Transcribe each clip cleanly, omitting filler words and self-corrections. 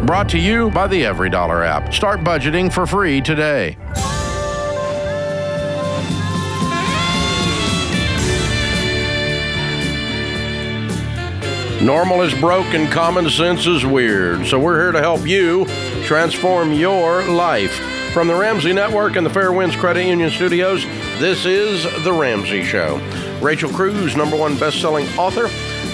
Brought to you by the Every Dollar app. Start budgeting for free today. Normal is broke and common sense is weird. So we're here to help you transform your life. From the Ramsey Network and the Fairwinds Credit Union Studios, this is The Ramsey Show. Rachel Cruze, #1 best-selling author,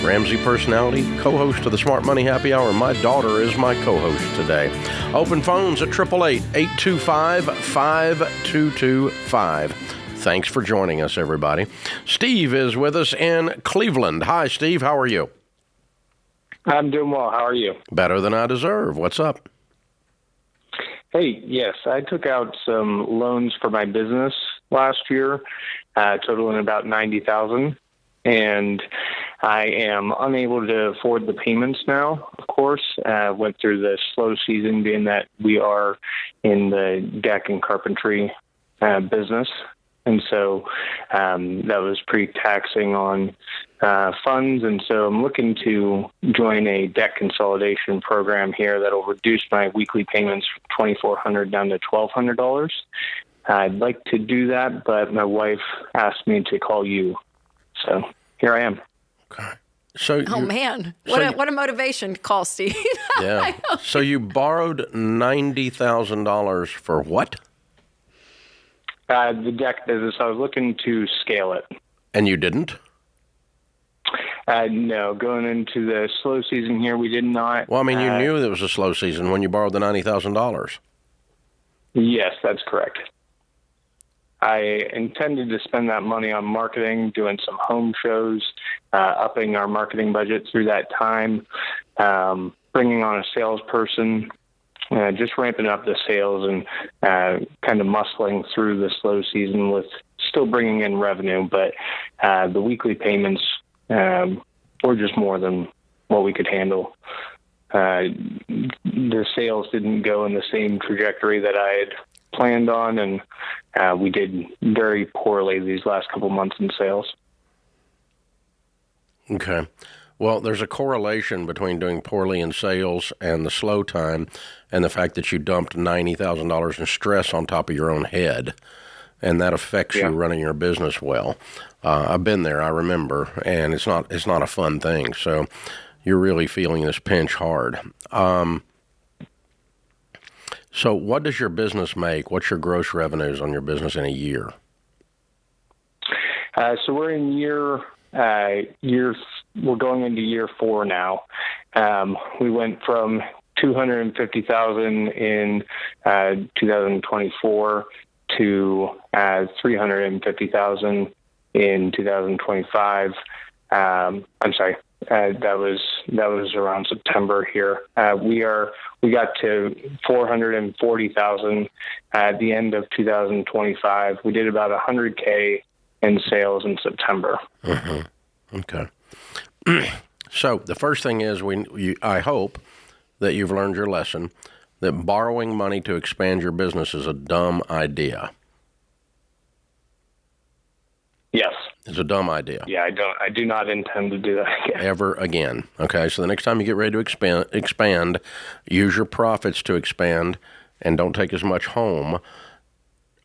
Ramsey personality, co-host of the Smart Money Happy Hour. My daughter is my co-host today. Open phones at 888-825-5225. Thanks for joining us, everybody. Steve is with us in Cleveland. Hi, Steve. How are you? I'm doing well. How are you? Better than I deserve. What's up? Hey, yes, I took out some loans for my business last year, totaling about $90,000, and I am unable to afford the payments now, of course. Went through the slow season, being that we are in the deck and carpentry business. And so that was pretty taxing on funds. And so I'm looking to join a debt consolidation program here that will reduce my weekly payments from $2,400 down to $1,200. I'd like to do that, but my wife asked me to call you. So here I am. Okay. So oh, man. What a motivation to call, Steve. Yeah. So you borrowed $90,000 for what? The deck business. I was looking to scale it. And you didn't? No. Going into the slow season here, we did not. Well, I mean, you knew there was a slow season when you borrowed the $90,000. Yes, that's correct. I intended to spend that money on marketing, doing some home shows, upping our marketing budget through that time, bringing on a salesperson, just ramping up the sales and kind of muscling through the slow season with still bringing in revenue. But the weekly payments were just more than what we could handle. The sales didn't go in the same trajectory that I had planned on, and we did very poorly these last couple months in sales. Okay. Well, there's a correlation between doing poorly in sales and the slow time and the fact that you dumped $90,000 in stress on top of your own head, and that affects you running your business well. I've been there, I remember, and it's not a fun thing. So you're really feeling this pinch hard. So what does your business make? What's your gross revenues on your business in a year? So we're in we're going into year 4 now. We went from $250,000 in 2024 to $350,000 in 2025. I'm sorry. That was around September here. We got to $440,000 at the end of 2025. We did about $100K in sales in September. Mm-hmm. Okay. So the first thing is, I hope that you've learned your lesson that borrowing money to expand your business is a dumb idea. Yes. It's a dumb idea. Yeah, I do not intend to do that again. Ever again. Okay, so the next time you get ready to expand, use your profits to expand and don't take as much home,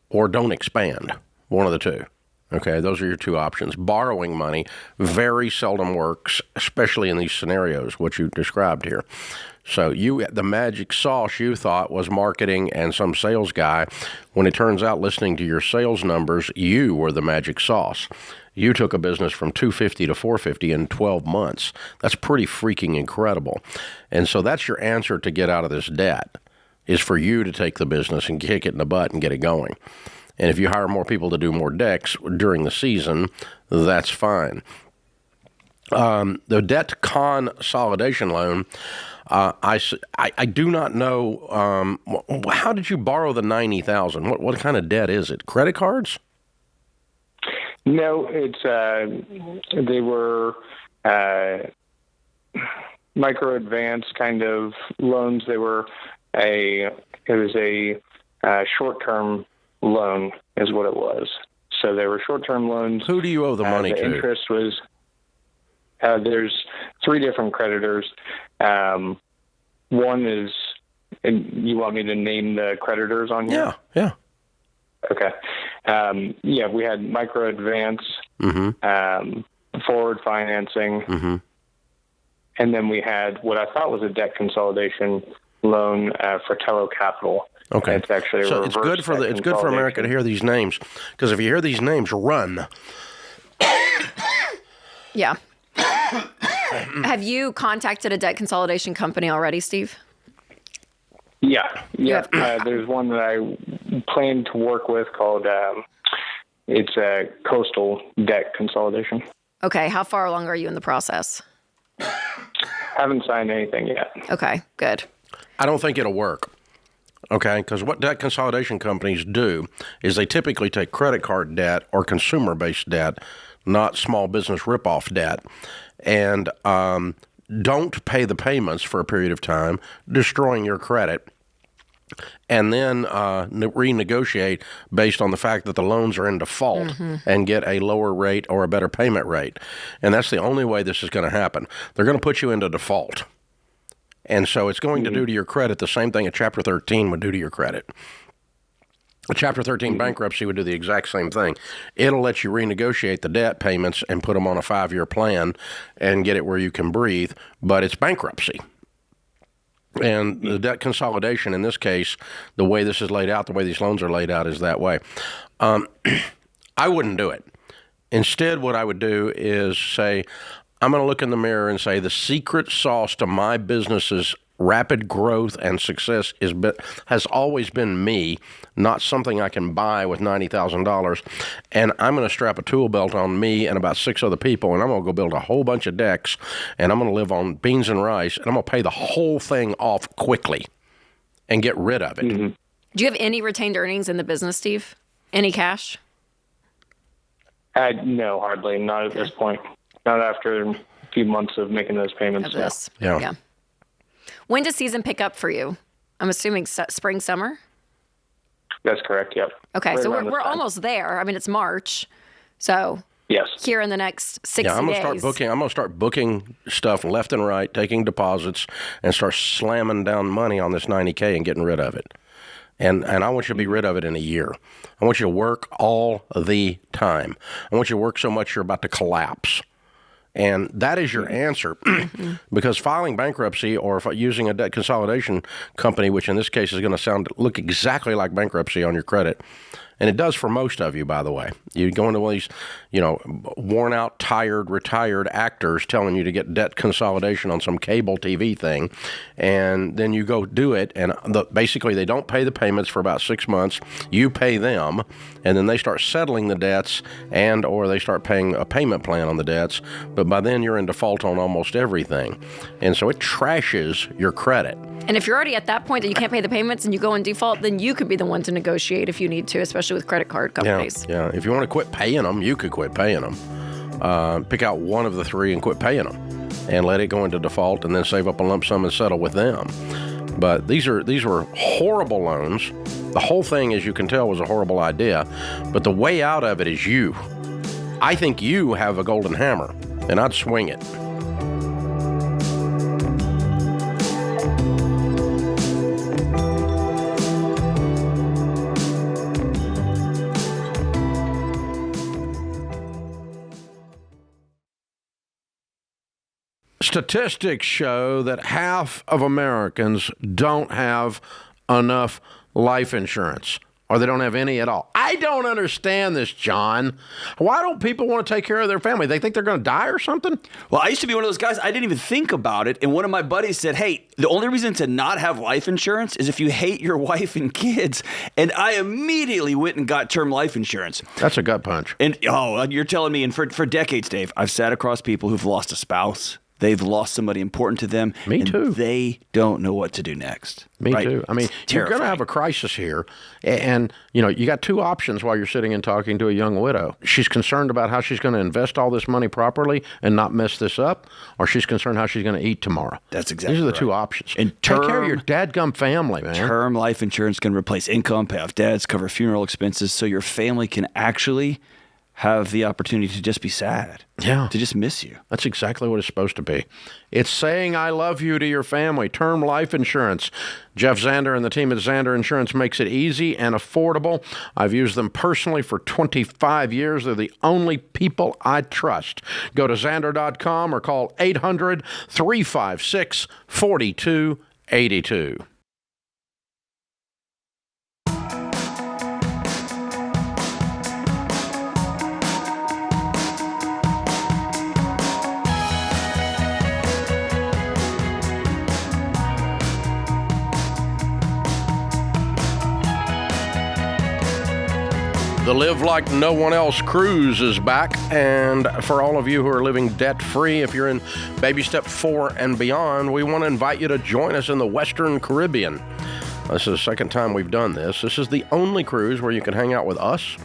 or don't expand. One of the two. Okay, those are your two options. Borrowing money very seldom works, especially in these scenarios, what you described here. So the magic sauce you thought was marketing and some sales guy, when it turns out, listening to your sales numbers, you were the magic sauce. You took a business from 250 to 450 in 12 months. That's pretty freaking incredible. And so that's your answer to get out of this debt, is for you to take the business and kick it in the butt and get it going. And if you hire more people to do more decks during the season, that's fine. The debt consolidation loan, I do not know. How did you borrow the $90,000? What kind of debt is it? Credit cards? No, it's they were micro advance kind of loans. It was a short-term loan is what it was. So they were short-term loans. Who do you owe the money to? The interest was, there's 3 different creditors. One is And you want me to name the creditors on here? Yeah. Okay. We had micro advance, forward financing, and then we had what I thought was a debt consolidation loan for Tello Capital. Okay. It's actually a so it's good for America to hear these names, because if you hear these names, run. Yeah. Have you contacted a debt consolidation company already, Steve? Yeah. There's one that I plan to work with called it's a Coastal Debt Consolidation. Okay. How far along are you in the process? Haven't signed anything yet. Okay, good. I don't think it'll work. Okay, because what debt consolidation companies do is they typically take credit card debt or consumer-based debt, not small business ripoff debt, and don't pay the payments for a period of time, destroying your credit, and then renegotiate based on the fact that the loans are in default and get a lower rate or a better payment rate. And that's the only way this is going to happen. They're going to put you into default. And so it's going to do to your credit the same thing a Chapter 13 would do to your credit. A Chapter 13 bankruptcy would do the exact same thing. It'll let you renegotiate the debt payments and put them on a 5-year plan and get it where you can breathe, but it's bankruptcy. And the debt consolidation, in this case, the way this is laid out, the way these loans are laid out is that way. I wouldn't do it. Instead, what I would do is say, I'm going to look in the mirror and say the secret sauce to my business's rapid growth and success has always been me, not something I can buy with $90,000. And I'm going to strap a tool belt on me and about 6 other people, and I'm going to go build a whole bunch of decks, and I'm going to live on beans and rice, and I'm going to pay the whole thing off quickly and get rid of it. Do you have any retained earnings in the business, Steve? Any cash? No, hardly. Not at this point. Not after a few months of making those payments. Yeah. When does season pick up for you? I'm assuming spring, summer? That's correct, yep. Okay, right so we're almost there. I mean, it's March. So yes, here in the next 60 days. I'm going to start booking stuff left and right, taking deposits, and start slamming down money on this $90K and getting rid of it. And I want you to be rid of it in a year. I want you to work all the time. I want you to work so much you're about to collapse. And that is your answer, because filing bankruptcy or using a debt consolidation company, which in this case is going to look exactly like bankruptcy on your credit, and it does for most of you, by the way. You go into one of these, worn out, tired, retired actors telling you to get debt consolidation on some cable TV thing, and then you go do it, and basically they don't pay the payments for about 6 months. You pay them, and then they start settling the debts or they start paying a payment plan on the debts, but by then you're in default on almost everything. And so it trashes your credit. And if you're already at that point that you can't pay the payments and you go in default, then you could be the one to negotiate if you need to, especially with credit card companies. Yeah. If you want to quit paying them, you could quit paying them. Pick out one of the 3 and quit paying them, and let it go into default, and then save up a lump sum and settle with them. But these were horrible loans. The whole thing, as you can tell, was a horrible idea. But the way out of it is you. I think you have a golden hammer, and I'd swing it. Statistics show that half of Americans don't have enough life insurance, or they don't have any at all. I don't understand this, John. Why don't people want to take care of their family? They think they're going to die or something? Well, I used to be one of those guys. I didn't even think about it. And one of my buddies said, hey, the only reason to not have life insurance is if you hate your wife and kids. And I immediately went and got term life insurance. That's a gut punch. And, you're telling me, and for decades, Dave, I've sat across people who've lost a spouse. They've lost somebody important to them. Me too. They don't know what to do next. Me too. I mean, you're going to have a crisis here. And, you got 2 options while you're sitting and talking to a young widow. She's concerned about how she's going to invest all this money properly and not mess this up, or she's concerned how she's going to eat tomorrow. That's exactly These are the right. 2 options. And take care of your dadgum family, man. Term life insurance can replace income, pay off debts, cover funeral expenses, so your family can actually have the opportunity to just be sad. Yeah. To just miss you. That's exactly what it's supposed to be. It's saying I love you to your family. Term life insurance. Jeff Zander and the team at Zander Insurance makes it easy and affordable. I've used them personally for 25 years. They're the only people I trust. Go to Zander.com or call 800-356-4282. The Live Like No One Else cruise is back, and for all of you who are living debt-free, if you're in baby step 4 and beyond, we want to invite you to join us in the Western Caribbean. This is the second time we've done this. This is the only cruise where you can hang out with us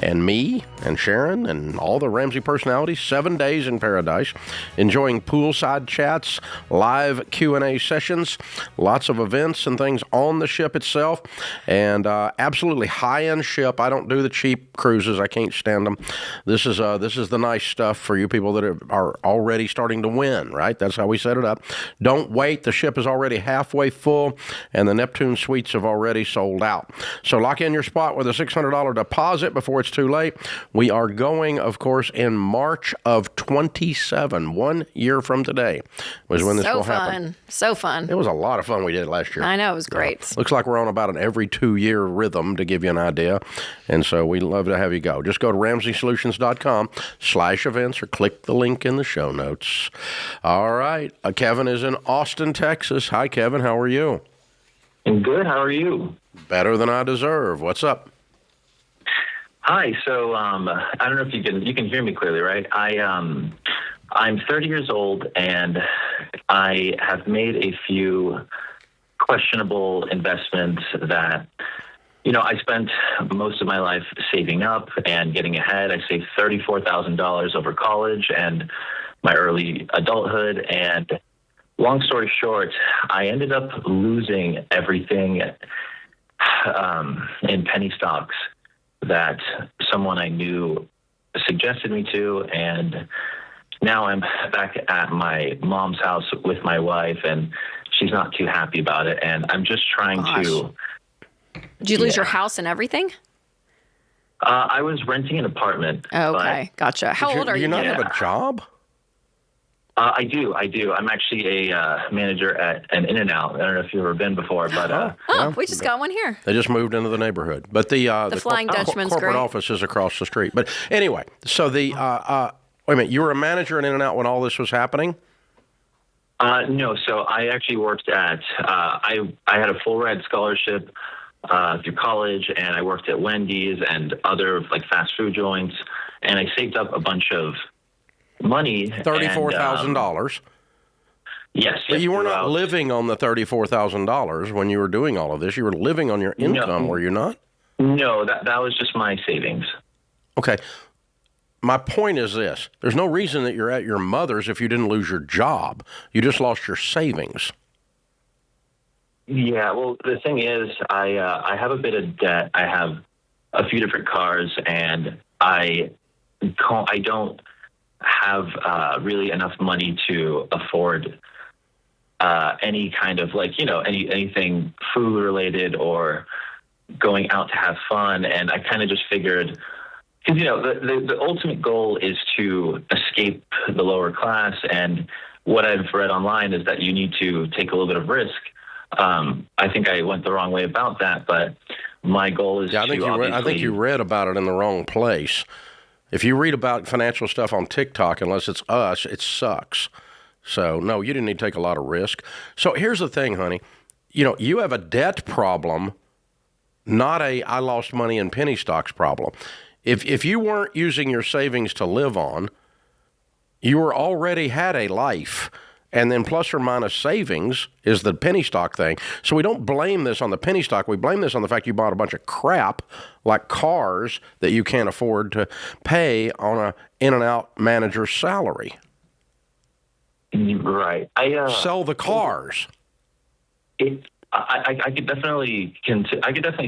and me and Sharon and all the Ramsey personalities, 7 days in paradise, enjoying poolside chats, live Q&A sessions, lots of events and things on the ship itself, and absolutely high-end ship. I don't do the cheap cruises. I can't stand them. This is the nice stuff for you people that are already starting to win, right? That's how we set it up. Don't wait. The ship is already halfway full, and the Neptune suites have already sold out. So lock in your spot with a $600 deposit before it's too late. We are going, of course, in March of 27, 1 year from today was when this will happen. So fun. It was a lot of fun we did last year. I know, it was great. Looks like we're on about an every 2-year rhythm, to give you an idea. And so we'd love to have you go. Just go to RamseySolutions.com/events or click the link in the show notes. All right. Kevin is in Austin, Texas. Hi, Kevin. How are you? I'm good. How are you? Better than I deserve. What's up? Hi. So I don't know if you can hear me clearly, right? I'm 30 years old, and I have made a few questionable investments that, I spent most of my life saving up and getting ahead. I saved $34,000 over college and my early adulthood, and long story short, I ended up losing everything in penny stocks that someone I knew suggested me to, and now I'm back at my mom's house with my wife, and she's not too happy about it, and I'm just trying to... Did you lose your house and everything? I was renting an apartment. Oh, okay, gotcha. How old are you? Do you not have a job? I do. I'm actually a manager at an In-N-Out. I don't know if you've ever been before, but... we just got one here. They just moved into the neighborhood. But the Flying Dutchman's corporate great. office is across the street. But anyway, so wait a minute, you were a manager at In-N-Out when all this was happening? No, so I actually worked at... I had a full ride scholarship through college, and I worked at Wendy's and other fast food joints, and I saved up a bunch of money. $34,000. Yes. But you were not living on the $34,000 when you were doing all of this. You were living on your income, were you not? No, that was just my savings. Okay. My point is this. There's no reason that you're at your mother's if you didn't lose your job. You just lost your savings. Yeah, well, the thing is, I have a bit of debt. I have a few different cars, and I don't have really enough money to afford any kind of anything food related or going out to have fun. And I kind of just figured, because the ultimate goal is to escape the lower class, and what I've read online is that you need to take a little bit of risk. I think I went the wrong way about that, but my goal is I think you read about it in the wrong place. If you read about financial stuff on TikTok, unless it's us, it sucks. So, no, you didn't need to take a lot of risk. So here's the thing, honey. You have a debt problem, not a I lost money in penny stocks problem. If you weren't using your savings to live on, you were already had a life. And then plus or minus savings is the penny stock thing. So we don't blame this on the penny stock. We blame this on the fact you bought a bunch of crap like cars that you can't afford to pay on a In-N-Out manager's salary. Right. Sell the cars. I could definitely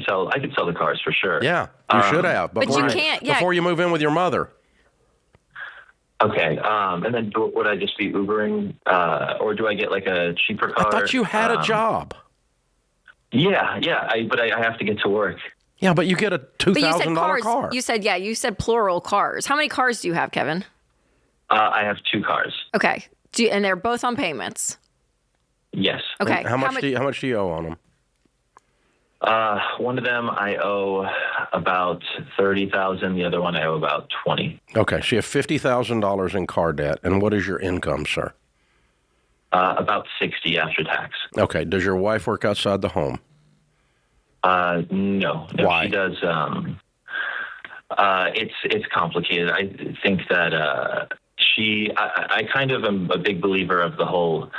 sell. I could sell the cars for sure. Yeah, you should have. But you can't. Yeah. Before you move in with your mother. Okay. And then would I just be Ubering, or do I get like a cheaper car? I thought you had a job. Yeah. But I have to get to work. Yeah, but you get a $2,000 car. You said plural cars. How many cars do you have, Kevin? I have 2 cars. Okay. And they're both on payments. Yes. Okay. How much do you owe on them? One of them I owe about $30,000. The other one I owe about $20,000. Okay, so you have $50,000 in car debt, and what is your income, sir? About $60,000 after tax. Okay. Does your wife work outside the home? No. Why? She does. It's complicated. I think that I kind of am a big believer of the whole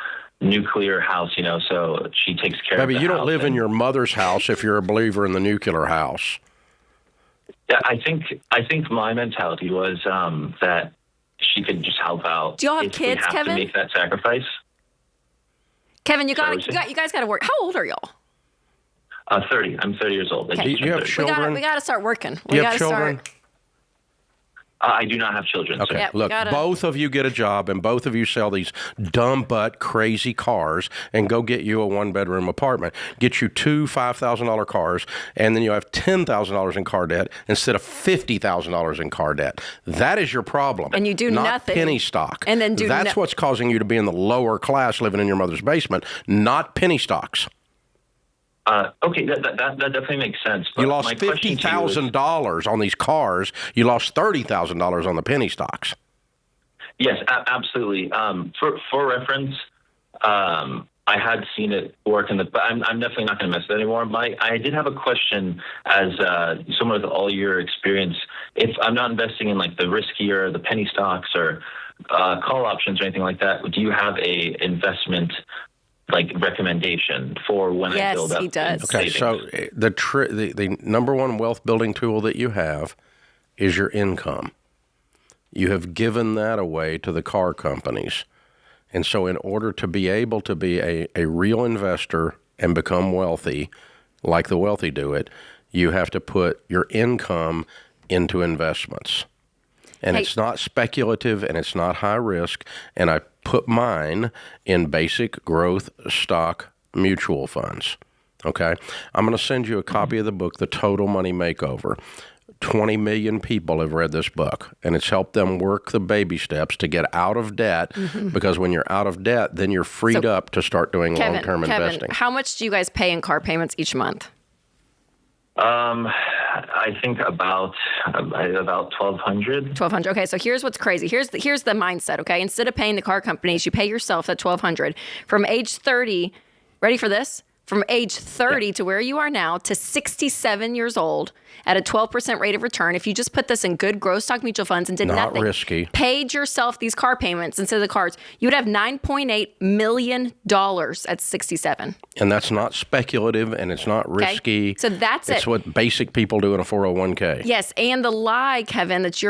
nuclear house, so she takes care of the house. You don't live in your mother's house if you're a believer in the nuclear house. Yeah, I think my mentality was that she could just help out. Do y'all have if kids, we have Kevin? to make that sacrifice. Kevin, you guys got to work. How old are y'all? 30. I'm 30 years old. Do you have children? We got to start working. Do you have children? I do not have children. Okay, Yeah, look, both of you get a job and both of you sell these dumb butt crazy cars and go get you a 1-bedroom apartment. Get you 2 $5,000 cars, and then you have $10,000 in car debt instead of $50,000 in car debt. That is your problem. And you do not nothing. penny stock. And then That's what's causing you to be in the lower class living in your mother's basement, not penny stocks. Okay, that definitely makes sense. But you lost $50,000 on these cars. You lost $30,000 on the penny stocks. Yes, absolutely. For reference, I had seen it work, but I'm definitely not going to mess with it anymore. I did have a question as someone with all your experience. If I'm not investing in like the riskier, the penny stocks or call options or anything like that, do you have a investment like recommendation for when I build up? Yes, he does. Okay, so the number one wealth building tool that you have is your income. You have given that away to the car companies. And so in order to be able to be a real investor and become wealthy, like the wealthy do it, you have to put your income into investments. And it's not speculative and it's not high risk. And I put mine in basic growth stock mutual funds. Okay? I'm going to send you a copy of the book, The Total Money Makeover. 20 million people have read this book, and it's helped them work the baby steps to get out of debt, because when you're out of debt, then you're freed up to start doing long-term investing. How much do you guys pay in car payments each month? I think about $1,200. $1,200. Okay, so here's what's crazy. Here's the mindset. Okay, instead of paying the car companies, you pay yourself that $1,200. From age 30, ready for this? From age 30 to where you are now to 67 years old at a 12% rate of return. If you just put this in good growth stock mutual funds and did Not nothing, risky. paid yourself these car payments instead of the cars, you would have $9.8 million at 67. And that's not speculative and it's not risky. So that's It's what basic people do in a 401k. Yes, and the lie, Kevin, that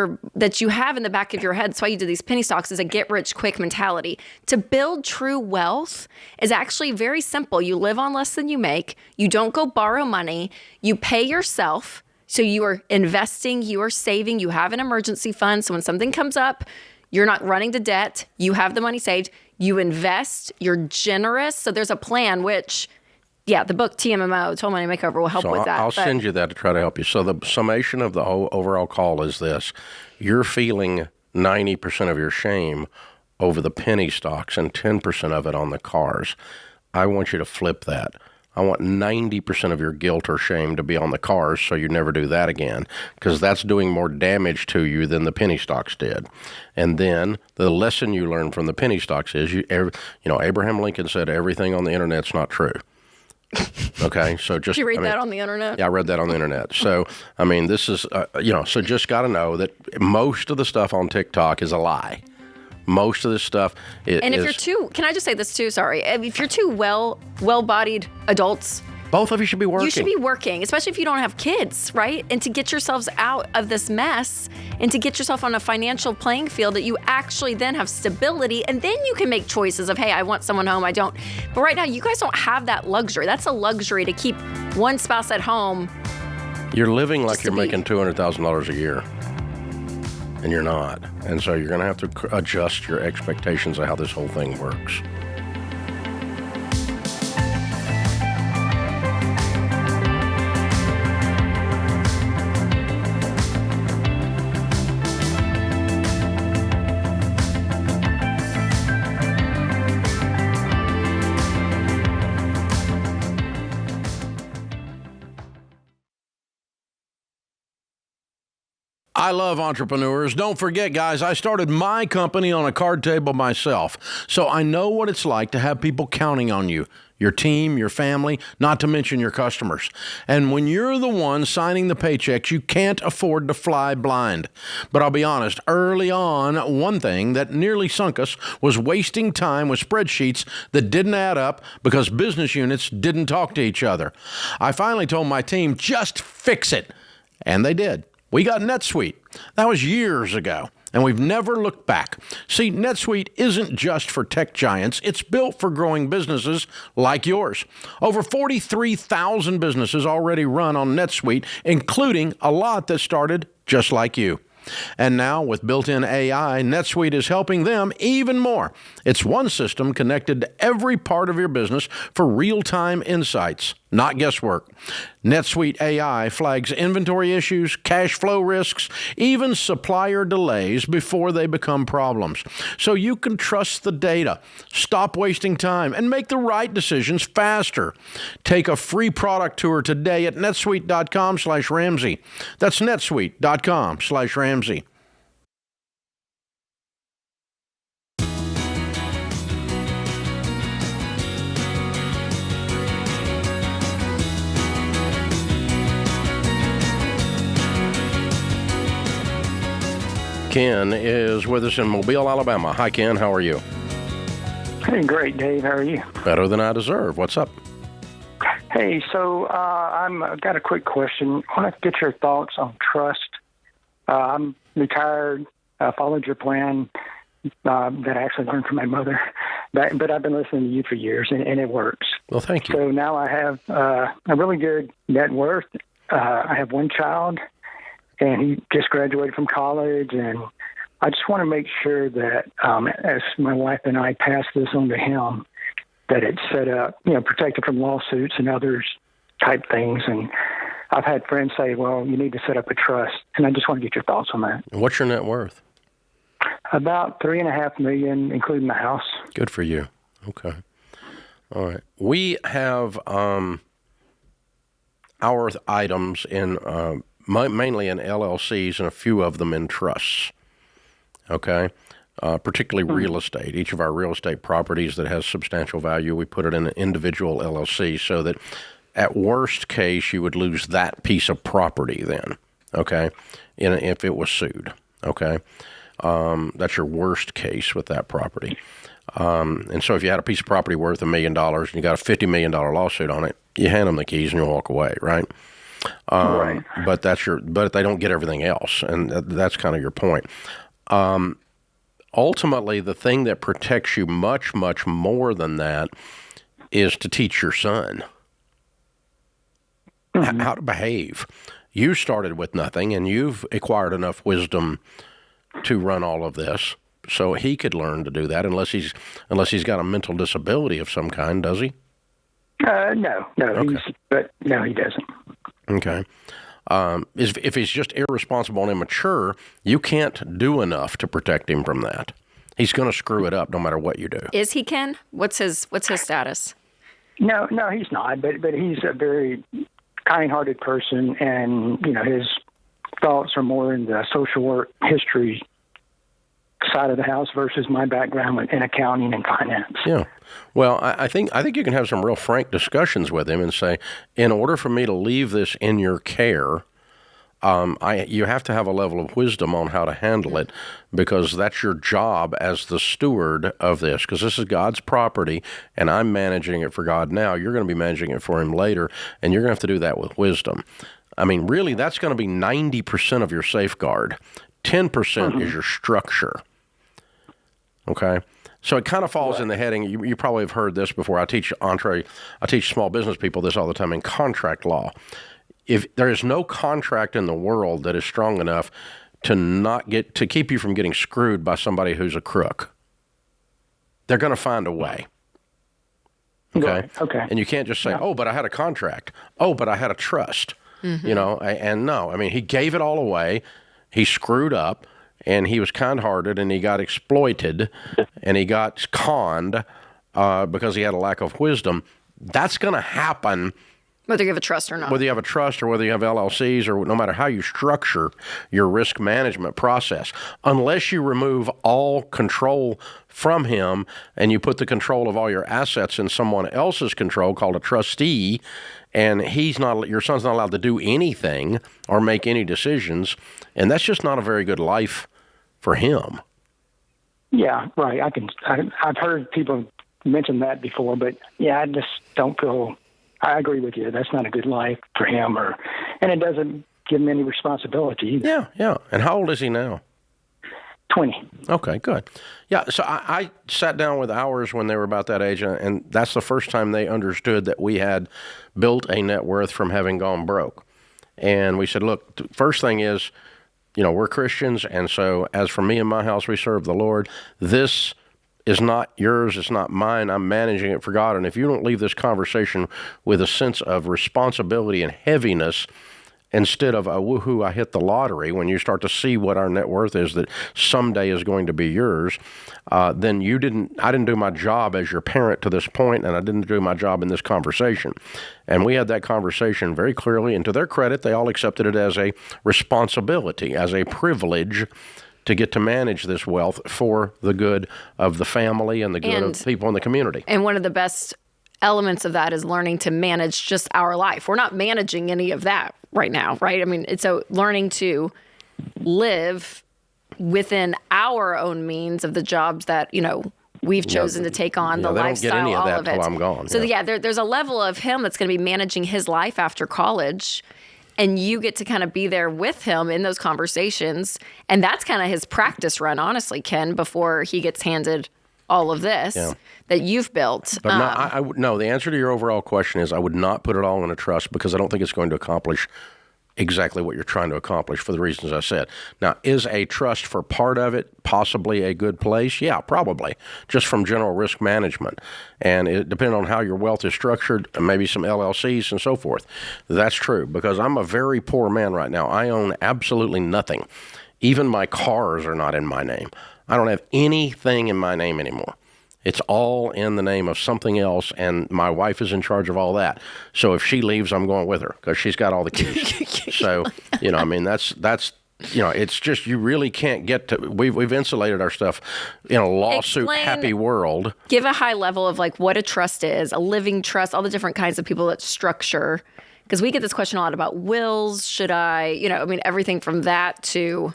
you have in the back of your head, that's why you do these penny stocks, is a get-rich-quick mentality. To build true wealth is actually very simple. You live on less than you make. You don't go borrow money. You pay yourself. So you are investing, you are saving, you have an emergency fund. So when something comes up, you're not running to debt. You have the money saved. You invest. You're generous. So there's a plan, which... yeah, the book TMMO, Total Money Makeover, will help with that. I'll send you that to try to help you. So the summation of the whole overall call is this. You're feeling 90% of your shame over the penny stocks and 10% of it on the cars. I want you to flip that. I want 90% of your guilt or shame to be on the cars so you never do that again, because that's doing more damage to you than the penny stocks did. And then the lesson you learn from the penny stocks is, Abraham Lincoln said everything on the internet's not true. Okay, so just... Did you read that on the internet? Yeah, I read that on the internet. So, this is, so just got to know that most of the stuff on TikTok is a lie. Most of this stuff is... And if you're too... Can I just say this too? Sorry. If you're two well-bodied adults Both of you should be working. You should be working, especially if you don't have kids, right? And to get yourselves out of this mess and to get yourself on a financial playing field that you actually then have stability, and then you can make choices of, hey, I want someone home, I don't. But right now, you guys don't have that luxury. That's a luxury to keep one spouse at home. You're living like you're making $200,000 a year, and you're not. And so you're going to have to adjust your expectations of how this whole thing works. I love entrepreneurs. Don't forget, guys, I started my company on a card table myself, so I know what it's like to have people counting on you, your team, your family, not to mention your customers. And when you're the one signing the paychecks, you can't afford to fly blind. But I'll be honest, early on, one thing that nearly sunk us was wasting time with spreadsheets that didn't add up because business units didn't talk to each other. I finally told my team, just fix it. And they did. We got NetSuite. That was years ago, and we've never looked back. See, NetSuite isn't just for tech giants. It's built for growing businesses like yours. Over 43,000 businesses already run on NetSuite, including a lot that started just like you. And now, with built-in AI, NetSuite is helping them even more. It's one system connected to every part of your business for real-time insights, not guesswork. NetSuite AI flags inventory issues, cash flow risks, even supplier delays before they become problems. So you can trust the data, stop wasting time, and make the right decisions faster. Take a free product tour today at netsuite.com/Ramsey. That's netsuite.com/Ramsey. Ken is with us in Mobile, Alabama. Hi, Ken. How are you? Hey, great, Dave. How are you? Better than I deserve. What's up? Hey, so I've got a quick question. I want to get your thoughts on trust. I'm retired. I followed your plan that I actually learned from my mother, but I've been listening to you for years, and it works. Well, thank you. So now I have a really good net worth. I have one child, and he just graduated from college, and I just want to make sure that as my wife and I pass this on to him, that it's set up, protected from lawsuits and others type things. And I've had friends say, well, you need to set up a trust, and I just want to get your thoughts on that. What's your net worth? About $3.5 million, including the house. Good for you. Okay. All right. We have our items in mainly in LLCs and a few of them in trusts. Okay. Particularly real estate. Each of our real estate properties that has substantial value, we put it in an individual LLC so that at worst case, you would lose that piece of property then, okay, if it was sued, okay? That's your worst case with that property. And so if you had a piece of property worth $1 million and you got a $50 million lawsuit on it, you hand them the keys and you walk away, right? Right. But but they don't get everything else, and that's kind of your point. Ultimately, the thing that protects you much, much more than that is to teach your son how to behave. You started with nothing, and you've acquired enough wisdom to run all of this, so he could learn to do that. Unless he's got a mental disability of some kind, does he? No. Okay. No, he doesn't. Okay. If he's just irresponsible and immature, you can't do enough to protect him from that. He's going to screw it up no matter what you do. Is he, Ken? What's his status? No, he's not. But he's a very kind-hearted person, and his thoughts are more in the social work history side of the house versus my background in accounting and finance. Yeah. Well, I think you can have some real frank discussions with him and say, in order for me to leave this in your care, you have to have a level of wisdom on how to handle it, because that's your job as the steward of this, because this is God's property, and I'm managing it for God now. You're going to be managing it for him later, and you're going to have to do that with wisdom. I mean, really, that's going to be 90% of your safeguard. 10% is your structure. Okay? So it kind of falls in the heading, you probably have heard this before. I teach small business people this all the time in contract law. If there is no contract in the world that is strong enough to keep you from getting screwed by somebody who's a crook, they're going to find a way. Okay. Right. Okay. And you can't just say, "Oh, but I had a contract. Oh, but I had a trust." You know, and no, I mean, he gave it all away. He screwed up, and he was kind-hearted, and he got exploited, and he got conned because he had a lack of wisdom. That's going to happen. Whether you have a trust or not. Whether you have a trust or whether you have LLCs, or no matter how you structure your risk management process, unless you remove all control from him and you put the control of all your assets in someone else's control called a trustee, and your son's not allowed to do anything or make any decisions, and that's just not a very good life for him. Yeah, right. I've heard people mention that before, but yeah, I just don't feel. I agree with you. That's not a good life for him, and it doesn't give him any responsibility either. Yeah. And how old is he now? 20. Okay, good. Yeah, so I sat down with ours when they were about that age, and that's the first time they understood that we had built a net worth from having gone broke. And we said, look, the first thing is, we're Christians, and so as for me and my house, we serve the Lord. This is not yours, it's not mine. I'm managing it for God. And if you don't leave this conversation with a sense of responsibility and heaviness, instead of a woohoo, I hit the lottery, when you start to see what our net worth is that someday is going to be yours, then I didn't do my job as your parent to this point, and I didn't do my job in this conversation. And we had that conversation very clearly, and to their credit, they all accepted it as a responsibility, as a privilege to get to manage this wealth for the good of the family and the good of people in the community. And one of the best elements of that is learning to manage just our life. We're not managing any of that right now, right? I mean, so learning to live within our own means of the jobs that, we've chosen to take on, the lifestyle, don't get any of all that of it. till I'm gone. So there's a level of him that's going to be managing his life after college, and you get to kind of be there with him in those conversations. And that's kind of his practice run, honestly, Ken, before he gets handed all of this that you've built. But no, the answer to your overall question is I would not put it all in a trust, because I don't think it's going to accomplish exactly what you're trying to accomplish for the reasons I said. Now, is a trust for part of it possibly a good place? Yeah, probably, just from general risk management. And it depending on how your wealth is structured, maybe some LLCs and so forth. That's true, because I'm a very poor man right now. I own absolutely nothing. Even my cars are not in my name. I don't have anything in my name anymore. It's all in the name of something else, and my wife is in charge of all that. So if she leaves, I'm going with her, because she's got all the keys. So, that's it's just, you really can't get to, we've insulated our stuff in a lawsuit-happy world. Give a high level of what a trust is, a living trust, all the different kinds of people that structure. Because we get this question a lot about wills. Should I, everything from that to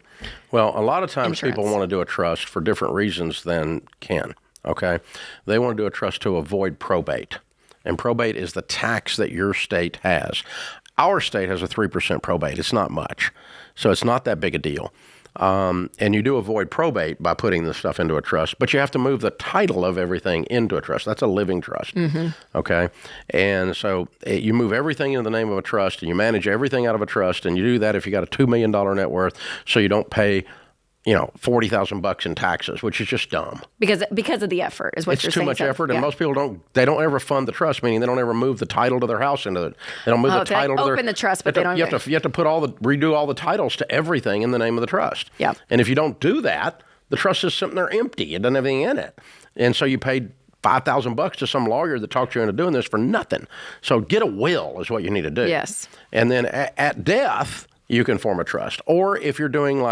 Well, a lot of times insurance. People want to do a trust for different reasons than Ken. Okay, they want to do a trust to avoid probate, and probate is the tax that your state has. Our state has a 3% probate. It's not much, so it's not that big a deal. And you do avoid probate by putting the stuff into a trust, but you have to move the title of everything into a trust. That's a living trust, okay? And so you move everything into the name of a trust, and you manage everything out of a trust, and you do that if you got a $2 million net worth, so you don't pay $40,000 in taxes, which is just dumb. Because of the effort is what you're saying. It's too much effort, and most people don't ever fund the trust, meaning they don't ever move the title to their house into it. They don't move the title to their... open the trust, but they don't... You have to redo all the titles to everything in the name of the trust. Yeah. And if you don't do that, the trust is sitting there empty. It doesn't have anything in it. And so you paid $5,000 to some lawyer that talked you into doing this for nothing. So get a will is what you need to do. Yes. And then at death, you can form a trust. Or if you're doing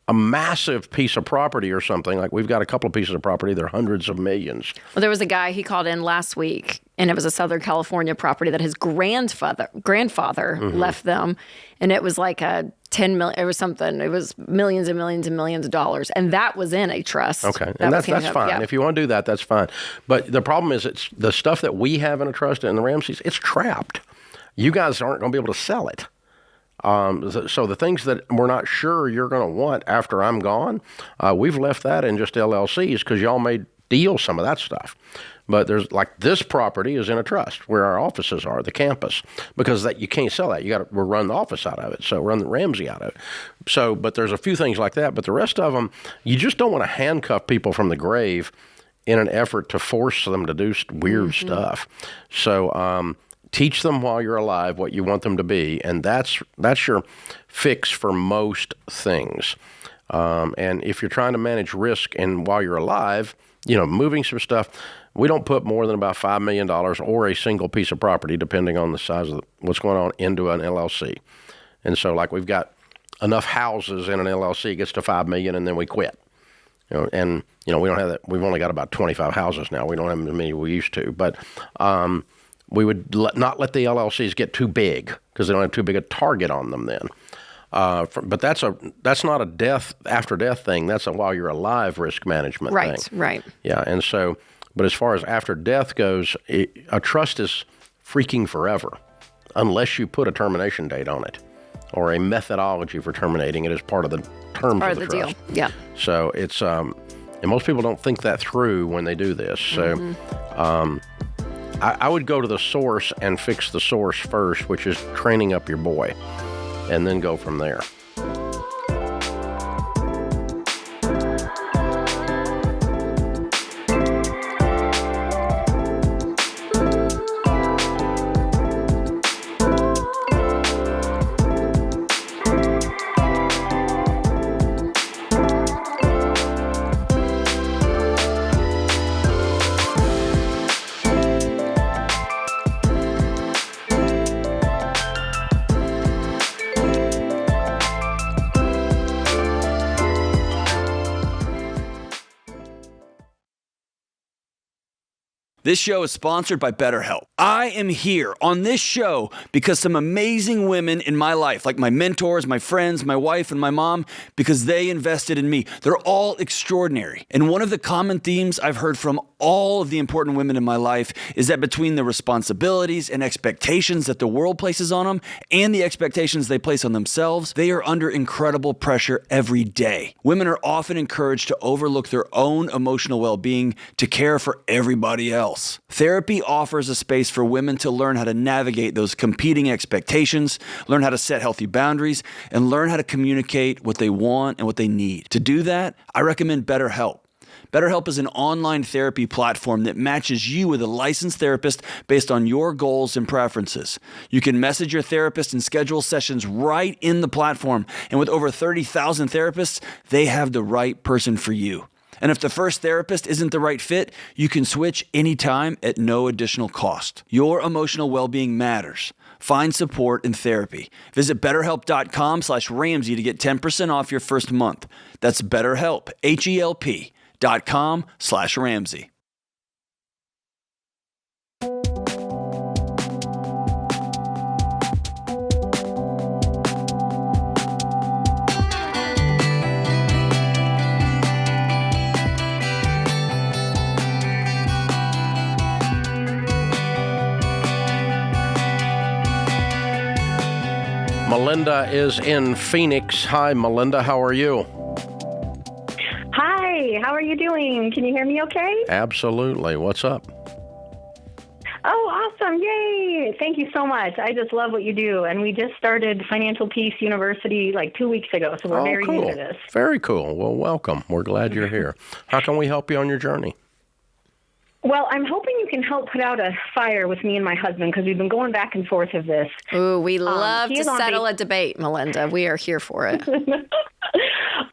a massive piece of property or something, like we've got a couple of pieces of property, they're hundreds of millions. Well, there was a guy, he called in last week, and it was a Southern California property that his grandfather left them, and it was like a 10 million. It was something. It was millions and millions and millions of dollars, and that was in a trust. Okay, and that's fine. Yeah. If you want to do that, that's fine. But the problem is, it's the stuff that we have in a trust in the Ramseys. It's trapped. You guys aren't going to be able to sell it. So the things that we're not sure you're going to want after I'm gone, we've left that in just LLCs because y'all may deal some of that stuff. But there's like this property is in a trust where our offices are, the campus, because that you can't sell that. You got to run the office out of it, so run the Ramsey out of it. So, but there's a few things like that. But the rest of them, you just don't want to handcuff people from the grave in an effort to force them to do weird stuff. So teach them while you're alive what you want them to be, and that's your fix for most things. And if you're trying to manage risk and while you're alive, moving some stuff, we don't put more than about $5 million or a single piece of property, depending on the size of what's going on, into an LLC. And so, like, we've got enough houses in an LLC, it gets to $5 million, and then we quit. We don't have that. We've only got about 25 houses now. We don't have as many we used to. But we would not let the LLCs get too big because they don't have too big a target on them then. But that's not a death after death thing. That's a while you're alive risk management thing. Right. Yeah, and so, but as far as after death goes, a trust is freaking forever unless you put a termination date on it or a methodology for terminating it as part of the terms of the trust. Deal. Yeah. So it's and most people don't think that through when they do this. So I would go to the source and fix the source first, which is training up your boy, and then go from there. This show is sponsored by BetterHelp. I am here on this show because some amazing women in my life, like my mentors, my friends, my wife, and my mom, because they invested in me. They're all extraordinary. And one of the common themes I've heard from all of the important women in my life is that between the responsibilities and expectations that the world places on them and the expectations they place on themselves, they are under incredible pressure every day. Women are often encouraged to overlook their own emotional well-being to care for everybody else. Therapy offers a space for women to learn how to navigate those competing expectations, learn how to set healthy boundaries, and learn how to communicate what they want and what they need. To do that, I recommend BetterHelp. BetterHelp is an online therapy platform that matches you with a licensed therapist based on your goals and preferences. You can message your therapist and schedule sessions right in the platform. And with over 30,000 therapists, they have the right person for you. And if the first therapist isn't the right fit, you can switch anytime at no additional cost. Your emotional well-being matters. Find support in therapy. Visit BetterHelp.com/Ramsey to get 10% off your first month. That's BetterHelp, HELP.com/Ramsey. Melinda is in Phoenix. Hi, Melinda. How are you? Hi. How are you doing? Can you hear me okay? Absolutely. What's up? Oh, awesome. Yay. Thank you so much. I just love what you do. And we just started Financial Peace University like 2 weeks ago, so we're very new to this. Very cool. Well, welcome. We're glad you're here. How can we help you on your journey? Well, I'm hoping you can help put out a fire with me and my husband because we've been going back and forth of this. Ooh, we love to settle a debate, Melinda. We are here for it.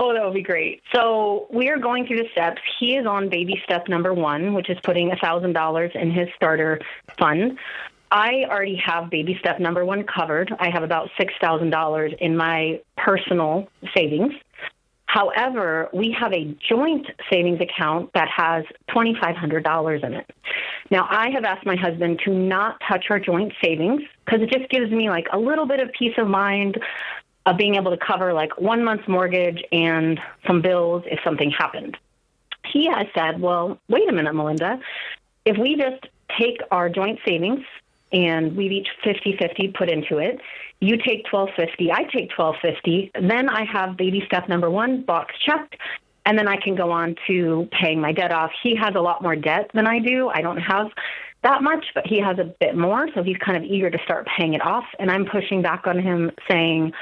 Oh, that would be great. So we are going through the steps. He is on baby step number 1, which is putting $1,000 in his starter fund. I already have baby step number 1 covered. I have about $6,000 in my personal savings. However, we have a joint savings account that has $2,500 in it. Now, I have asked my husband to not touch our joint savings because it just gives me like a little bit of peace of mind of being able to cover like 1 month's mortgage and some bills if something happened. He has said, well, wait a minute, Melinda. If we just take our joint savings and we've each 50-50 put into it, you take $1,250, I take $1,250, then I have baby step number 1 box checked, and then I can go on to paying my debt off. He has a lot more debt than I do. I don't have that much, but he has a bit more, so he's kind of eager to start paying it off, and I'm pushing back on him saying,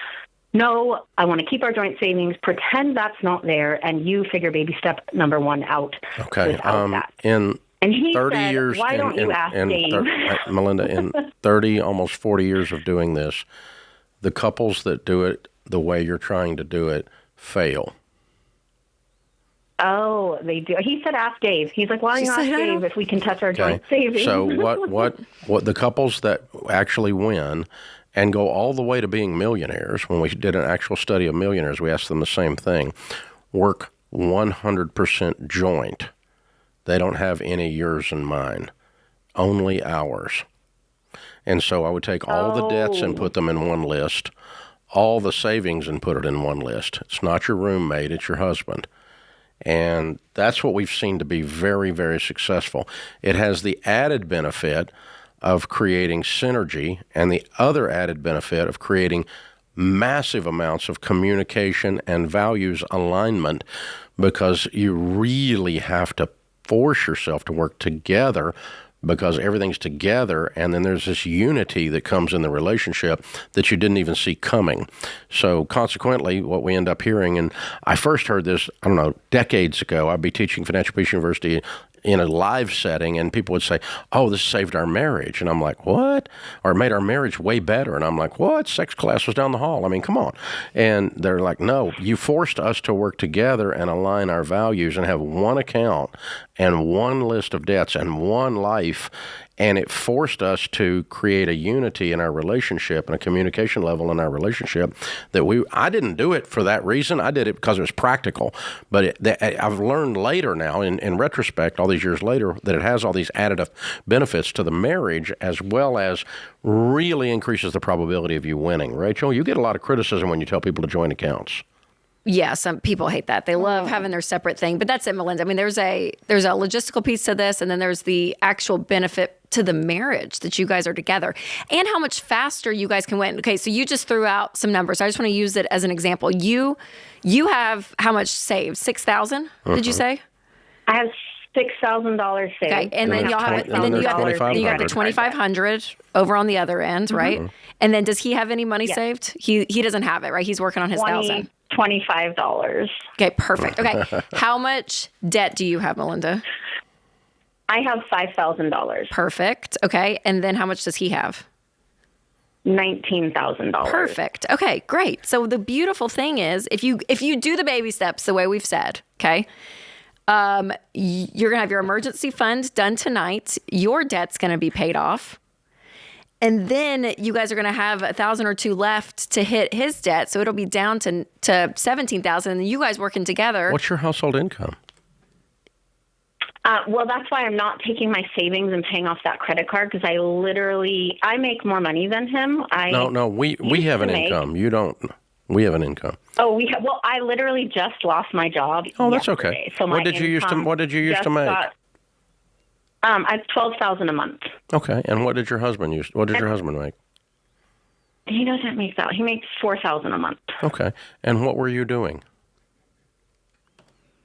no, I want to keep our joint savings, pretend that's not there, and you figure baby step number 1 out. Okay. Without that. In And he 30 said, years, why don't you ask Dave? Melinda, in 30, almost 40 years of doing this, the couples that do it the way you're trying to do it fail. Oh, they do. He said, ask Dave. He's like, why don't you ask Dave if we can touch our joint savings? So what the couples that actually win and go all the way to being millionaires, when we did an actual study of millionaires, we asked them the same thing, work 100% joint. They don't have any yours and mine, only ours. And so I would take all the debts and put them in one list, all the savings and put it in one list. It's not your roommate, it's your husband. And that's what we've seen to be very, very successful. It has the added benefit of creating synergy and the other added benefit of creating massive amounts of communication and values alignment, because you really have to force yourself to work together because everything's together, and then there's this unity that comes in the relationship that you didn't even see coming. So consequently, what we end up hearing, and I first heard this, I don't know, decades ago. I'd be teaching Financial Peace University in a live setting, and people would say, oh, this saved our marriage. And I'm like, what? Or it made our marriage way better. And I'm like, what? Sex class was down the hall. I mean, come on. And they're like, no, you forced us to work together and align our values and have one account and one list of debts and one life. And it forced us to create a unity in our relationship and a communication level in our relationship that I didn't do it for that reason. I did it because it was practical. But I've learned later now, in retrospect, all these years later, that it has all these additive benefits to the marriage, as well as really increases the probability of you winning. Rachel, you get a lot of criticism when you tell people to join accounts. Yeah, some people hate that. They love having their separate thing. But that's it, Melinda. I mean, there's a logistical piece to this, and then there's the actual benefit to the marriage that you guys are together and how much faster you guys can win. Okay, so you just threw out some numbers. I just want to use it as an example. You have how much saved? $6,000, did you say? I have $6,000 saved. Okay, and then you have the $2,500 over on the other end, right? And then does he have any money saved? He doesn't have it, right? He's working on his $1,000. $25. Okay, perfect. Okay, how much debt do you have, Melinda? I have $5,000. Perfect. Okay, and then how much does he have? $19,000. Perfect. Okay, great. So the beautiful thing is, if you do the baby steps the way we've said, okay, you're gonna have your emergency fund done tonight. Your debt's gonna be paid off. And then you guys are going to have $1,000 or $2,000 left to hit his debt. So it'll be down to $17,000. And you guys working together. What's your household income? Well, that's why I'm not taking my savings and paying off that credit card, because I make more money than him. No, we have an income. You don't. We have an income. Oh, well, I literally just lost my job. Oh, that's yesterday. okay. So What did you used to make? I have $12,000 a month. Okay, and what did your husband use? What did your husband make? He doesn't make that. He makes $4,000 a month. Okay, and what were you doing?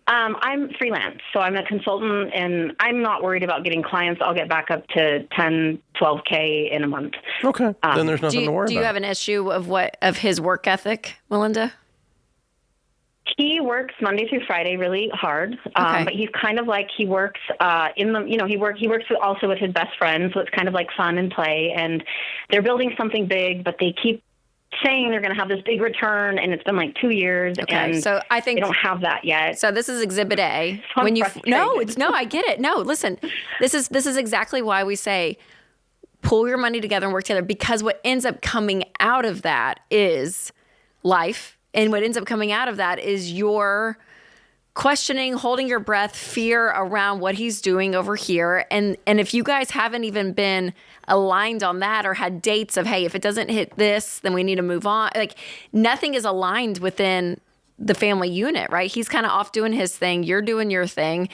I'm freelance, so I'm a consultant, and I'm not worried about getting clients. I'll get back up to 10, 12K in a month. Okay, then there's nothing to worry about. Do you have an issue of his work ethic, Melinda? He works Monday through Friday really hard, but he's kind of like he works he works also with his best friend, so it's kind of like fun and play. And they're building something big, but they keep saying they're going to have this big return, and it's been like 2 years, and so I think they don't have that yet. So this is Exhibit A. So I get it. No, listen, this is exactly why we say pull your money together and work together, because what ends up coming out of that is life. And what ends up coming out of that is your questioning, holding your breath, fear around what he's doing over here. And if you guys haven't even been aligned on that or had dates of, hey, if it doesn't hit this, then we need to move on. Like nothing is aligned within the family unit, right? He's kind of off doing his thing. You're doing your thing.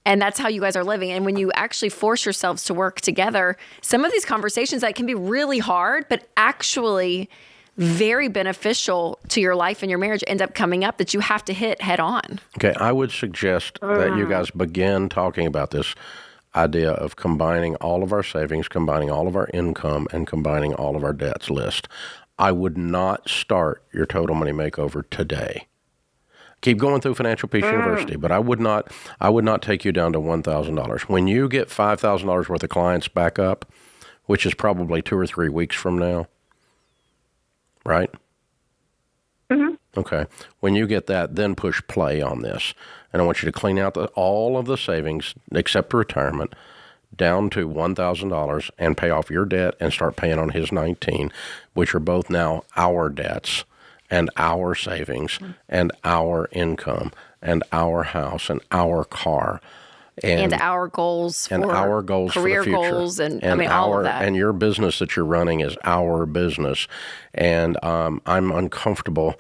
And that's how you guys are living. And when you actually force yourselves to work together, some of these conversations that can be really hard, but actually very beneficial to your life and your marriage end up coming up that you have to hit head on. Okay, I would suggest that you guys begin talking about this idea of combining all of our savings, combining all of our income, and combining all of our debts list. I would not start your total money makeover today. Keep going through Financial Peace University, but I would not take you down to $1,000. When you get $5,000 worth of clients back up, which is probably 2 or 3 weeks from now, right? Mm-hmm. Okay. When you get that, then push play on this. And I want you to clean out all of the savings, except retirement, down to $1,000 and pay off your debt and start paying on his 19, which are both now our debts and our savings and our income and our house and our car. And our goals and for our goals career for the future. goals and I mean, all of that. And your business that you're running is our business. And I'm uncomfortable.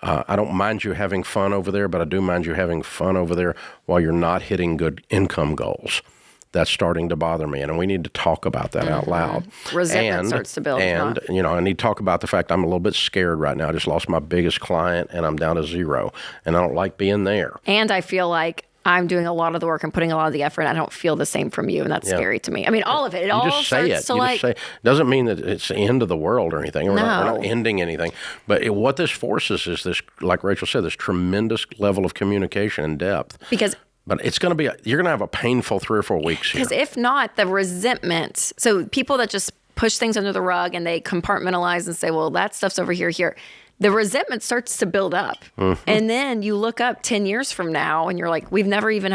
I don't mind you having fun over there, but I do mind you having fun over there while you're not hitting good income goals. That's starting to bother me, and we need to talk about that out loud. Resentment starts to build. And, you know, I need to talk about the fact I'm a little bit scared right now. I just lost my biggest client, and I'm down to 0, and I don't like being there. And I feel like I'm doing a lot of the work and putting a lot of the effort. I don't feel the same from you, and that's scary to me. I mean, all of it. It all just say starts it. to You like. just say it. Doesn't mean that it's the end of the world or anything. We're not ending anything. But what this forces is this, like Rachel said, this tremendous level of communication and depth. But it's going to be, you're going to have a painful 3 or 4 weeks here. Because if not, the resentment. So people that just push things under the rug and they compartmentalize and say, well, that stuff's over here. The resentment starts to build up. Mm-hmm. And then you look up 10 years from now and you're like, we've never even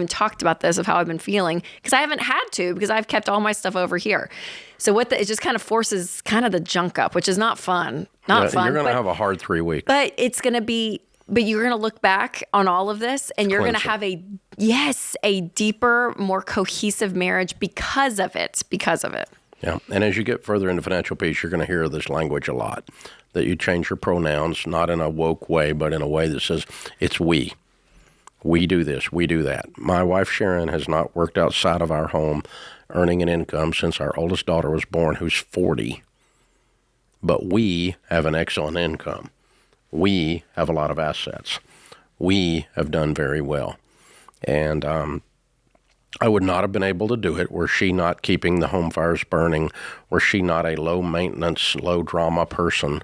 talked about this of how I've been feeling because I haven't had to because I've kept all my stuff over here. So it just kind of forces kind of the junk up, which is not fun. Not fun. You're going to have a hard 3 weeks. But it's going to be, but you're going to look back on all of this and you're going to have a deeper, more cohesive marriage because of it. Yeah. And as you get further into Financial Peace, you're going to hear this language a lot, that you change your pronouns, not in a woke way, but in a way that says it's we. We do this, we do that. My wife, Sharon, has not worked outside of our home earning an income since our oldest daughter was born, who's 40. But we have an excellent income. We have a lot of assets. We have done very well. And I would not have been able to do it were she not keeping the home fires burning, were she not a low-maintenance, low-drama person.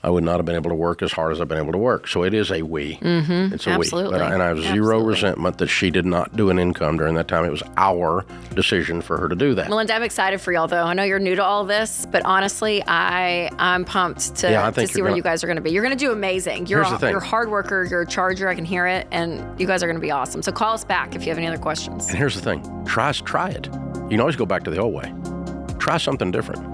I would not have been able to work as hard as I've been able to work. So it is a we. Mm-hmm. It's a Absolutely. we. And I have zero resentment that she did not do an income during that time. It was our decision for her to do that. Melinda, I'm excited for y'all, though. I know you're new to all this, but honestly, I'm pumped to see where you guys are going to be. You're going to do amazing. You're a hard worker. You're a charger. I can hear it. And you guys are going to be awesome. So call us back if you have any other questions. And here's the thing. Try it. You can always go back to the old way. Try something different.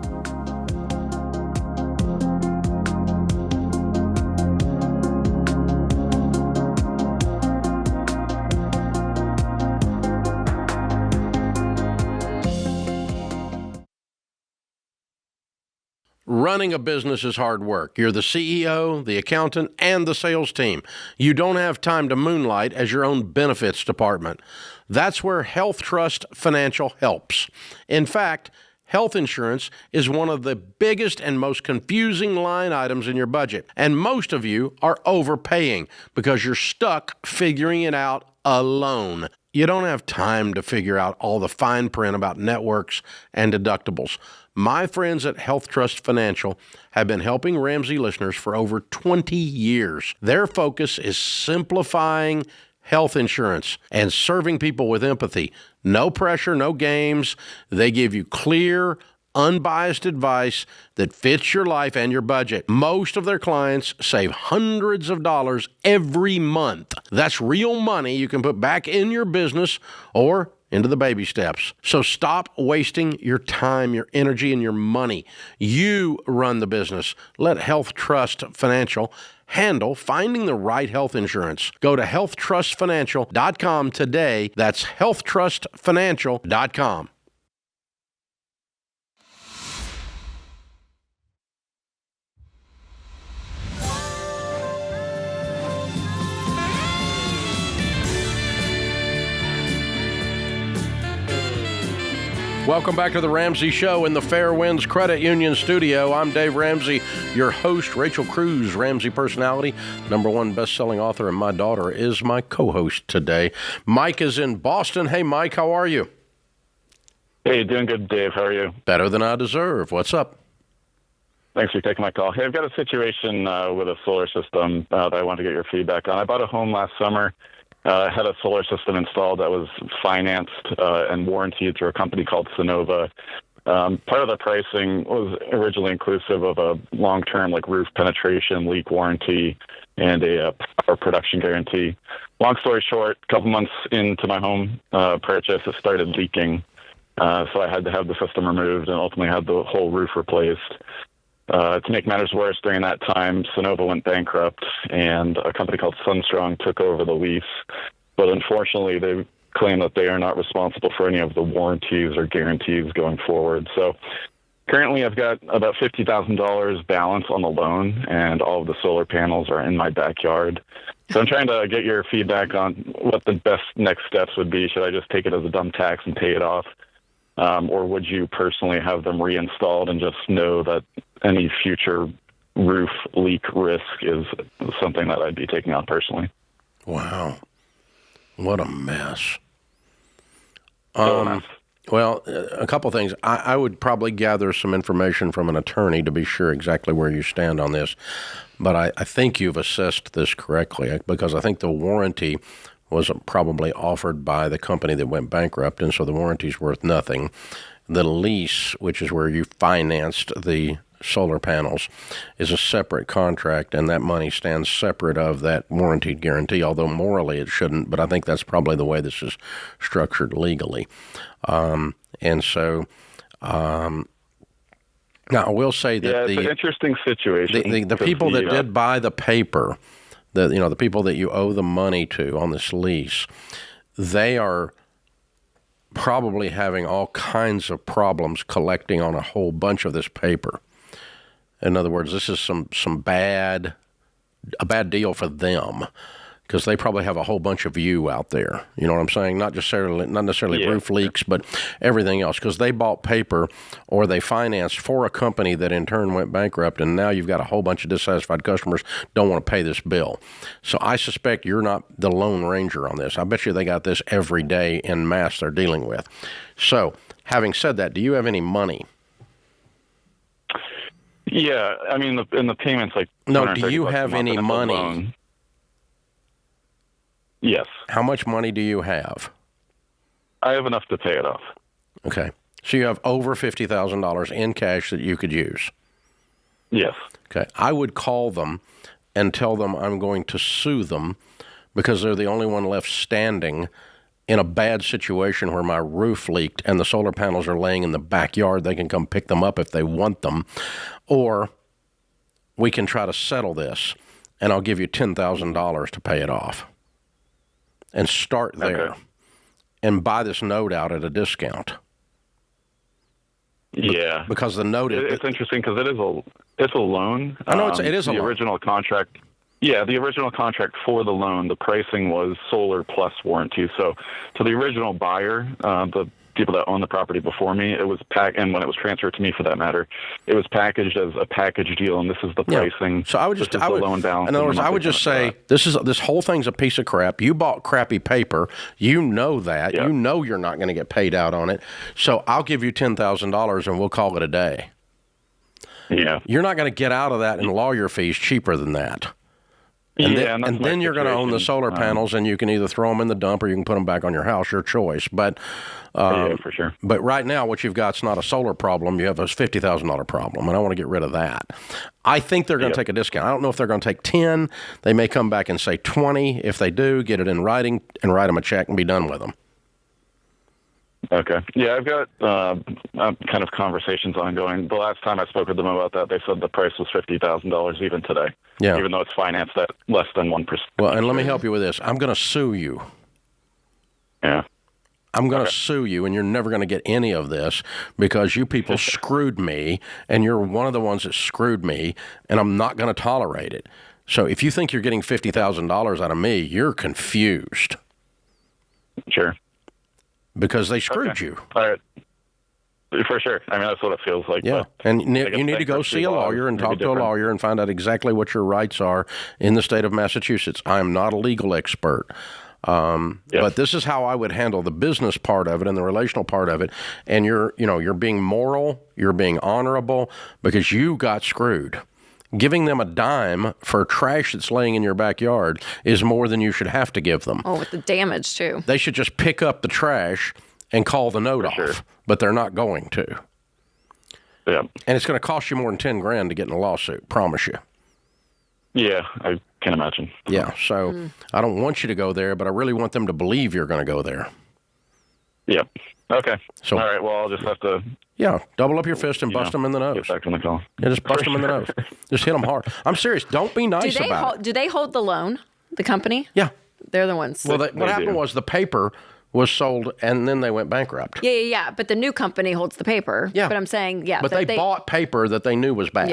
Running a business is hard work. You're the CEO, the accountant, and the sales team. You don't have time to moonlight as your own benefits department. That's where Health Trust Financial helps. In fact, health insurance is one of the biggest and most confusing line items in your budget. And most of you are overpaying because you're stuck figuring it out alone. You don't have time to figure out all the fine print about networks and deductibles. My friends at Health Trust Financial have been helping Ramsey listeners for over 20 years. Their focus is simplifying health insurance and serving people with empathy. No pressure, no games. They give you clear, unbiased advice that fits your life and your budget. Most of their clients save hundreds of dollars every month. That's real money you can put back in your business or into the baby steps. So stop wasting your time, your energy, and your money. You run the business. Let Health Trust Financial handle finding the right health insurance. Go to healthtrustfinancial.com today. That's healthtrustfinancial.com. Welcome back to the Ramsey Show in the Fairwinds Credit Union studio. I'm Dave Ramsey, your host. Rachel Cruze, Ramsey personality, #1 best-selling author, and my daughter is my co-host today. Mike is in Boston. Hey, Mike, how are you? Hey, doing good, Dave. How are you? Better than I deserve. What's up? Thanks for taking my call. Hey, I've got a situation with a solar system that I want to get your feedback on. I bought a home last summer. Had a solar system installed that was financed and warranted through a company called Sonova. Part of the pricing was originally inclusive of a long-term roof penetration, leak warranty, and a power production guarantee. Long story short, a couple months into my home purchase, it started leaking. So I had to have the system removed and ultimately had the whole roof replaced. To make matters worse, during that time, Sonova went bankrupt, and a company called Sunstrong took over the lease. But unfortunately, they claim that they are not responsible for any of the warranties or guarantees going forward. So currently, I've got about $50,000 balance on the loan, and all of the solar panels are in my backyard. So I'm trying to get your feedback on what the best next steps would be. Should I just take it as a dumb tax and pay it off? Or would you personally have them reinstalled and just know that any future roof leak risk is something that I'd be taking on personally? Wow. What a mess. Mess. Well, a couple things. I would probably gather some information from an attorney to be sure exactly where you stand on this. But I think you've assessed this correctly, because I think the warranty was probably offered by the company that went bankrupt, and so the warranty's worth nothing. The lease, which is where you financed the solar panels, is a separate contract, and that money stands separate of that warranty guarantee, although morally it shouldn't, but I think that's probably the way this is structured legally. Now I will say that it's an interesting situation. The people that did buy the paper, the people that you owe the money to on this lease, they are probably having all kinds of problems collecting on a whole bunch of this paper. In other words, this is a bad deal for them, because they probably have a whole bunch of you out there. You know what I'm saying? Not necessarily roof leaks, but everything else, because they bought paper or they financed for a company that in turn went bankrupt, and now you've got a whole bunch of dissatisfied customers don't want to pay this bill. So I suspect you're not the lone ranger on this. I bet you they got this every day en masse they're dealing with. So having said that, do you have any money? Yeah, I mean, in the payments, No, do you have any money? Yes. How much money do you have? I have enough to pay it off. Okay. So you have over $50,000 in cash that you could use? Yes. Okay. I would call them and tell them I'm going to sue them because they're the only one left standing in a bad situation where my roof leaked and the solar panels are laying in the backyard. They can come pick them up if they want them. Or we can try to settle this, and I'll give you $10,000 to pay it off. And start there. Okay. And buy this note out at a discount. Yeah. Because the note is... It's interesting because it's a loan. I know it is a loan. The original contract... Yeah, the original contract for the loan, the pricing was solar plus warranty. So to the original buyer, the people that owned the property before me, it was and when it was transferred to me for that matter, it was packaged as a package deal, and this is the pricing. Yeah. So I would just, the loan balance. In other words, I would just say this whole thing's a piece of crap. You bought crappy paper. You know that. Yeah. You know you're not going to get paid out on it. So I'll give you $10,000 and we'll call it a day. Yeah. You're not going to get out of that in lawyer fees cheaper than that. And then you're going to own the solar panels, and you can either throw them in the dump or you can put them back on your house, your choice. But yeah, for sure. But right now, what you've got is not a solar problem. You have a $50,000 problem, and I want to get rid of that. I think they're going to take a discount. I don't know if they're going to take 10. They may come back and say 20. If they do, get it in writing and write them a check and be done with them. Okay. Yeah, I've got kind of conversations ongoing. The last time I spoke with them about that, they said the price was $50,000 even today. Yeah. Even though it's financed at less than 1%. Well, and let me help you with this. I'm going to sue you. Yeah. I'm going to sue you, and you're never going to get any of this because you people screwed me, and you're one of the ones that screwed me, and I'm not going to tolerate it. So if you think you're getting $50,000 out of me, you're confused. Sure. Because they screwed you. All right. For sure. I mean, that's what it feels like. Yeah. But And you need to go see a lawyer and talk to a lawyer and find out exactly what your rights are in the state of Massachusetts. I am not a legal expert. But this is how I would handle the business part of it and the relational part of it. And you're being moral, you're being honorable because you got screwed. Giving them a dime for trash that's laying in your backyard is more than you should have to give them. Oh, with the damage, too. They should just pick up the trash and call the note off, but they're not going to. Yeah. And it's going to cost you more than $10,000 to get in a lawsuit, promise you. Yeah, I can imagine. Yeah, so I don't want you to go there, but I really want them to believe you're going to go there. Yeah. Okay. So, all right, well, I'll just have to... Yeah, double up your fist and bust them in the nose. Get back on the call. Yeah, just bust them in the nose. Just hit them hard. I'm serious. Don't be nice about it. Do they hold the loan, the company? Yeah. They're the ones. Well, what happened was the paper was sold, and then they went bankrupt. Yeah. But the new company holds the paper. Yeah. But I'm saying, But they bought paper that they knew was bad.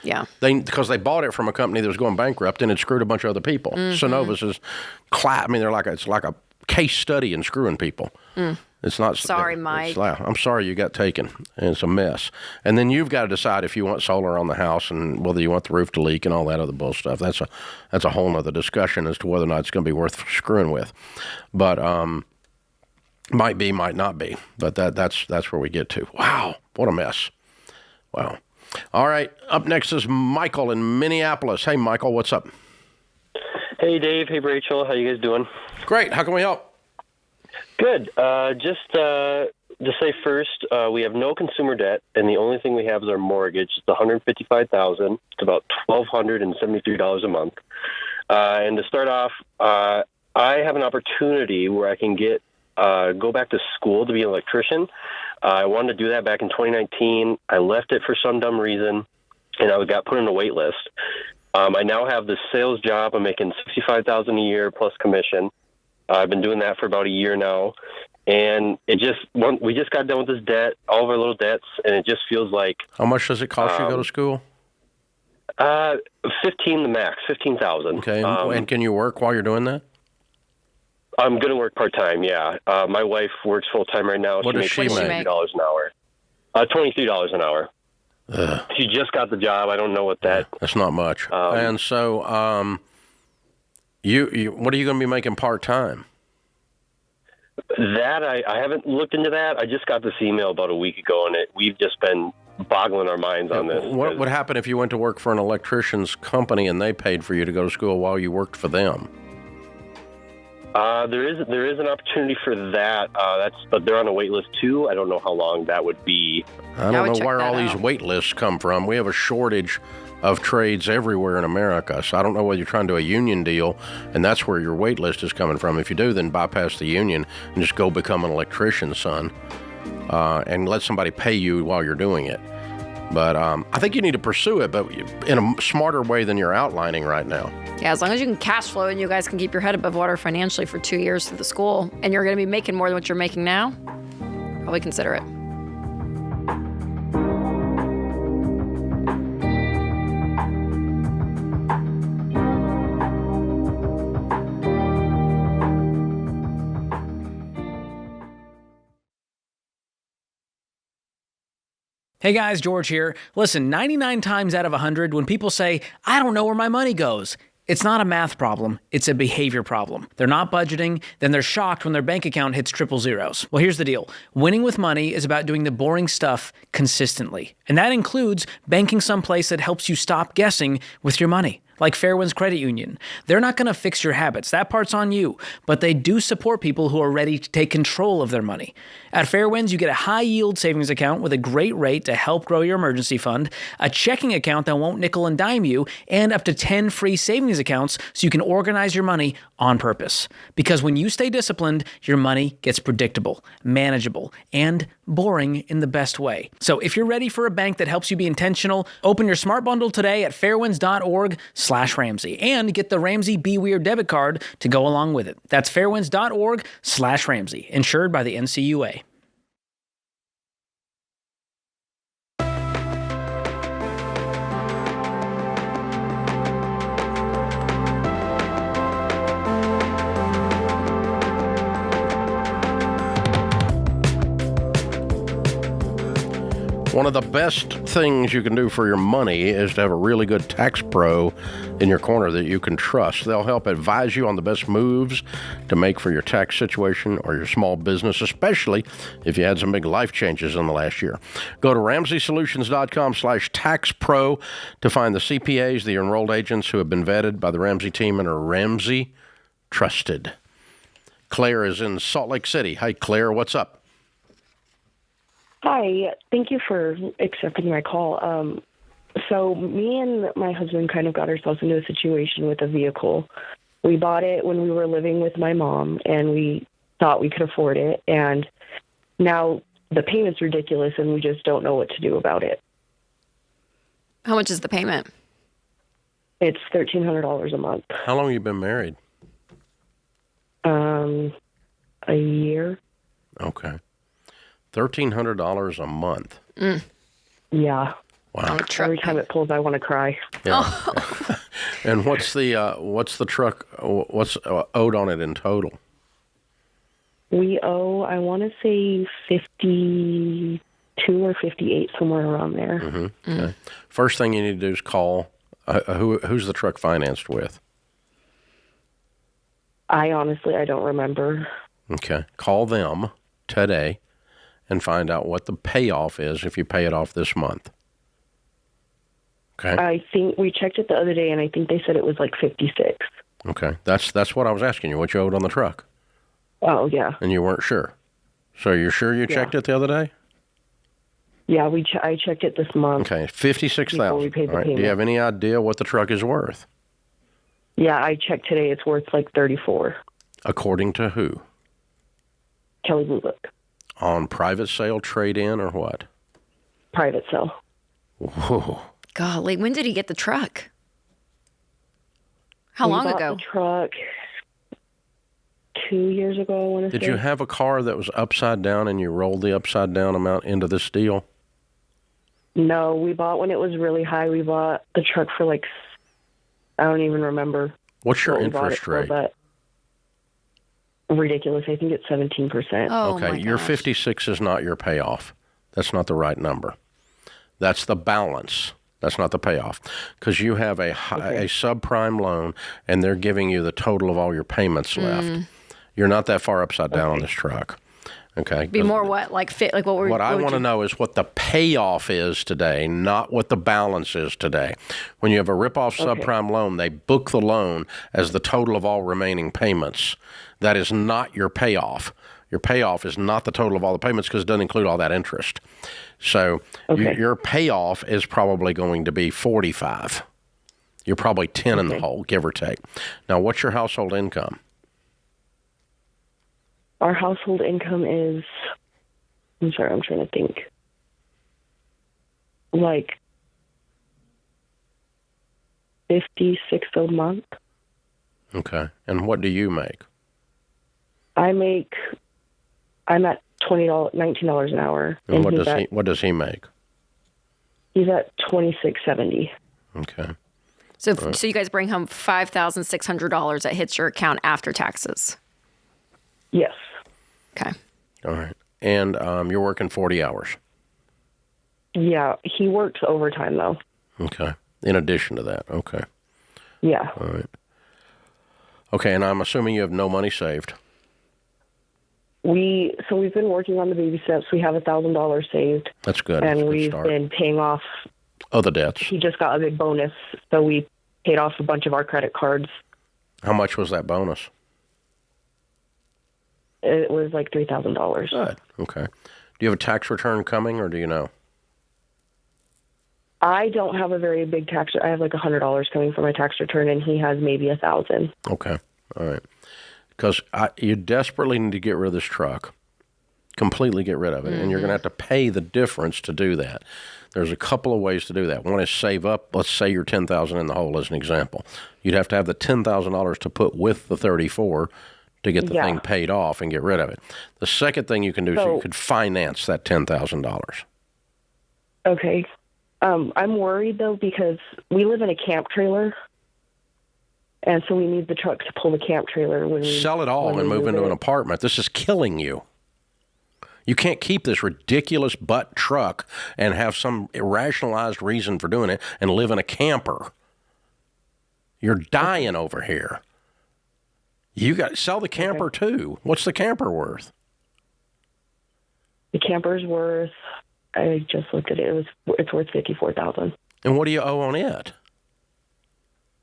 Yeah. Because they bought it from a company that was going bankrupt, and it screwed a bunch of other people. Synovus is, it's like a case study in screwing people. It's not. Sorry, Mike. I'm sorry you got taken. And it's a mess. And then you've got to decide if you want solar on the house and whether you want the roof to leak and all that other bull stuff. That's a whole nother discussion as to whether or not it's going to be worth screwing with. But might be, might not be. But that's where we get to. Wow, what a mess. Wow. All right. Up next is Michael in Minneapolis. Hey, Michael, what's up? Hey, Dave. Hey, Rachel. How you guys doing? Great. How can we help? Good. Just to say first, we have no consumer debt, and the only thing we have is our mortgage. It's $155,000. It's about $1,273 a month. And to start off, I have an opportunity where I can go back to school to be an electrician. I wanted to do that back in 2019. I left it for some dumb reason, and I got put on a wait list. I now have this sales job. I'm making $65,000 a year plus commission. I've been doing that for about a year now, and we just got done with this debt, all of our little debts, and it just feels like. How much does it cost you to go to school? 15 the max, 15,000. Okay, and can you work while you're doing that? I'm going to work part time. Yeah, my wife works full time right now. What does she make? $23 an hour. $23 an hour. She just got the job. I don't know what that. That's not much. And so, you what are you going to be making part time? That I haven't looked into that. I just got this email about a week ago, and we've just been boggling our minds on this. What would happen if you went to work for an electrician's company and they paid for you to go to school while you worked for them? There is an opportunity for that. But they're on a wait list too. I don't know how long that would be. I don't know where all these wait lists come from. We have a shortage of trades everywhere in America. So I don't know whether you're trying to do a union deal, and that's where your wait list is coming from. If you do, then bypass the union and just go become an electrician, son, and let somebody pay you while you're doing it. But I think you need to pursue it, but in a smarter way than you're outlining right now. Yeah, as long as you can cash flow and you guys can keep your head above water financially for 2 years through the school, and you're going to be making more than what you're making now, probably consider it. Hey guys, George here. Listen, 99 times out of 100, when people say, I don't know where my money goes, it's not a math problem, it's a behavior problem. They're not budgeting, then they're shocked when their bank account hits triple zeros. Well, here's the deal. Winning with money is about doing the boring stuff consistently. And that includes banking someplace that helps you stop guessing with your money. Like Fairwinds Credit Union. They're not going to fix your habits. That part's on you. But they do support people who are ready to take control of their money. At Fairwinds, you get a high-yield savings account with a great rate to help grow your emergency fund, a checking account that won't nickel and dime you, and up to 10 free savings accounts so you can organize your money on purpose. Because when you stay disciplined, your money gets predictable, manageable, and boring in the best way. So if you're ready for a bank that helps you be intentional, open your smart bundle today at fairwinds.org/Ramsey and get the Ramsey Be Weird debit card to go along with it. That's fairwinds.org/Ramsey, insured by the NCUA. One of the best things you can do for your money is to have a really good tax pro in your corner that you can trust. They'll help advise you on the best moves to make for your tax situation or your small business, especially if you had some big life changes in the last year. Go to RamseySolutions.com/taxpro to find the CPAs, the enrolled agents who have been vetted by the Ramsey team and are Ramsey trusted. Claire is in Salt Lake City. Hi, Claire. What's up? Hi, thank you for accepting my call. So me and my husband kind of got ourselves into a situation with a vehicle. We bought it when we were living with my mom, and we thought we could afford it. And now the payment's ridiculous, and we just don't know what to do about it. How much is the payment? It's $1,300 a month. How long have you been married? A year. Okay. $1,300 a month. Yeah. Wow. Every time it pulls, I want to cry. Yeah. Oh. And what's the truck? What's owed on it in total? We owe, I want to say 52 or 58, somewhere around there. Mm-hmm. Okay. First thing you need to do is call. Who's the truck financed with? I don't remember. Okay. Call them today and find out what the payoff is if you pay it off this month. Okay. I think we checked it the other day, and I think they said it was like 56. Okay. That's what I was asking you, what you owed on the truck. Oh, yeah. And you weren't sure. So you're sure you checked it the other day? Yeah, I checked it this month. Okay, $56,000. We paid the All right. payment. Do you have any idea what the truck is worth? Yeah, I checked today. It's worth like 34. According to who? Kelly Blue Book. On private sale, trade-in, or what? Private sale. Whoa. Golly, when did he get the truck? How long ago? The truck 2 years ago, I want to say. Did you have a car that was upside down and you rolled the upside down amount into this deal? No, we bought when it was really high. We bought the truck for like, I don't even remember. What's your what we bought interest it for, rate? but ridiculous. I think it's 17%. Oh, okay, my your gosh. 56 is not your payoff. That's not the right number. That's the balance. That's not the payoff. Because you have a subprime loan, and they're giving you the total of all your payments left. You're not that far upside down on this truck. Okay. Be more what? Like what were What I want to know is what the payoff is today, not what the balance is today. When you have a rip-off subprime loan, they book the loan as the total of all remaining payments. That is not your payoff. Your payoff is not the total of all the payments because it doesn't include all that interest. So your payoff is probably going to be 45. You're probably 10 in the hole, give or take. Now, what's your household income? Our household income is, I'm sorry, I'm trying to think. Like 56 a month. Okay. And what do you make? I'm at $19 an hour. And what does he make? He's at $26.70. Okay. So you guys bring home $5,600 that hits your account after taxes. Yes. Okay. All right. And you're working 40 hours. Yeah, he works overtime though. Okay. In addition to that. Okay. Yeah. All right. Okay, and I'm assuming you have no money saved. We've been working on the baby steps. We have $1,000 saved. That's good. And That's a good we've start. been paying off Other debts. He just got a big bonus, so we paid off a bunch of our credit cards. How much was that bonus? It was like $3,000. Good. Okay. Do you have a tax return coming, or do you know? I don't have a very big tax. I have like $100 coming for my tax return, and he has maybe $1,000. Okay. All right. Because you desperately need to get rid of this truck, completely get rid of it, and you're going to have to pay the difference to do that. There's a couple of ways to do that. One is save up. Let's say you're $10,000 in the hole as an example. You'd have to have the $10,000 to put with the 34 to get the thing paid off and get rid of it. The second thing you can do is you could finance that $10,000. Okay. I'm worried, though, because we live in a camp trailer, and so we need the truck to pull the camp trailer. When we sell it all and move into an apartment. This is killing you. You can't keep this ridiculous butt truck and have some irrationalized reason for doing it and live in a camper. You're dying over here. You got to sell the camper too. What's the camper worth? The camper's worth, I just looked at it, it's worth $54,000. And what do you owe on it?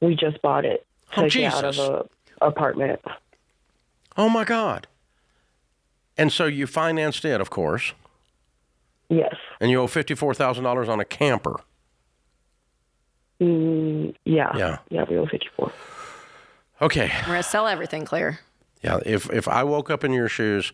We just bought it to Jesus. get out of an apartment. Oh my God. And so you financed it, of course. Yes. And you owe $54,000 on a camper. Yeah. Yeah, we owe $54,000. Okay. We're going to sell everything, Claire. Yeah, if I woke up in your shoes,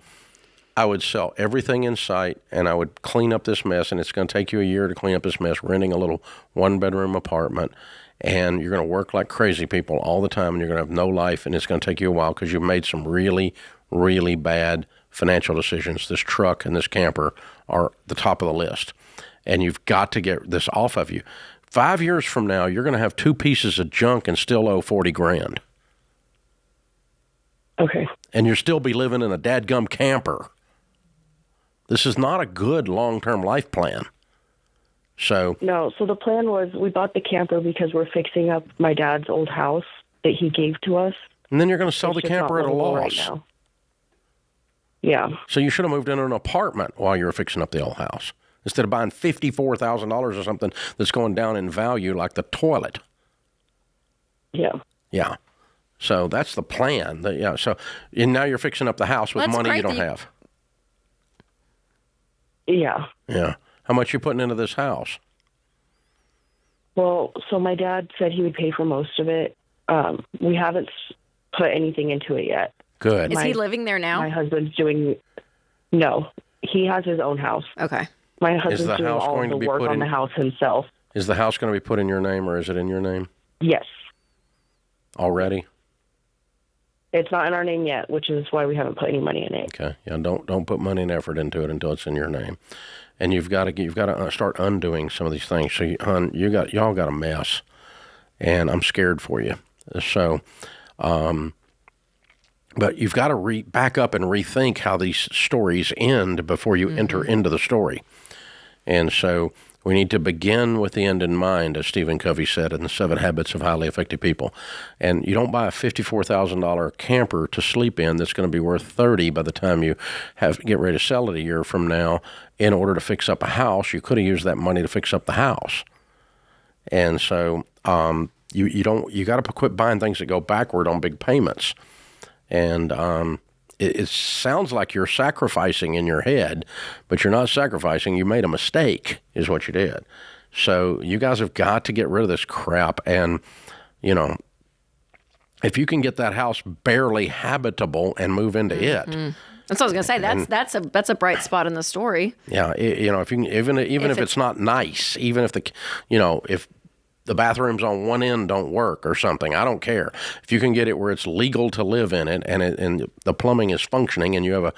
I would sell everything in sight, and I would clean up this mess, and it's going to take you a year to clean up this mess, renting a little one-bedroom apartment, and you're going to work like crazy people all the time, and you're going to have no life, and it's going to take you a while because you've made some really, really bad financial decisions. This truck and this camper are the top of the list, and you've got to get this off of you. 5 years from now, you're going to have 2 pieces of junk and still owe $40,000. Okay. And you'll still be living in a dadgum camper. This is not a good long-term life plan. So no, so the plan was we bought the camper because we're fixing up my dad's old house that he gave to us. And then you're going to sell the camper at a loss. Right now. Yeah. So you should have moved into an apartment while you were fixing up the old house instead of buying $54,000 or something that's going down in value like the toilet. Yeah. Yeah. So that's the plan. So and now you're fixing up the house with money you don't have. Yeah. Yeah. How much you putting into this house? Well, so my dad said he would pay for most of it. We haven't put anything into it yet. Good. Is he living there now? My husband's doing... No. He has his own house. Okay. My husband's doing all of the work on the house himself. Is the house going to be put in your name, or is it in your name? Yes. Already? It's not in our name yet, which is why we haven't put any money in it. Okay. Yeah. Don't put money and effort into it until it's in your name, and you've got to start undoing some of these things. So, y'all got a mess, and I'm scared for you. So, but you've got to back up and rethink how these stories end before you enter into the story, and so. We need to begin with the end in mind, as Stephen Covey said in The 7 Habits of Highly Effective People. And you don't buy a $54,000 camper to sleep in that's going to be worth $30,000 by the time you get ready to sell it a year from now in order to fix up a house. You could have used that money to fix up the house. And so you got to quit buying things that go backward on big payments. And it sounds like you're sacrificing in your head, but you're not sacrificing. You made a mistake is what you did. So you guys have got to get rid of this crap. And, if you can get that house barely habitable and move into it. That's what I was going to say. That's a bright spot in the story. Yeah. If you can, even if it's not nice, even if if the bathrooms on one end don't work or something, I don't care. If you can get it where it's legal to live in it and the plumbing is functioning and you have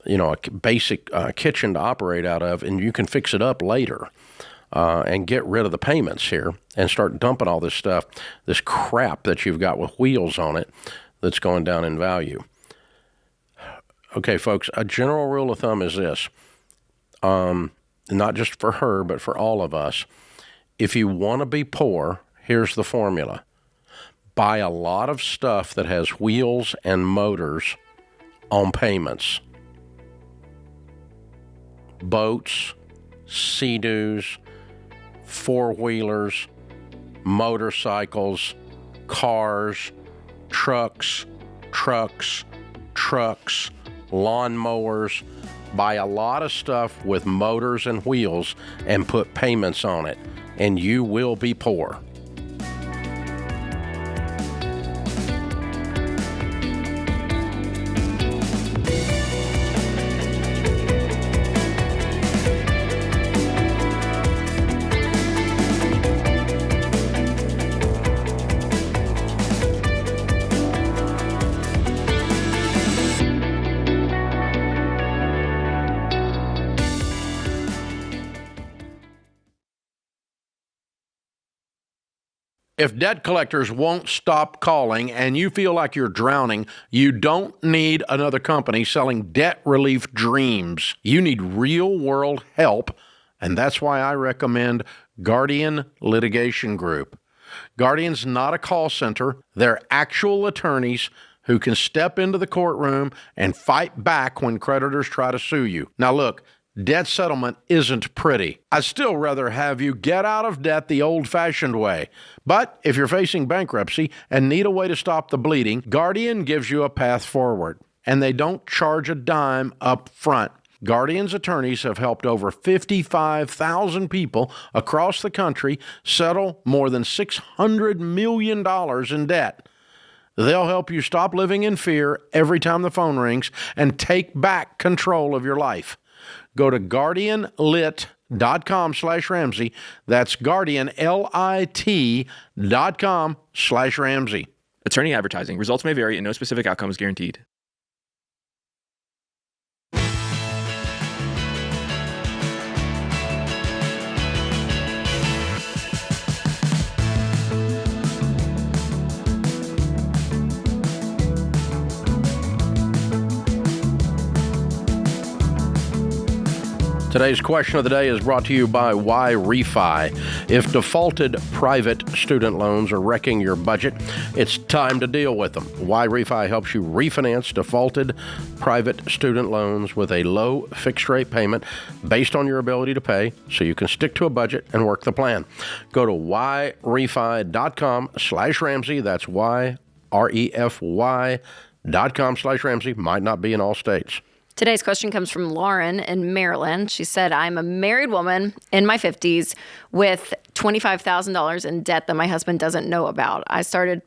a basic kitchen to operate out of, and you can fix it up later and get rid of the payments here and start dumping all this stuff, this crap that you've got with wheels on it that's going down in value. Okay, folks, a general rule of thumb is this, not just for her, but for all of us. If you want to be poor, here's the formula. Buy a lot of stuff that has wheels and motors on payments. Boats, Sea-Doos, four-wheelers, motorcycles, cars, trucks, lawnmowers. Buy a lot of stuff with motors and wheels and put payments on it, and you will be poor. If debt collectors won't stop calling and you feel like you're drowning, you don't need another company selling debt relief dreams. You need real-world help, and that's why I recommend Guardian Litigation Group. Guardian's not a call center. They're actual attorneys who can step into the courtroom and fight back when creditors try to sue you. Now look, debt settlement isn't pretty. I'd still rather have you get out of debt the old-fashioned way. But if you're facing bankruptcy and need a way to stop the bleeding, Guardian gives you a path forward. And they don't charge a dime up front. Guardian's attorneys have helped over 55,000 people across the country settle more than $600 million in debt. They'll help you stop living in fear every time the phone rings and take back control of your life. Go to guardianlit.com/Ramsey. That's guardianlit.com/Ramsey. Attorney advertising. Results may vary and no specific outcome is guaranteed. Today's question of the day is brought to you by Why Refi. If defaulted private student loans are wrecking your budget, it's time to deal with them. Why Refi helps you refinance defaulted private student loans with a low fixed rate payment based on your ability to pay, so you can stick to a budget and work the plan. Go to whyrefi.com/Ramsey. That's whyrefi.com/Ramsey. Might not be in all states. Today's question comes from Lauren in Maryland. She said, I'm a married woman in my 50s with $25,000 in debt that my husband doesn't know about. I started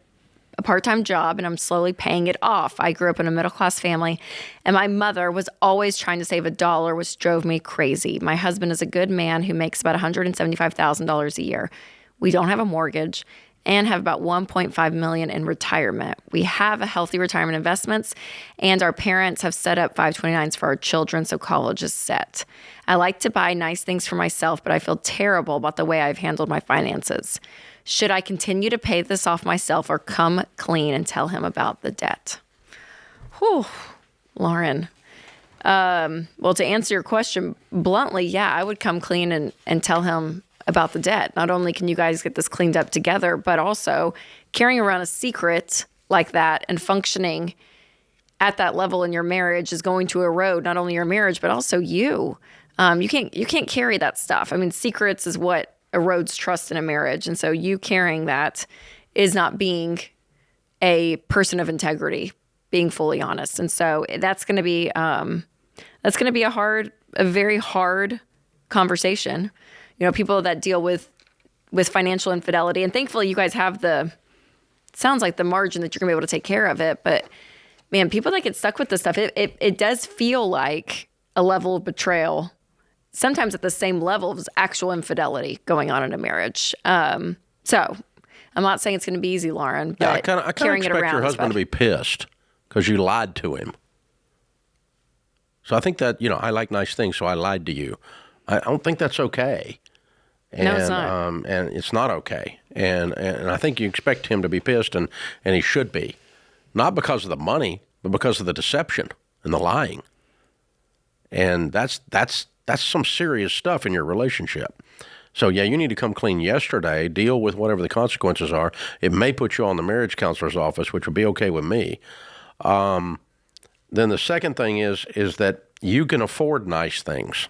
a part-time job and I'm slowly paying it off. I grew up in a middle-class family and my mother was always trying to save $1, which drove me crazy. My husband is a good man who makes about $175,000 a year. We don't have a mortgage and have about $1.5 million in retirement. We have a healthy retirement investments, and our parents have set up 529s for our children, so college is set. I like to buy nice things for myself, but I feel terrible about the way I've handled my finances. Should I continue to pay this off myself or come clean and tell him about the debt? Whew, Lauren. Well, to answer your question bluntly, yeah, I would come clean and tell him about the debt. Not only can you guys get this cleaned up together, but also carrying around a secret like that and functioning at that level in your marriage is going to erode not only your marriage, but also you. You can't carry that stuff. I mean, secrets is what erodes trust in a marriage. And so you carrying that is not being a person of integrity, being fully honest. And so that's going to be a very hard conversation. You know, people that deal with financial infidelity. And thankfully, you guys have sounds like the margin that you're going to be able to take care of it. But, man, people that get stuck with this stuff, it does feel like a level of betrayal, sometimes at the same level as actual infidelity going on in a marriage. So I'm not saying it's going to be easy, Lauren, but I kind of expect your husband to be pissed because you lied to him. So I think that, I like nice things, so I lied to you. I don't think that's okay. And, no, it's not. And it's not okay. And I think you expect him to be pissed, and he should be. Not because of the money, but because of the deception and the lying. And that's some serious stuff in your relationship. So, yeah, you need to come clean yesterday, deal with whatever the consequences are. It may put you on the marriage counselor's office, which would be okay with me. Then the second thing is that you can afford nice things.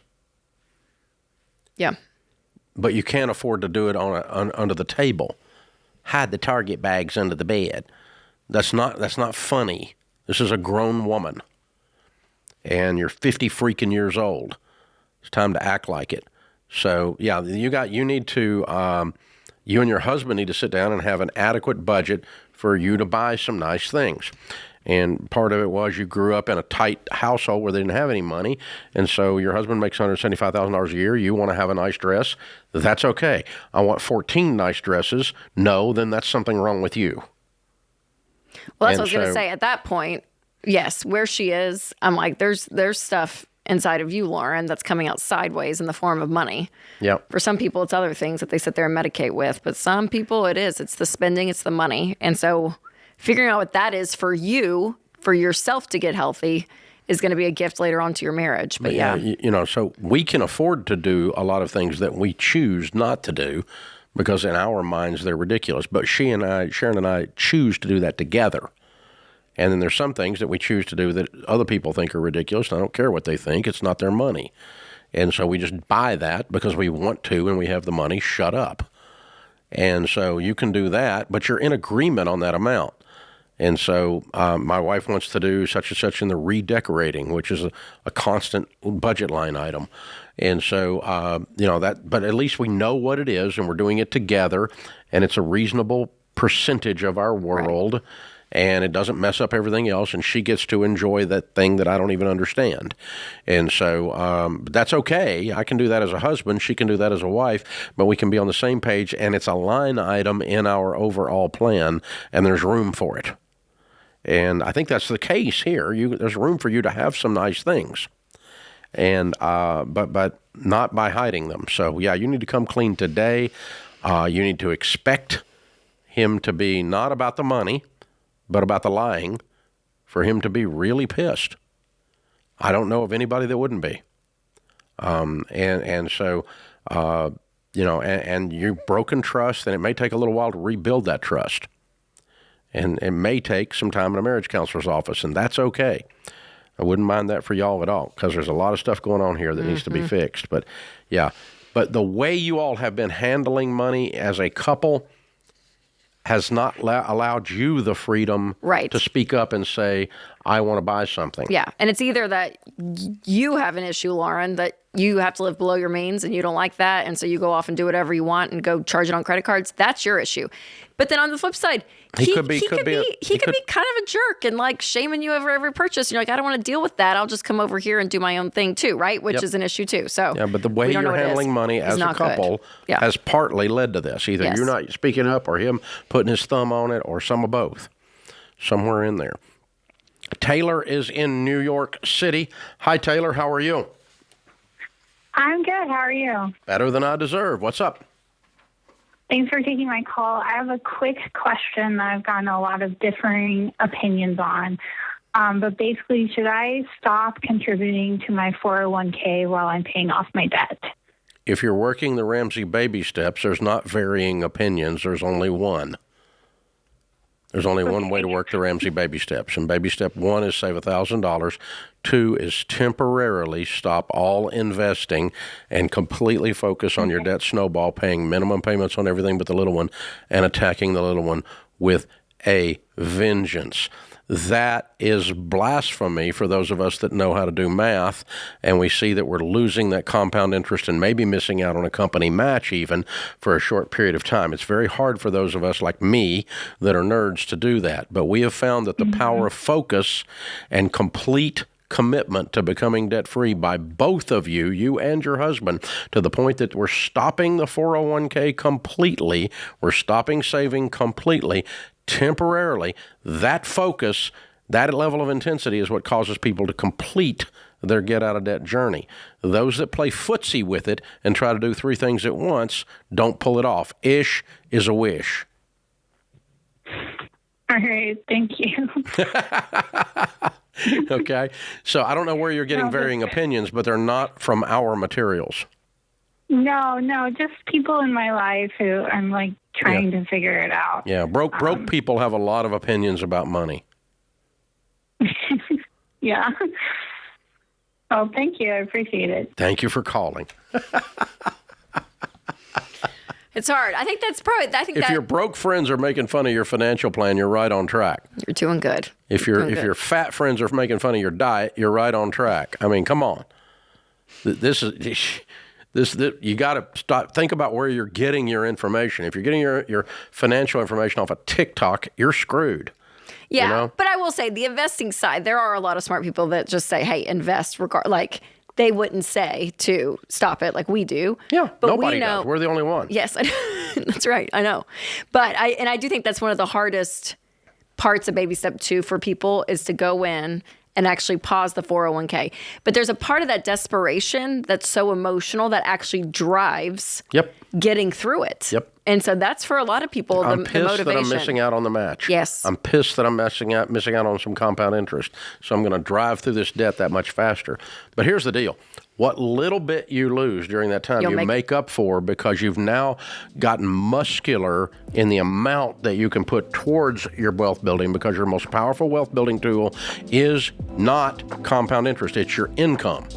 Yeah. But you can't afford to do it under the table. Hide the Target bags under the bed. That's not funny. This is a grown woman. And you're 50 freaking years old. It's time to act like it. So, yeah, you and your husband need to sit down and have an adequate budget for you to buy some nice things. And part of it was you grew up in a tight household where they didn't have any money. And so your husband makes $175,000 a year. You want to have a nice dress. That's okay. I want 14 nice dresses. No, then that's something wrong with you. Well, that's what I was going to say. At that point, yes, where she is, I'm like, there's stuff inside of you, Lauren, that's coming out sideways in the form of money. Yep. For some people, it's other things that they sit there and medicate with. But some people, it's the spending, it's the money. And so figuring out what that is for you, for yourself to get healthy, is going to be a gift later on to your marriage. But yeah. So we can afford to do a lot of things that we choose not to do because in our minds they're ridiculous. But Sharon and I choose to do that together. And then there's some things that we choose to do that other people think are ridiculous. I don't care what they think. It's not their money. And so we just buy that because we want to and we have the money. Shut up. And so you can do that, but you're in agreement on that amount. And so my wife wants to do such and such in the redecorating, which is a constant budget line item. And so, but at least we know what it is and we're doing it together and it's a reasonable percentage of our world. Right. And it doesn't mess up everything else, and she gets to enjoy that thing that I don't even understand. And so that's okay. I can do that as a husband. She can do that as a wife, but we can be on the same page, and it's a line item in our overall plan, and there's room for it. And I think that's the case here. There's room for you to have some nice things, and but not by hiding them. So, yeah, you need to come clean today. You need to expect him to be not about the money, but about the lying, for him to be really pissed. I don't know of anybody that wouldn't be. And so, and you've broken trust, and it may take a little while to rebuild that trust. And it may take some time in a marriage counselor's office, and that's okay. I wouldn't mind that for y'all at all, because there's a lot of stuff going on here that needs to be fixed. But, yeah. But the way you all have been handling money as a couple has not allowed you the freedom to speak up and say, I want to buy something. Yeah, and it's either that you have an issue, Lauren, that you have to live below your means and you don't like that, and so you go off and do whatever you want and go charge it on credit cards. That's your issue. But then on the flip side, he could be kind of a jerk and like shaming you over every purchase. And you're like, I don't want to deal with that. I'll just come over here and do my own thing too, right? Which is an issue too. So yeah, but the way you're handling money as a couple has partly led to this. Either you're not speaking up or him putting his thumb on it or some of both. Somewhere in there. Taylor is in New York City. Hi, Taylor. How are you? I'm good. How are you? Better than I deserve. What's up? Thanks for taking my call. I have a quick question that I've gotten a lot of differing opinions on. But basically, should I stop contributing to my 401k while I'm paying off my debt? If you're working the Ramsey baby steps, there's not varying opinions. There's only one. There's only one way to work the Ramsey baby steps. And baby step 1 is save $1,000. 2 is temporarily stop all investing and completely focus on your debt snowball, paying minimum payments on everything but the little one, and attacking the little one with a vengeance. That is blasphemy for those of us that know how to do math, and we see that we're losing that compound interest and maybe missing out on a company match even for a short period of time. It's very hard for those of us like me that are nerds to do that, but we have found that the power of focus and complete commitment to becoming debt-free by both of you, you and your husband, to the point that we're stopping the 401k completely, we're stopping saving completely, temporarily. That focus, that level of intensity is what causes people to complete their get-out-of-debt journey. Those that play footsie with it and try to do 3 things at once don't pull it off. Ish is a wish. All right, thank you. Okay, so I don't know where you're getting varying opinions, but they're not from our materials. No, just people in my life who I'm like trying to figure it out. Yeah, broke people have a lot of opinions about money. Yeah. Oh, thank you. I appreciate it. Thank you for calling. It's hard. I think that's probably. If your broke friends are making fun of your financial plan, you're right on track. You're doing good. If your fat friends are making fun of your diet, you're right on track. I mean, come on. This you got to stop. Think about where you're getting your information. If you're getting your financial information off of TikTok, you're screwed. Yeah, you know? But I will say the investing side, there are a lot of smart people that just say, "Hey, invest." Like they wouldn't say to stop it like we do. Yeah, but nobody we know, does. We're the only one. Yes, that's right. I know, but I do think that's one of the hardest parts of baby step 2 for people is to go in and actually pause the 401k. But there's a part of that desperation that's so emotional that actually drives getting through it. Yep. And so that's for a lot of people, I'm the pissed motivation. that I'm missing out on the match. Yes. I'm pissed that I'm missing out on some compound interest. So I'm going to drive through this debt that much faster. But here's the deal. What little bit you lose during that time, you make up for because you've now gotten muscular in the amount that you can put towards your wealth building, because your most powerful wealth building tool is not compound interest. It's your income.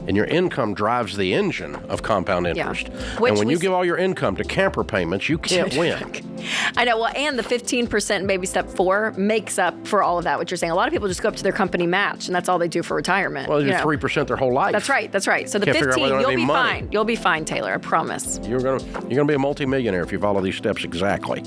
And your income drives the engine of compound interest. Yeah. And when you give all your income to camper payments, you can't win. I know. Well, and the 15% in baby step 4 makes up for all of that, what you're saying. A lot of people just go up to their company match, and that's all they do for retirement. Well, they do 3% their whole life. That's right. That's right. So the Can't 15, you'll be money. fine. You'll be fine, Taylor. I promise. You're gonna be a multimillionaire if you follow these steps exactly.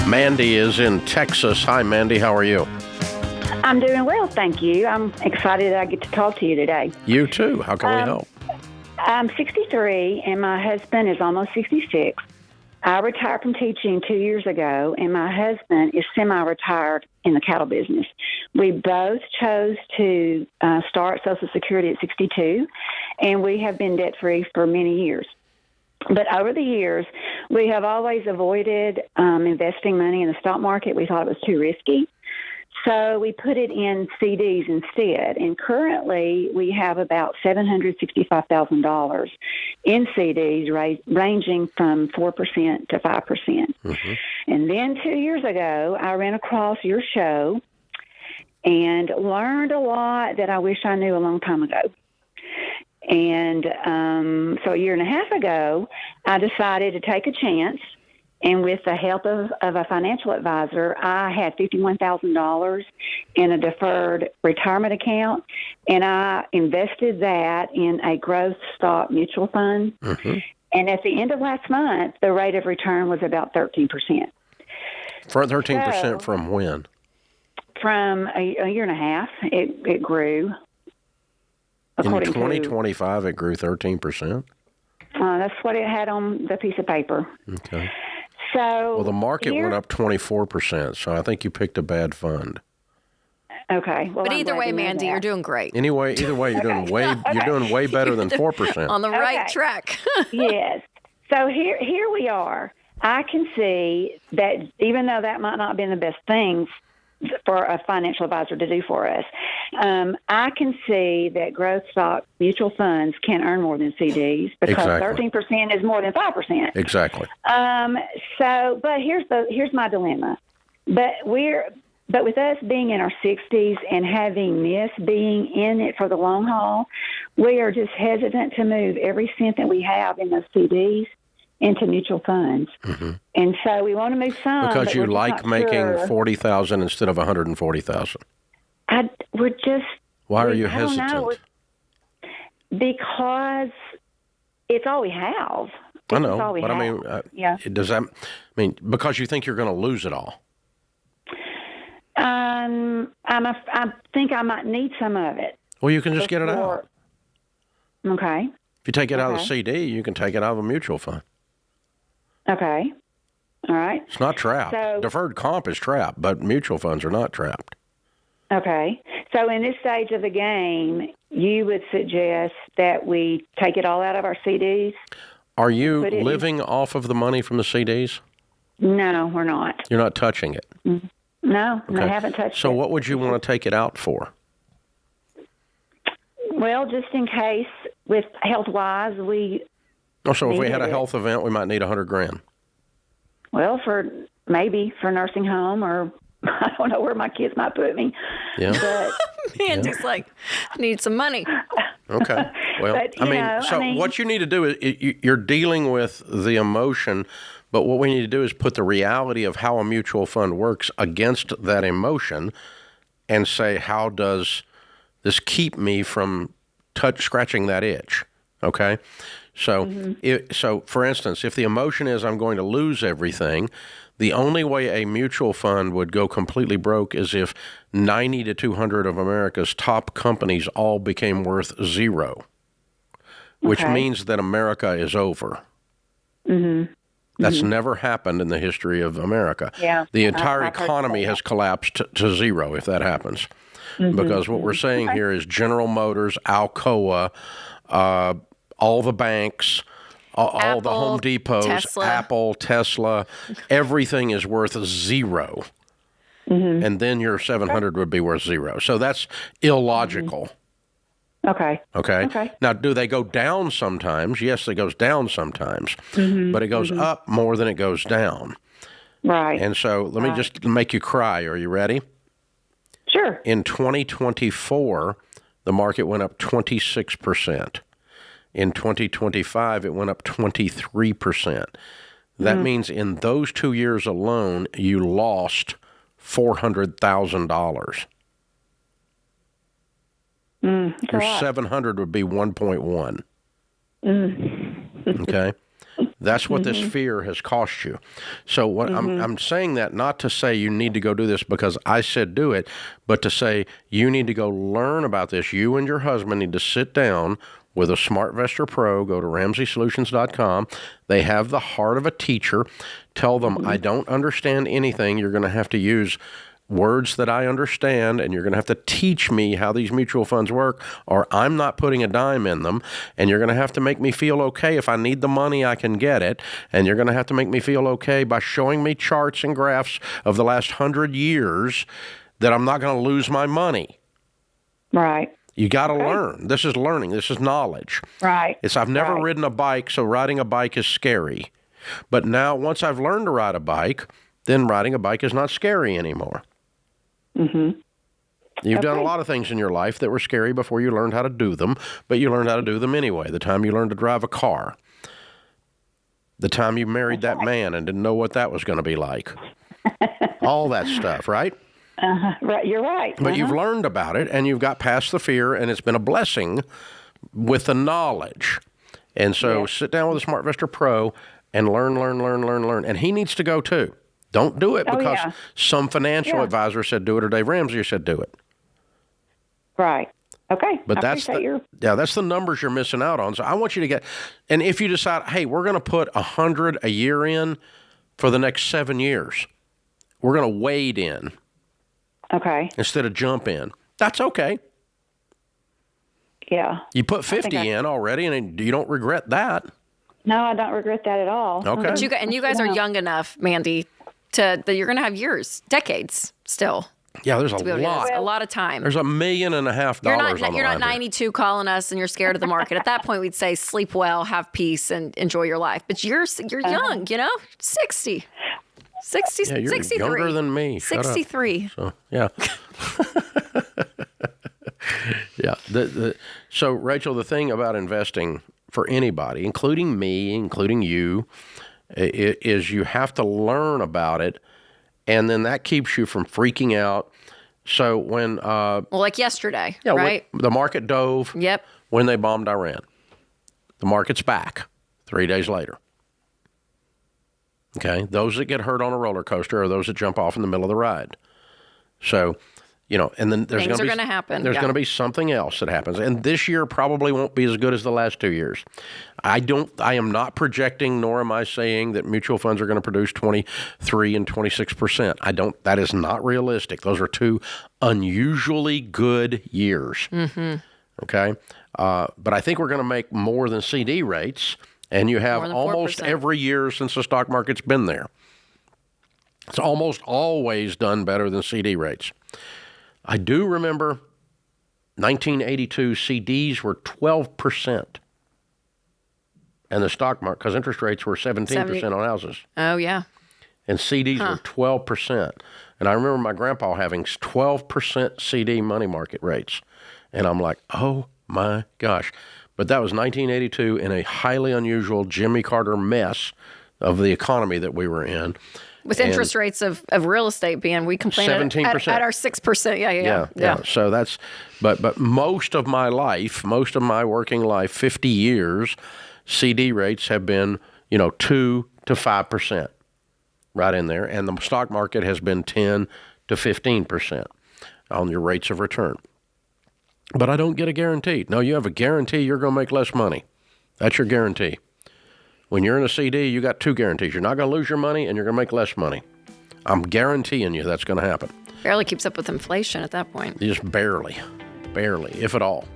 Mandy is in Texas. Hi, Mandy. How are you? I'm doing well, thank you. I'm excited that I get to talk to you today. You too. How can we help? I'm 63, and my husband is almost 66. I retired from teaching 2 years ago, and my husband is semi-retired in the cattle business. We both chose to start Social Security at 62, and we have been debt-free for many years. But over the years, we have always avoided investing money in the stock market. We thought it was too risky. So we put it in CDs instead. And currently, we have about $765,000 in CDs, ranging from 4% to 5%. Mm-hmm. And then 2 years ago, I ran across your show and learned a lot that I wish I knew a long time ago. And so a year and a half ago, I decided to take a chance. And with the help of a financial advisor, I had $51,000 in a deferred retirement account, and I invested that in a growth stock mutual fund. Mm-hmm. And at the end of last month, the rate of return was about 13%. For 13% from when? From a year and a half, it grew. In 2025, it grew 13%? That's what it had on the piece of paper. Okay. So, well, the market went up 24%, so I think you picked a bad fund. Okay. Well, but either way, Mandy, you're doing great. Either way, you're doing way better than 4%. On the right track. Yes. So here we are. I can see that even though that might not have been the best thing for a financial advisor to do for us, I can see that growth stock mutual funds can earn more than CDs because 13% is more than 5%. Exactly. But here's my dilemma. But with us being in our 60s and having this being in it for the long haul, we are just hesitant to move every cent that we have in those CDs into mutual funds. Mm-hmm. And so we want to move some. Because you like making $40,000 instead of $140,000. We're just. Why are you hesitant? Because it's all we have. I know, but I mean, does that mean because you think you're going to lose it all? I think I might need some of it. Well, you can just get it out. Okay. If you take it out of the CD, you can take it out of a mutual fund. Okay. All right. It's not trapped. Deferred comp is trapped, but mutual funds are not trapped. Okay. So in this stage of the game, you would suggest that we take it all out of our CDs? Are you living off of the money from the CDs? No, we're not. You're not touching it? No, okay. I haven't touched it. So what would you want to take it out for? Well, just in case, with health-wise, we. So if we had a health event, we might need $100,000. Well, maybe for nursing home or I don't know where my kids might put me. Yeah. But Andy's like, I need some money. Okay. Well, But, what you need to do is you're dealing with the emotion, but what we need to do is put the reality of how a mutual fund works against that emotion and say, how does this keep me from scratching that itch? Okay. So, so for instance, if the emotion is I'm going to lose everything, the only way a mutual fund would go completely broke is if 90 to 200 of America's top companies all became worth zero, which means that America is over. That's never happened in the history of America. Yeah, the entire economy has collapsed to zero if that happens. Because what we're saying here is General Motors, Alcoa, all the banks, all the Home Depots, Tesla. Apple, Tesla, everything is worth zero. And then your 700 would be worth zero. So that's illogical. Okay. Now, do they go down sometimes? Yes, it goes down sometimes. But it goes up more than it goes down. Right. And so let me just make you cry. Are you ready? Sure. In 2024, the market went up 26%. In 2025, it went up 23%. That means in those 2 years alone, you lost $400,000. Your 700 would be 1.1. Okay? That's what this fear has cost you. So what I'm saying that not to say you need to go do this because I said do it, but to say you need to go learn about this. You and your husband need to sit down with a SmartVestor Pro. Go to RamseySolutions.com. They have the heart of a teacher. Tell them, I don't understand anything. You're going to have to use words that I understand, and you're going to have to teach me how these mutual funds work, or I'm not putting a dime in them, and you're going to have to make me feel okay. If I need the money, I can get it, and you're going to have to make me feel okay by showing me charts and graphs of the last 100 years that I'm not going to lose my money. Right. You got to learn. This is learning. This is knowledge. Right. I've never ridden a bike, so riding a bike is scary. But now, once I've learned to ride a bike, then riding a bike is not scary anymore. You've done a lot of things in your life that were scary before you learned how to do them, but you learned how to do them anyway. The time you learned to drive a car, the time you married that man and didn't know what that was going to be like, all that stuff, right? Right, you're right. But you've learned about it, and you've got past the fear, and it's been a blessing with the knowledge. And so sit down with a SmartVestor Pro and learn. And he needs to go too. Don't do it because some financial advisor said do it or Dave Ramsey said do it. Right. Okay. But that's the numbers you're missing out on. So I want you to get, and if you decide, hey, we're going to put 100 a year in for the next 7 years, we're going to wade in. Okay. Instead of jump in. That's okay. Yeah. You put 50 in already, and you don't regret that. No, I don't regret that at all. Okay. But you guys are young enough, Mandy, that you're going to have years, decades still. Yeah, there's a lot of time. There's $1.5 million on the You're not line 92 calling us and you're scared of the market. At that point, we'd say sleep well, have peace, and enjoy your life. But you're young, 60. 60, yeah, you're 63. younger than me. 63. So, yeah. Yeah. So, Rachel, the thing about investing for anybody, including me, including you, is you have to learn about it, and then that keeps you from freaking out. So when... like yesterday, yeah, right? When the market dove when they bombed Iran. The market's back 3 days later. Okay? Those that get hurt on a roller coaster are those that jump off in the middle of the ride. So... and then there's Things are going to happen. There's going to be something else that happens. And this year probably won't be as good as the last 2 years. I am not projecting, nor am I saying that mutual funds are going to produce 23 and 26%. That is not realistic. Those are two unusually good years. Okay? But I think we're going to make more than CD rates, and you have almost every year since the stock market's been there. It's almost always done better than CD rates. I do remember 1982 CDs were 12%. And the stock market, because interest rates were 17% on houses. Oh, yeah. And CDs were 12%. And I remember my grandpa having 12% CD money market rates. And I'm like, oh my gosh. But that was 1982 in a highly unusual Jimmy Carter mess of the economy that we were in. With interest rates of real estate being, we complain 17%. At our 6%. Yeah. So that's, but most of my life, most of my working life, 50 years, CD rates have been, 2 to 5%, right in there. And the stock market has been 10 to 15% on your rates of return. But I don't get a guarantee. No, you have a guarantee you're going to make less money. That's your guarantee. When you're in a CD, you got 2 guarantees. You're not going to lose your money, and you're going to make less money. I'm guaranteeing you that's going to happen. Barely keeps up with inflation at that point. Just barely, if at all.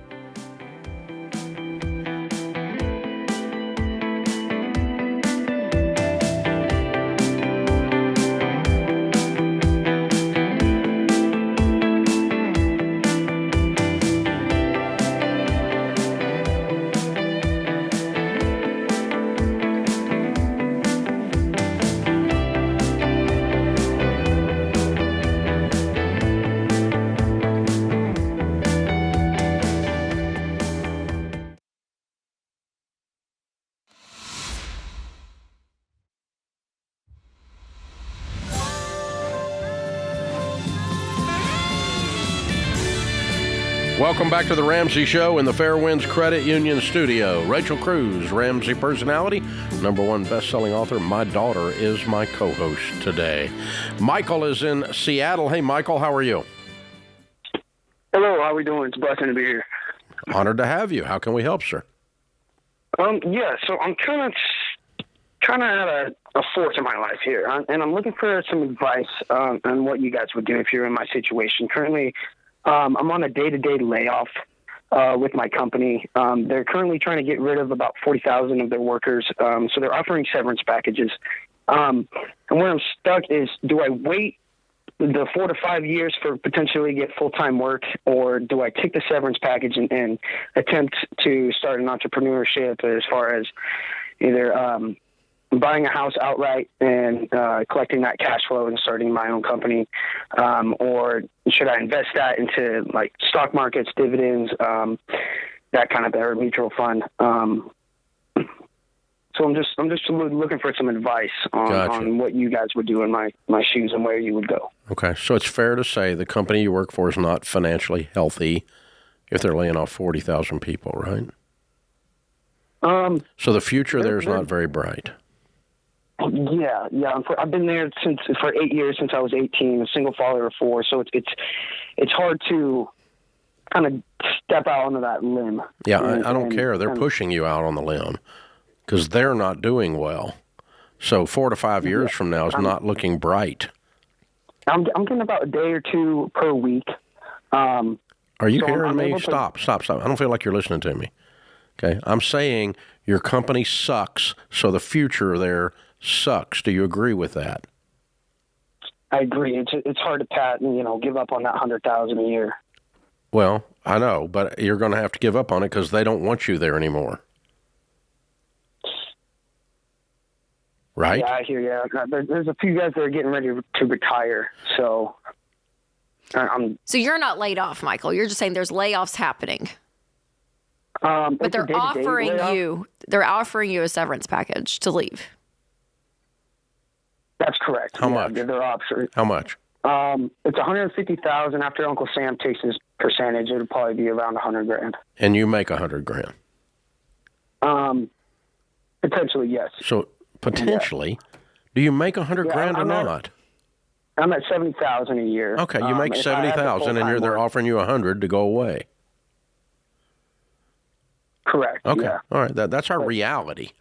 Welcome back to the Ramsey Show in the Fairwinds Credit Union studio. Rachel Cruze, Ramsey personality, #1 best-selling author. My daughter is my co-host today. Michael is in Seattle. Hey, Michael, how are you? Hello, how are we doing? It's a blessing to be here. Honored to have you. How can we help, sir? Yeah, so I'm kind of at a fork in my life here, and I'm looking for some advice on what you guys would do if you're in my situation. Currently, I'm on a day-to-day layoff with my company. They're currently trying to get rid of about 40,000 of their workers, so they're offering severance packages. And where I'm stuck is, do I wait the 4 to 5 years for potentially get full-time work, or do I take the severance package and attempt to start an entrepreneurship as far as either buying a house outright and collecting that cash flow and starting my own company, or should I invest that into like stock markets, dividends, that kind of, or mutual fund? So I'm just looking for some advice on what you guys would do in my shoes and where you would go. Okay, so it's fair to say the company you work for is not financially healthy if they're laying off 40,000 people, right? So the future there is not very bright. Yeah. I've been there for 8 years, since I was 18, a single father of 4. So it's hard to kind of step out onto that limb. Yeah, I don't care. They're pushing you out on the limb because they're not doing well. So 4 to 5 years from now is not looking bright. I'm getting about a day or 2 per week. Are you hearing me? Stop. I don't feel like you're listening to me. Okay, I'm saying your company sucks, so the future there sucks. Do you agree with that? I agree. It's hard to pat and give up on that 100,000 a year. Well, I know, but you're going to have to give up on it because they don't want you there anymore. Right? Yeah, I hear you. There's a few guys that are getting ready to retire, so So you're not laid off, Michael. You're just saying there's layoffs happening. But they're offering you a severance package to leave. That's correct. How much? They're offering. How much? It's $150,000. After Uncle Sam takes his percentage, it'll probably be around $100,000. And you make $100,000. Potentially, yes. So potentially, do you make $100,000 or not? I'm at $70,000 a year. Okay, you make $70,000, and they're offering you $100,000 to go away. Correct. Okay. Yeah. All right. That's our reality.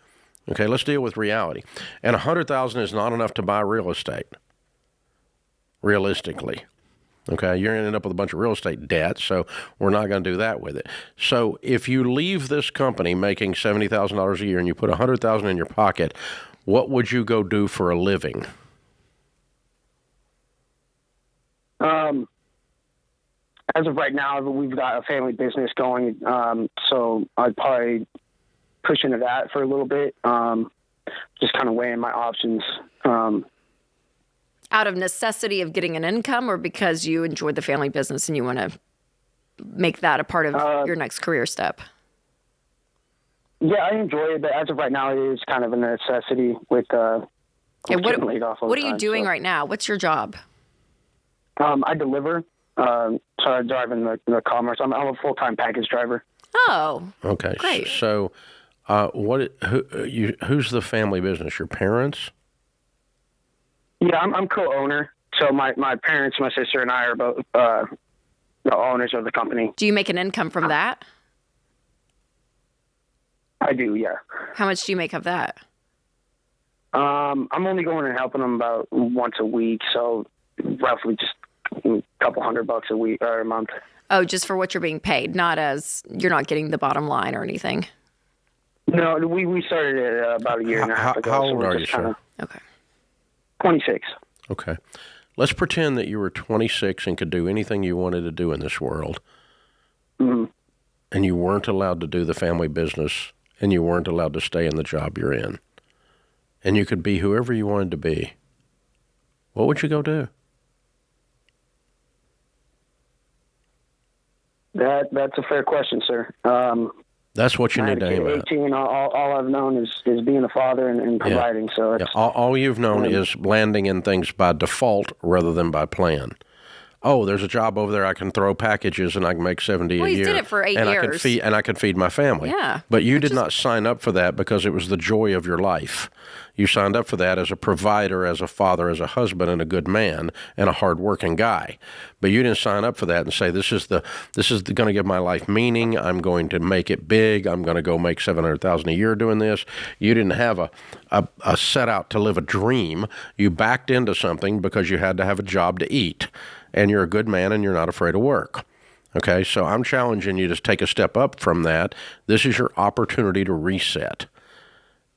Okay. Let's deal with reality. And $100,000 is not enough to buy real estate. Realistically. Okay. You're going to end up with a bunch of real estate debt, so we're not going to do that with it. So if you leave this company making $70,000 a year and you put $100,000 in your pocket, what would you go do for a living? As of right now, we've got a family business going, so I'd probably push into that for a little bit, just kind of weighing my options. out of necessity of getting an income, or because you enjoyed the family business and you want to make that a part of your next career step? Yeah, I enjoy it, but as of right now, it is kind of a necessity with getting laid off all what the are you time, doing so. right now? What's your job? I deliver. So I drive in the commerce. I'm a full-time package driver. Oh, Okay. great. So, who's the family business? Your parents? Yeah, I'm co-owner. So my parents, my sister, and I are both the owners of the company. Do you make an income from that? I do, yeah. How much do you make of that? I'm only going and helping them about once a week, so roughly just a couple $100 a week or a month. Oh, just for what you're being paid, not as you're not getting the bottom line or anything. No, we started it about a year and a half ago. How so old we're are just you, sir? Okay. 26. Okay. Let's pretend that you were 26 and could do anything you wanted to do in this world. Mm-hmm. And you weren't allowed to do the family business, and you weren't allowed to stay in the job you're in. And you could be whoever you wanted to be. What would you go do? That's a fair question, sir. That's what you I need had to a kid aim at at. 18. All I've known is being a father and providing. So it's, All you've known is landing in things by default rather than by plan. Oh, there's a job over there. I can throw packages and I can make $70 a year. Well, you did it for 8 and years. I can feed my family. Yeah. But you did not sign up for that because it was the joy of your life. You signed up for that as a provider, as a father, as a husband, and a good man, and a hardworking guy. But you didn't sign up for that and say, this is going to give my life meaning. I'm going to make it big. I'm going to go make $700,000 a year doing this. You didn't have a set out to live a dream. You backed into something because you had to have a job to eat. And you're a good man and you're not afraid of work. Okay, so I'm challenging you to take a step up from that. This is your opportunity to reset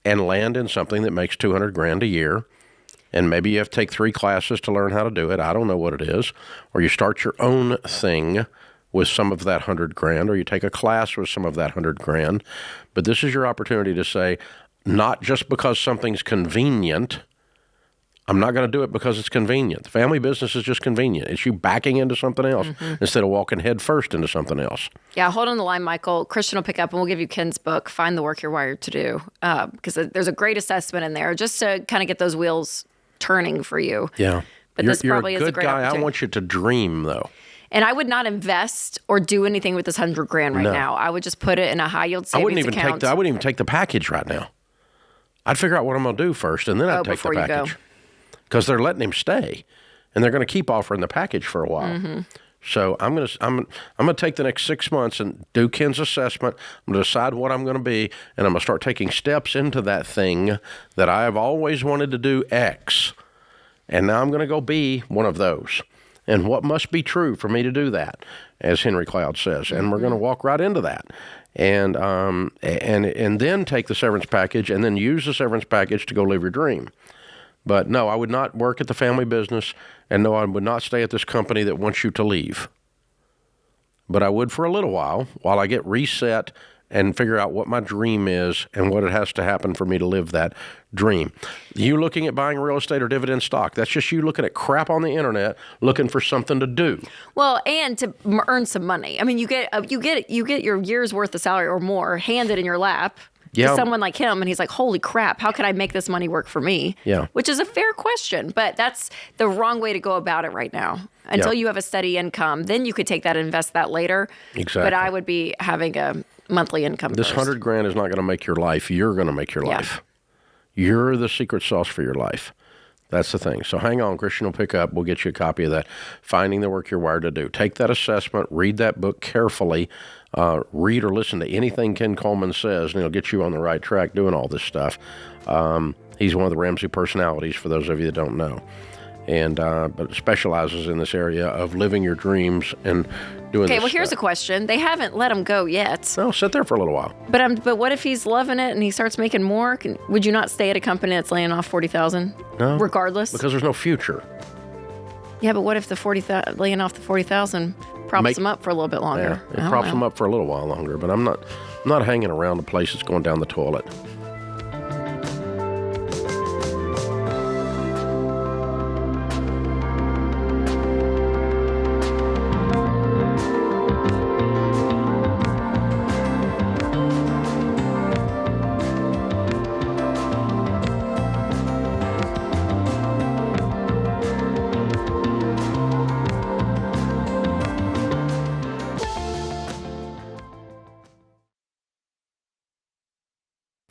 and land in something that makes $200,000 a year. And maybe you have to take 3 classes to learn how to do it. I don't know what it is. Or you start your own thing with some of that $100,000, or you take a class with some of that $100,000. But this is your opportunity to say, not just because something's convenient, I'm not going to do it because it's convenient. The family business is just convenient. It's you backing into something else instead of walking head first into something else. Yeah, hold on the line, Michael. Christian will pick up, and we'll give you Ken's book, Find the Work You're Wired to Do, because there's a great assessment in there just to kind of get those wheels turning for you. Yeah. But this probably you're is a a good great guy. opportunity. I want you to dream, though. And I would not invest or do anything with this $100,000 right No. now. I would just put it in a high yield savings I wouldn't even account. take the package right now. I'd figure out what I'm going to do first, and then I'd take the before you go. package. Because they're letting him stay, and they're going to keep offering the package for a while. Mm-hmm. So I'm going to take the next 6 months and do Ken's assessment. I'm going to decide what I'm going to be, and I'm going to start taking steps into that thing that I have always wanted to do, X. And now I'm going to go be one of those. And what must be true for me to do that, as Henry Cloud says. And we're going to walk right into that. And then take the severance package, and then use the severance package to go live your dream. But no, I would not work at the family business, and no, I would not stay at this company that wants you to leave. But I would for a little while I get reset and figure out what my dream is and what it has to happen for me to live that dream. You looking at buying real estate or dividend stock, that's just you looking at crap on the internet, looking for something to do. Well, and to earn some money. I mean, you get your year's worth of salary or more handed in your lap. Yeah. To someone like him, and he's like, holy crap, how can I make this money work for me? Yeah. Which is a fair question, but that's the wrong way to go about it right now. Until you have a steady income, then you could take that and invest that later. Exactly. But I would be having a monthly income This first. $100,000 is not going to make your life. You're going to make your life. You're the secret sauce for your life. That's the thing. So hang on. Christian will pick up. We'll get you a copy of that, Finding the Work You're Wired to Do. Take that assessment. Read that book carefully. Read or listen to anything Ken Coleman says, and he'll get you on the right track doing all this stuff. He's one of the Ramsey personalities, for those of you that don't know. And but specializes in this area of living your dreams and doing Okay, this well, here's stuff. a question. They haven't let him go yet. No, sit there for a little while. But what if he's loving it and he starts making more? Would you not stay at a company that's laying off 40,000? No. Regardless? Because there's no future. Yeah, but what if the laying off the 40,000 props him up for a little bit longer? Yeah, it props him up for a little while longer, but I'm not hanging around a place that's going down the toilet.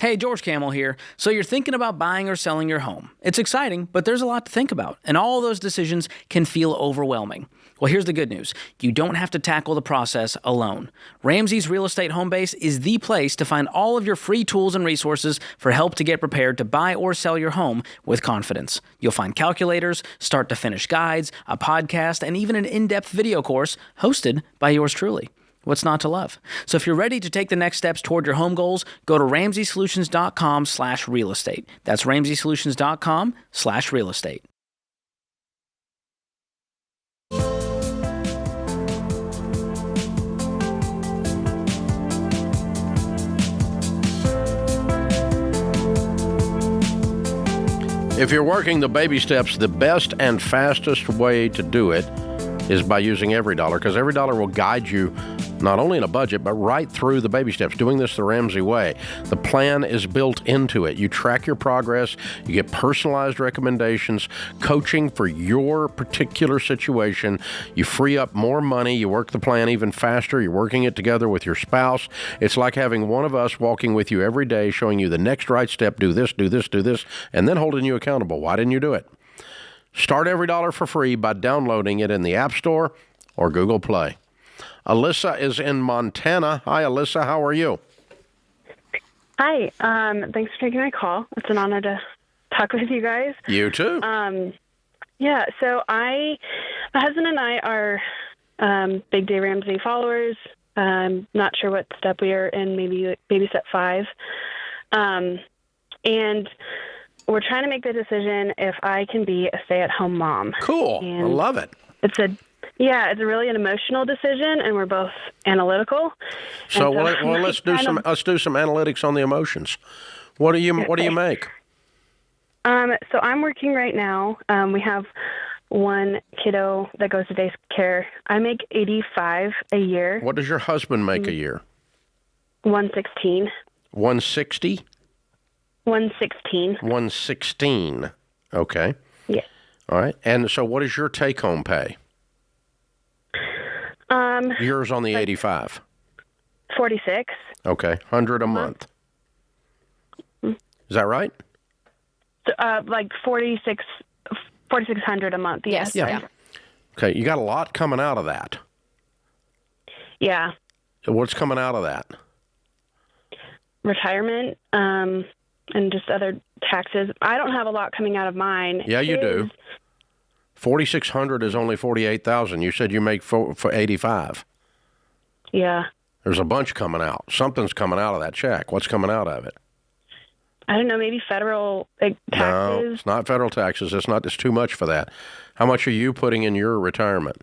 Hey, George Camel here. So you're thinking about buying or selling your home. It's exciting, but there's a lot to think about, and all those decisions can feel overwhelming. Well, here's the good news. You don't have to tackle the process alone. Ramsey's Real Estate Home Base is the place to find all of your free tools and resources for help to get prepared to buy or sell your home with confidence. You'll find calculators, start-to-finish guides, a podcast, and even an in-depth video course hosted by yours truly. What's not to love? So if you're ready to take the next steps toward your home goals, go to RamseySolutions.com/real estate. That's RamseySolutions.com/real estate. If you're working the baby steps, the best and fastest way to do it is by using EveryDollar, because EveryDollar will guide you not only in a budget, but right through the baby steps, doing this the Ramsey way. The plan is built into it. You track your progress, you get personalized recommendations, coaching for your particular situation. You free up more money, you work the plan even faster, you're working it together with your spouse. It's like having one of us walking with you every day, showing you the next right step, do this, do this, do this, and then holding you accountable. Why didn't you do it? Start EveryDollar for free by downloading it in the App Store or Google Play. Alyssa is in Montana. Hi, Alyssa. How are you? Hi. Thanks for taking my call. It's an honor to talk with you guys. You too. Yeah. So my husband and I are Big Day Ramsey followers. Not sure what step we are in. Maybe step 5. And we're trying to make the decision if I can be a stay-at-home mom. Cool. I love it. It's really an emotional decision, and we're both analytical. So let's do some analytics on the emotions. What do you make? So I'm working right now. We have one kiddo that goes to daycare. I make $85 a year. What does your husband make a year? $116. $160? $116. $116. Okay. Yeah. All right. And so what is your take-home pay? Yours on the 85. 46. Okay. 100 a month. Is that right? So, like 4,600 a month. Yes. Yeah. Okay. You got a lot coming out of that. Yeah. What's coming out of that? Retirement, and just other taxes. I don't have a lot coming out of mine. Yeah, you do. 4,600 is only 48,000. You said you make for 85. Yeah. There's a bunch coming out. Something's coming out of that check. What's coming out of it? I don't know. Maybe federal taxes. No, it's not federal taxes. It's too much for that. How much are you putting in your retirement?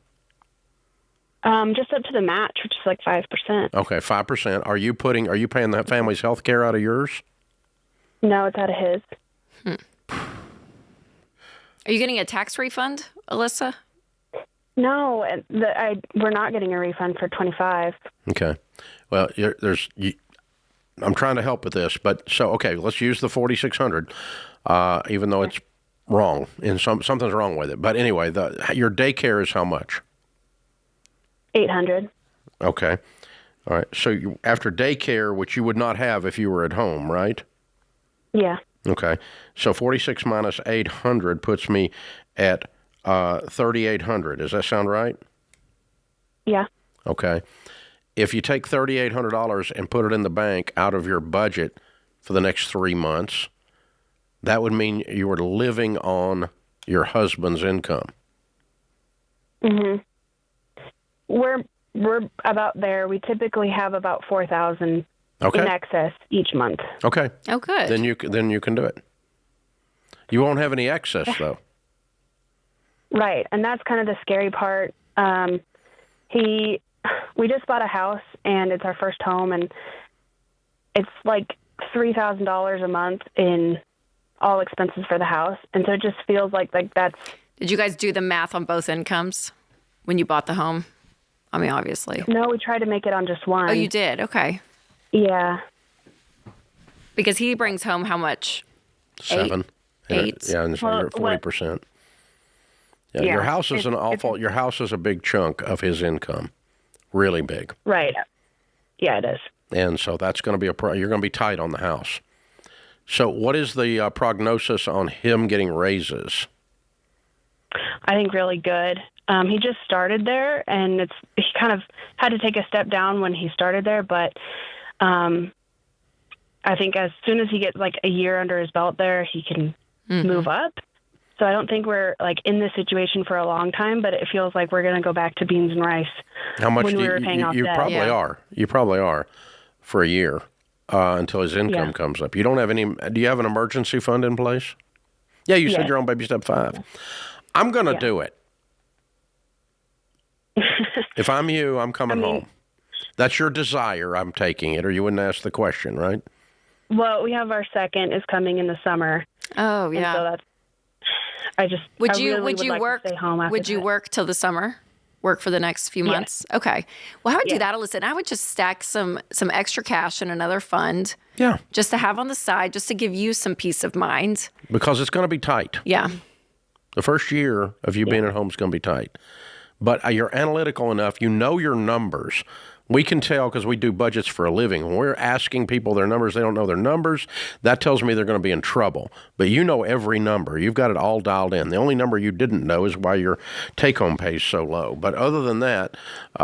Just up to the match, which is like 5%. Okay, 5%. Are you paying the family's health care out of yours? No, it's out of his. Are you getting a tax refund, Alyssa? No, we're not getting a refund for 25. Okay. Well, I'm trying to help with this, but okay, let's use the 4,600, even though it's wrong and something's wrong with it. But anyway, your daycare is how much? 800. Okay. All right. So after daycare, which you would not have if you were at home, right? Yeah. Okay. So 46 minus 800 puts me at 3,800. Does that sound right? Yeah. Okay. If you take $3,800 and put it in the bank out of your budget for the next 3 months, that would mean you were living on your husband's income. Mm-hmm. We're about there. We typically have about $4,000 in excess each month. Okay. Oh, good. Then you can do it. You won't have any excess though. Right, and that's kind of the scary part. We just bought a house, and it's our first home, and it's like $3,000 a month in all expenses for the house, and so it just feels like that's. Did you guys do the math on both incomes when you bought the home? I mean, obviously. No, we tried to make it on just one. Oh, you did? Okay. Yeah. Because he brings home how much? 7. 8. Yeah, and so you're at 40%. Yeah, your house is your house is a big chunk of his income. Really big. Right. Yeah, it is. And so that's going to be you're going to be tight on the house. So what is the prognosis on him getting raises? I think really good. He just started there, and he kind of had to take a step down when he started there, but I think as soon as he gets like a year under his belt there, he can move up. So I don't think we're like in this situation for a long time, but it feels like we're going to go back to beans and rice. How much when do we were paying off you debt. probably are. You probably are for a year until his income comes up. You don't have any. Do you have an emergency fund in place? Yeah, you said you're on baby step 5. I'm going to do it. If I'm you, I'm coming home. That's your desire. I'm taking it, or you wouldn't ask the question, right? Well, we have our second is coming in the summer. Oh, yeah. And so that's. Would I you really would you like work to stay home after would you that. work till the summer? Work for the next few months? Okay. Well, I would do that, Alyssa. And I would just stack some extra cash in another fund. Yeah. Just to have on the side, just to give you some peace of mind. Because it's going to be tight. Yeah. The first year of you being at home is going to be tight. But you're analytical enough. You know your numbers. We can tell because we do budgets for a living. When we're asking people their numbers, they don't know their numbers. That tells me they're going to be in trouble. But you know every number. You've got it all dialed in. The only number you didn't know is why your take-home pay is so low. But other than that,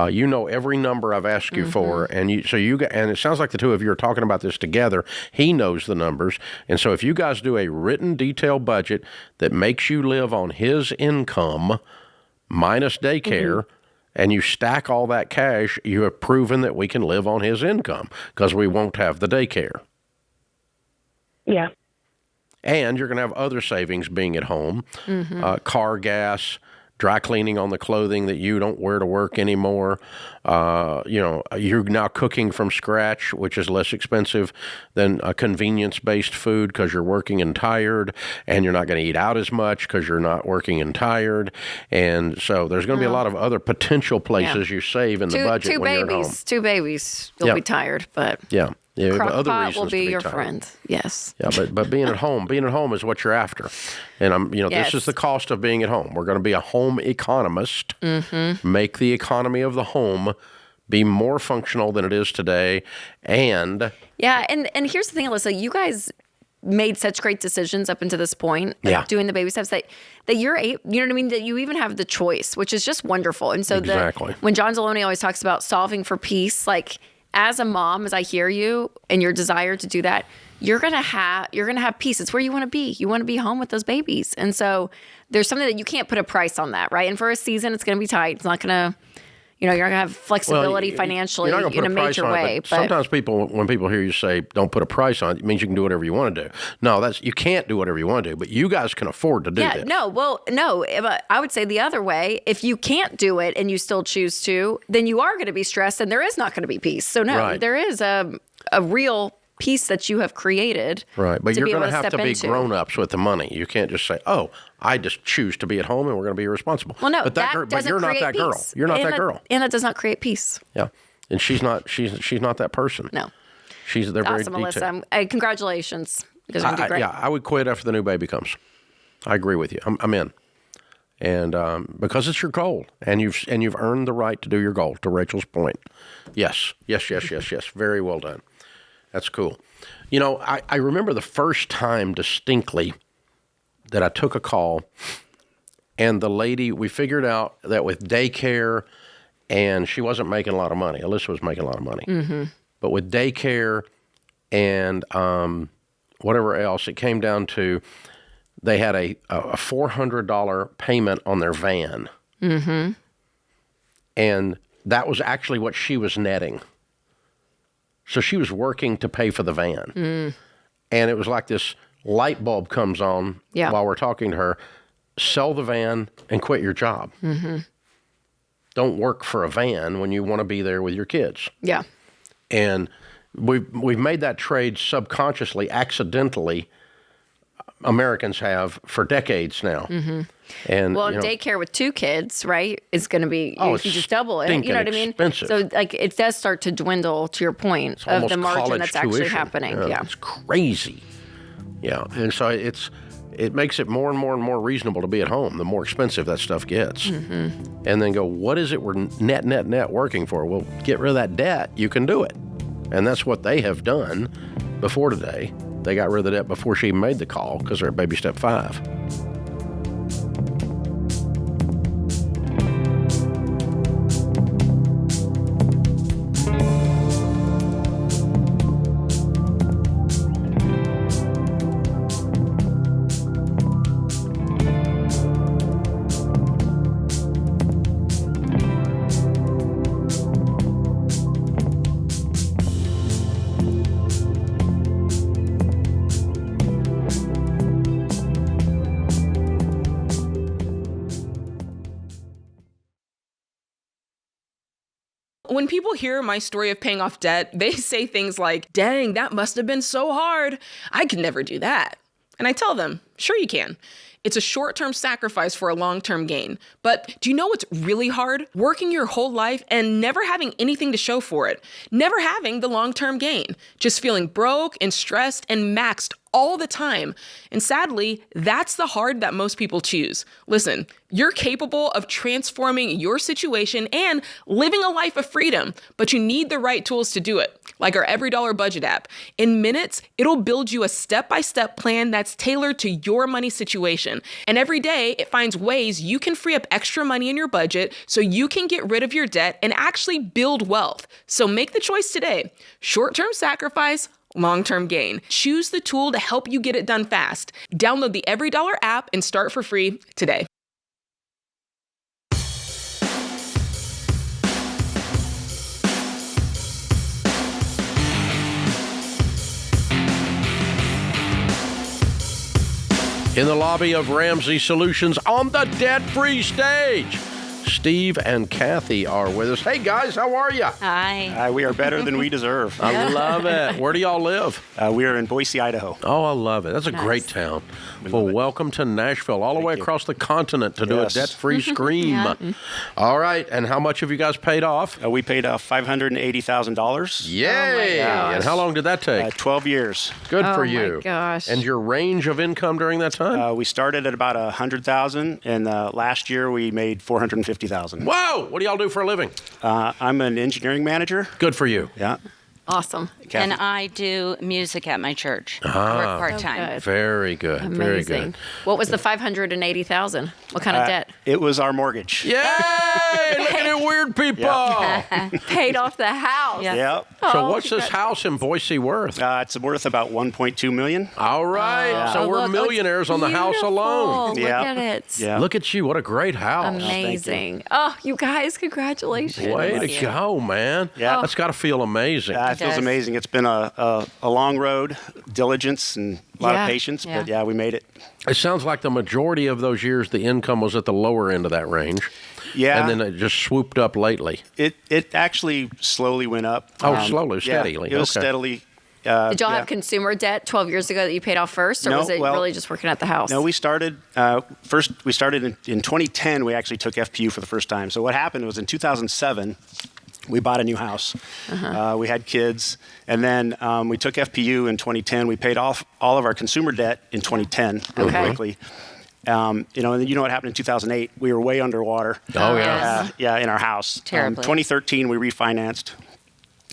you know every number I've asked you for. And and it sounds like the two of you are talking about this together. He knows the numbers. And so if you guys do a written, detailed budget that makes you live on his income minus daycare, and you stack all that cash, you have proven that we can live on his income because we won't have the daycare. Yeah. And you're going to have other savings being at home, car gas, dry cleaning on the clothing that you don't wear to work anymore. You're now cooking from scratch, which is less expensive than a convenience-based food because you're working and tired, and you're not going to eat out as much because you're not working and tired. And so there's going to be a lot of other potential places you save in the budget when you're at home. Two babies. You'll be tired, but Crock-Pot will be your tired. friend. Yes. Yeah, but being at home is what you're after. And this is the cost of being at home. We're going to be a home economist, make the economy of the home be more functional than it is today. And and here's the thing, Alyssa, you guys made such great decisions up until this point, doing the baby steps that you're you know what I mean, that you even have the choice, which is just wonderful. And so when John Zalone always talks about solving for peace, like as a mom, as I hear you and your desire to do that, you're gonna have peace. It's where you want to be. You want to be home with those babies, and so there's something that you can't put a price on that, right? And for a season, it's gonna be tight. It's not gonna, you're not gonna have flexibility financially in a major way. But sometimes when people hear you say don't put a price on it, it means you can do whatever you want to do. No, you can't do whatever you want to do, but you guys can afford to do this. No. I would say the other way. If you can't do it and you still choose to, then you are going to be stressed, and there is not going to be peace. So there is a real peace that you have created. Right, but you're going to have to be into. grown-ups with the money. You can't just say, "Oh, I just choose to be at home and we're going to be irresponsible." Well, no, but but you're not that girl. You're not that girl. And that does not create peace. Yeah, and she's not that person. No, they're very awesome, detailed. Alyssa. Congratulations. Because you're gonna do great. I would quit after the new baby comes. I agree with you. I'm in. And because it's your goal, and you've earned the right to do your goal. To Rachel's point, yes. Very well done. That's cool. I remember the first time distinctly that I took a call, and the lady, we figured out that with daycare, and she wasn't making a lot of money. Alyssa was making a lot of money, but with daycare and whatever else, it came down to they had a $400 payment on their van. And that was actually what she was netting. So she was working to pay for the van. And it was like this light bulb comes on while we're talking to her. Sell the van and quit your job. Don't work for a van when you want to be there with your kids. Yeah. And we've made that trade subconsciously, accidentally. Americans have for decades now. And daycare with 2 kids, right, is going to be, if you just double it, you know what I mean? Expensive. So it does start to dwindle, to your point, of the margin that's actually happening. Yeah. It's crazy. Yeah. And so it makes it more and more and more reasonable to be at home, the more expensive that stuff gets. And then go, what is it we're net working for? Well, get rid of that debt. You can do it. And that's what they have done before today. they got rid of the debt before she even made the call because they're at baby step 5. When people hear my story of paying off debt, they say things like, dang, that must have been so hard. I could never do that. And I tell them, sure you can. It's a short-term sacrifice for a long-term gain. But do you know what's really hard? Working your whole life and never having anything to show for it. Never having the long-term gain. Just feeling broke and stressed and maxed all the time. And sadly, that's the hard that most people choose. Listen, you're capable of transforming your situation and living a life of freedom, but you need the right tools to do it, like our EveryDollar budget app. In minutes, it'll build you a step-by-step plan that's tailored to your money situation. And every day, it finds ways you can free up extra money in your budget so you can get rid of your debt and actually build wealth. So make the choice today. Short-term sacrifice, long-term gain. Choose the tool to help you get it done fast. Download the EveryDollar app and start for free today. In the lobby of Ramsey Solutions on the debt-free stage, Steve and Kathy are with us. Hey, guys, how are you? Hi. We are better than we deserve. I love it. Where do y'all live? We are in Boise, Idaho. Oh, I love it. That's a great town. Well, welcome to Nashville, all the way across the continent to do a debt-free scream. Yeah. All right, and how much have you guys paid off? We paid off $580,000. Yay! And how long did that take? 12 years. Good for Oh, you. my gosh. And your range of income during that time? We started at about $100,000, and last year we made $450,000. Whoa! What do y'all do for a living? I'm an engineering manager. Good for you. Yeah. Awesome. Kathy? And I do music at my church. I Ah. work part-time. good. Very good. Amazing. Very good. What was the $580,000? What kind of debt? It was our mortgage. Yay! Look at it, weird people. Paid off the house. Yeah. So what's this house in Boise worth? It's worth about $1.2 million. All right. So we're look, millionaires on the house alone. Look at it. Yeah. Look at you. What a great house. Amazing. Oh, you guys, congratulations. Way to go, man. Yeah. That's got to feel amazing. It feels does. amazing. It's been a long road, diligence, and a lot of patience, but we made it. It sounds like the majority of those years the income was at the lower end of that range. Yeah. And then it just swooped up lately. It actually slowly went up. Oh, slowly, steadily. Yeah, it was Okay. steadily. Did y'all have consumer debt 12 years ago that you paid off first, or No, was it well, really just working at the house? No, we started first. We started in 2010. We actually took FPU for the first time. So what happened was in 2007. We bought a new house. We had kids, and then we took FPU in 2010. We paid off all of our consumer debt in 2010 really quickly. And then you know what happened in 2008? We were way underwater. Oh, yeah. In our house. Terribly. 2013, we refinanced.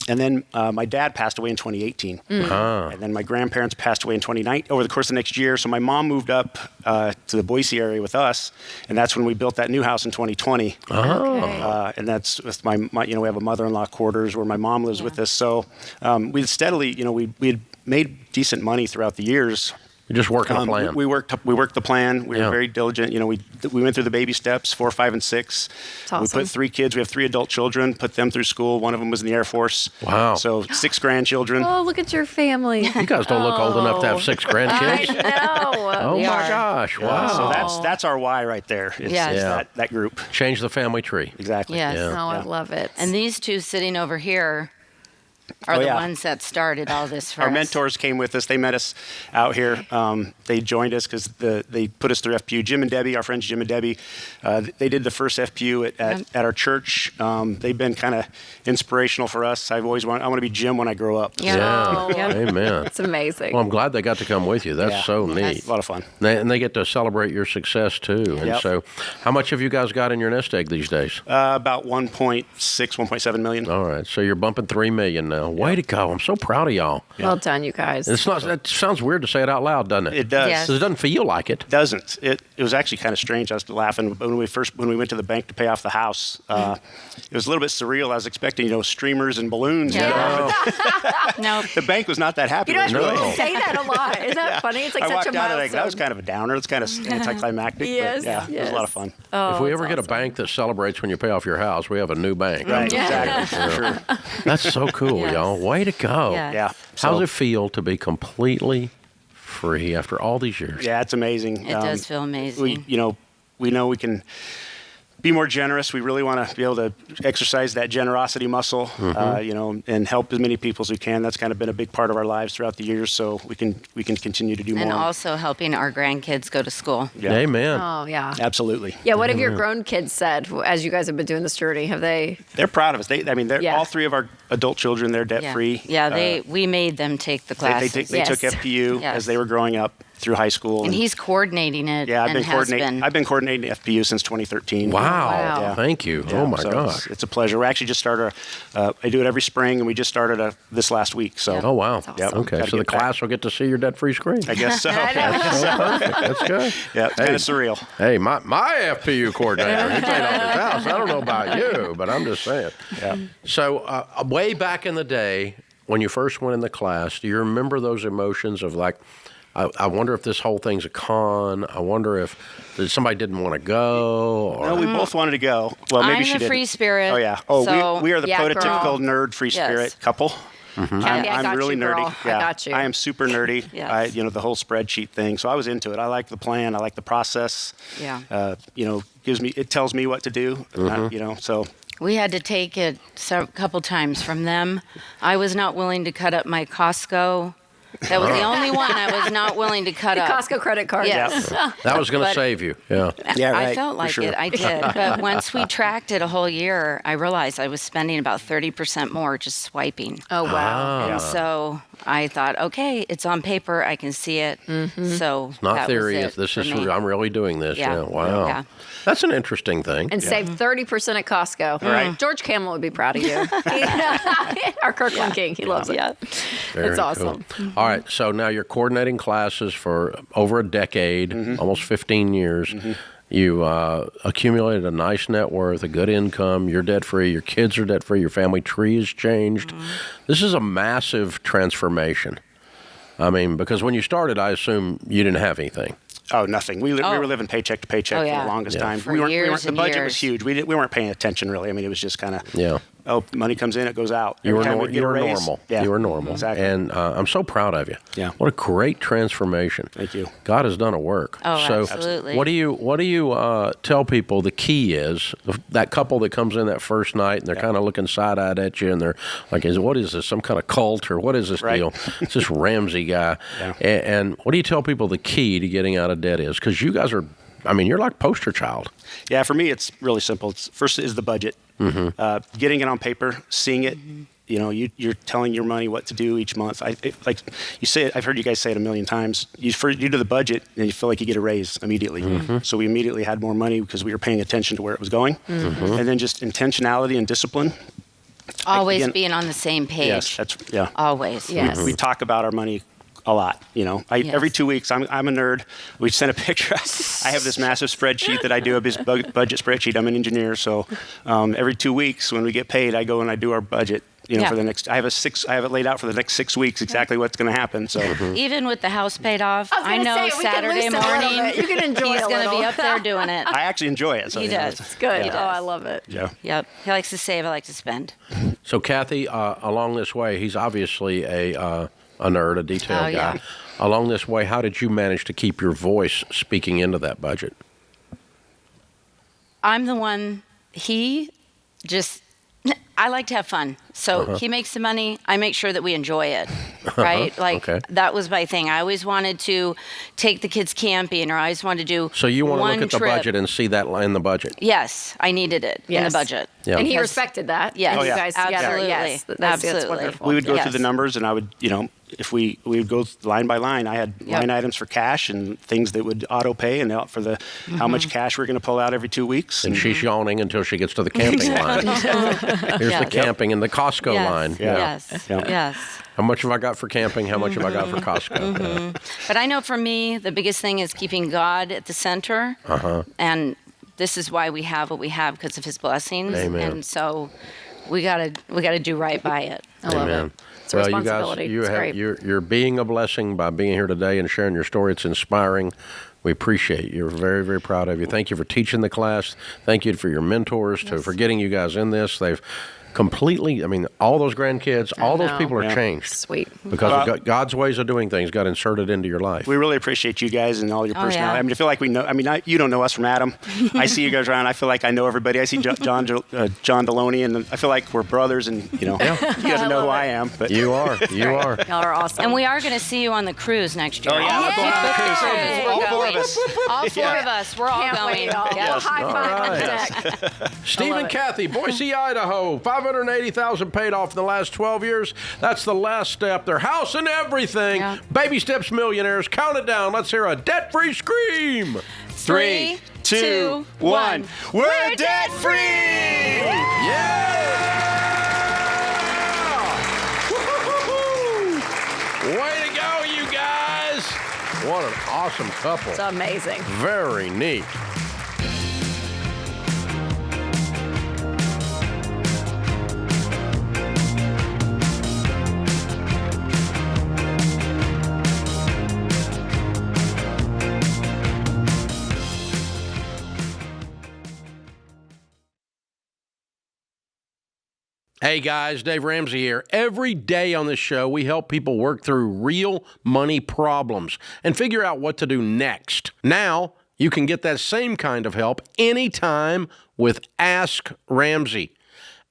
And then my dad passed away in 2018. And then my grandparents passed away in 2019 over the course of the next year. So my mom moved up to the Boise area with us, and that's when we built that new house in 2020. And that's with my we have a mother-in-law quarters where my mom lives with us. So we steadily, we had made decent money throughout the years. You're just working a plan. We worked the plan. We were very diligent. We went through the baby steps, 4, 5, and 6. Awesome. We put 3 kids. We have 3 adult children. Put them through school. One of them was in the Air Force. Wow. So 6 grandchildren. Oh, look at your family. You guys don't look old enough to have 6 grandkids. I know. Oh, my gosh. Wow. So that's our why right there. It's that group. Change the family tree. Exactly. Yes. Oh, I love it. And these two sitting over here are the ones that started all this for Our us. mentors came with us. They met us out here. They joined us because they put us through FPU. Jim and Debbie, our friends Jim and Debbie, they did the first FPU at our church. They've been kind of inspirational for us. I want to be Jim when I grow up. Yeah. Amen. It's amazing. Well, I'm glad they got to come with you. That's so neat. A lot of fun. And they get to celebrate your success, too. And so how much have you guys got in your nest egg these days? About 1.6, 1.7 million. All right. So you're bumping $3 million now. Way to go. I'm so proud of y'all. Well done, you guys. It's not. It sounds weird to say it out loud, doesn't it? It does. Yes. It doesn't feel like it. It doesn't. It was actually kind of strange. I was laughing when we went to the bank to pay off the house. It was a little bit surreal. I was expecting, streamers and balloons. Yeah. Nope. The bank was not that happy. You know, with me. people say that a lot. Isn't that funny? It's like I such walked a out milestone. that was kind of a downer. It's kind of anticlimactic. Yes, but yeah, it was a lot of fun. Oh, if we ever get a bank that celebrates when you pay off your house, we have a new bank. Right, exactly. Sure. That's so cool, Yes. y'all. Way to go. Yes. Yeah. How does it feel to be completely free after all these years? Yeah, it's amazing. It does feel amazing. We know we can be more generous. We really want to be able to exercise that generosity muscle, and help as many people as we can. That's kind of been a big part of our lives throughout the years. So we can continue to do And more. also helping our grandkids go to school. Yeah. Amen. Oh, yeah. Absolutely. Yeah, what have your grown kids said as you guys have been doing this journey? Have they? They're proud of us. They're Yeah. all three of our adult children. They're debt free. Yeah, we made them take the classes. They took FPU as they were growing up through high school. And he's coordinating it. Yeah, I've been coordinating FPU since 2013. Wow. Yeah. Thank you. Yeah, Oh, my so gosh. It's a pleasure. We actually just started, I do it every spring, and we just started this last week. So. Oh, wow. Yep. Okay, Gotta so the get back. class will get to see your debt-free screen. I guess so. That's so perfect. That's good. Yeah, it's kind of surreal. Hey, my FPU coordinator, he paid off his house. I don't know about you, but I'm just saying. Yeah. So way back in the day, when you first went in the class, do you remember those emotions of like, I wonder if this whole thing's a con. I wonder if somebody didn't want to go. Or... No, we both wanted to go. Well, maybe I'm she a didn't. free spirit. Oh, yeah. Oh, so- we are the Yeah, prototypical girl. nerd free spirit couple. Mm-hmm. Kathy, I I'm got really you, nerdy. girl. Yeah. I got you. I am super nerdy. Yes. The whole spreadsheet thing. So I was into it. I like the plan. I like the process. Yeah. It tells me what to do. So. We had to take it a couple times from them. I was not willing to cut up my Costco. That was the only one I was not willing to cut The up. Costco credit card. Yes. That was going to But- save you. Yeah. Yeah, right. I felt for like sure. it. I did. But once we tracked it a whole year, I realized I was spending about 30% more just swiping. Oh, wow. And so I thought, okay, it's on paper. I can see it. So It's not that theory. Was If it this for is, me. I'm really doing this. Yeah. Wow. Yeah. That's an interesting thing. And save 30% at Costco. Right. George Camel would be proud of you. Our Kirkland King. He loves it. Yeah. Very It's awesome. cool. All right. So now you're coordinating classes for over a decade, almost 15 years. You accumulated a nice net worth, a good income. You're debt free. Your kids are debt free. Your family tree has changed. This is a massive transformation. I mean, because when you started, I assume you didn't have anything. Oh, nothing. We were living paycheck to paycheck for the longest time. For we weren't, years the and budget years. was huge. We weren't paying attention really. I mean, it was just kind of Yeah. money comes in, it goes out. You were, Every time we'd get you a were raise- normal. Yeah, You were normal. Exactly. And I'm so proud of you. Yeah. What a great transformation. Thank you. God has done a work. Oh, so absolutely. What do you tell people the key is? That couple that comes in that first night and they're kind of looking side-eyed at you and they're like, what is this, some kind of cult or what is this Right. deal? It's this Ramsey guy. Yeah. And what do you tell people the key to getting out of debt is? Because you guys are, you're like poster child. Yeah, for me, it's really simple. First is the budget. Getting it on paper, seeing it. You're telling your money what to do each month. Like you say it, I've heard you guys say it a million times. You do the budget, and you feel like you get a raise immediately. So we immediately had more money because we were paying attention to where it was going. And then just intentionality and discipline. Always Again, being on the same page. Yes, Always. Yes. We talk about our money a lot. Every 2 weeks, I'm a nerd. We send a picture. I have this massive spreadsheet that I do, this budget spreadsheet. I'm an engineer, so every 2 weeks when we get paid, I go and I do our budget. For the next, I have it laid out for the next 6 weeks exactly what's going to happen. So Even with the house paid off, I was gonna I know say, we can Saturday loosen a little morning bit. You can enjoy he's a going to little. be up there doing it. I actually enjoy it. So He does. It's good. Yeah. Oh, I love it. Yeah. Yep. He likes to save. I like to spend. So Kathy, along this way, he's obviously a nerd, a detail guy. Yeah. Along this way, how did you manage to keep your voice speaking into that budget? I'm the one. I like to have fun. So he makes the money. I make sure that we enjoy it. Right? Okay. That was my thing. I always wanted to take the kids camping, or I always wanted to do So you want to one look at the trip. budget and see that in the budget? Yes, I needed it in the Yes. budget. Yeah. And he Because- respected that. Yes. And Oh, you yeah. guys together. Absolutely. Yes. That's Absolutely. wonderful. We would go Yes. through the numbers, and I would, if we would go line by line. I had Yep. line items for cash and things that would auto pay, and out for the how much cash we're going to pull out every 2 weeks. And she's yawning until she gets to the camping line. Here's the Yes. camping and the Costco Yes. line. Yes. Yes. How much have I got for camping? How much have I got for Costco? Yeah. But I know for me, the biggest thing is keeping God at the center. And this is why we have what we have, because of his blessings. Amen. And so we gotta do right by it. I love Amen. it. It's a responsibility. You guys, It's great. you're being a blessing by being here today and sharing your story. It's inspiring. We appreciate you. We're very, very proud of you. Thank you for teaching the class. Thank you for your mentors, for getting you guys in this. They've completely, I mean, all those grandkids, all those people are changed. Sweet. Because of God's ways of doing things got inserted into your life. We really appreciate you guys and all your Oh, personality. yeah. I mean, I feel like we know. I mean, you don't know us from Adam. I see you guys around. I feel like I know everybody. I see John Deloney, and I feel like we're brothers. And you know, you guys know who I am. But you are. You are. Y'all are awesome. And we are going to see you on the cruise next year. Oh, yeah, we're going on the cruise. Yay! All four of us. All four of us. We're all Can't going. wait, y'all. Yes. High five All on the right. deck. Steve and Kathy, Boise, Idaho, $580,000 paid off in the last 12 years. That's the last step. Their house and everything. Yeah. Baby steps, millionaires. Count it down. Let's hear a debt-free scream. 3, 2, 1. We're debt free. Yeah! Woo-hoo-hoo! Way to go, you guys! What an awesome couple. It's amazing. Very neat. Hey guys, Dave Ramsey here. Every day on this show, we help people work through real money problems and figure out what to do next. Now, you can get that same kind of help anytime with Ask Ramsey.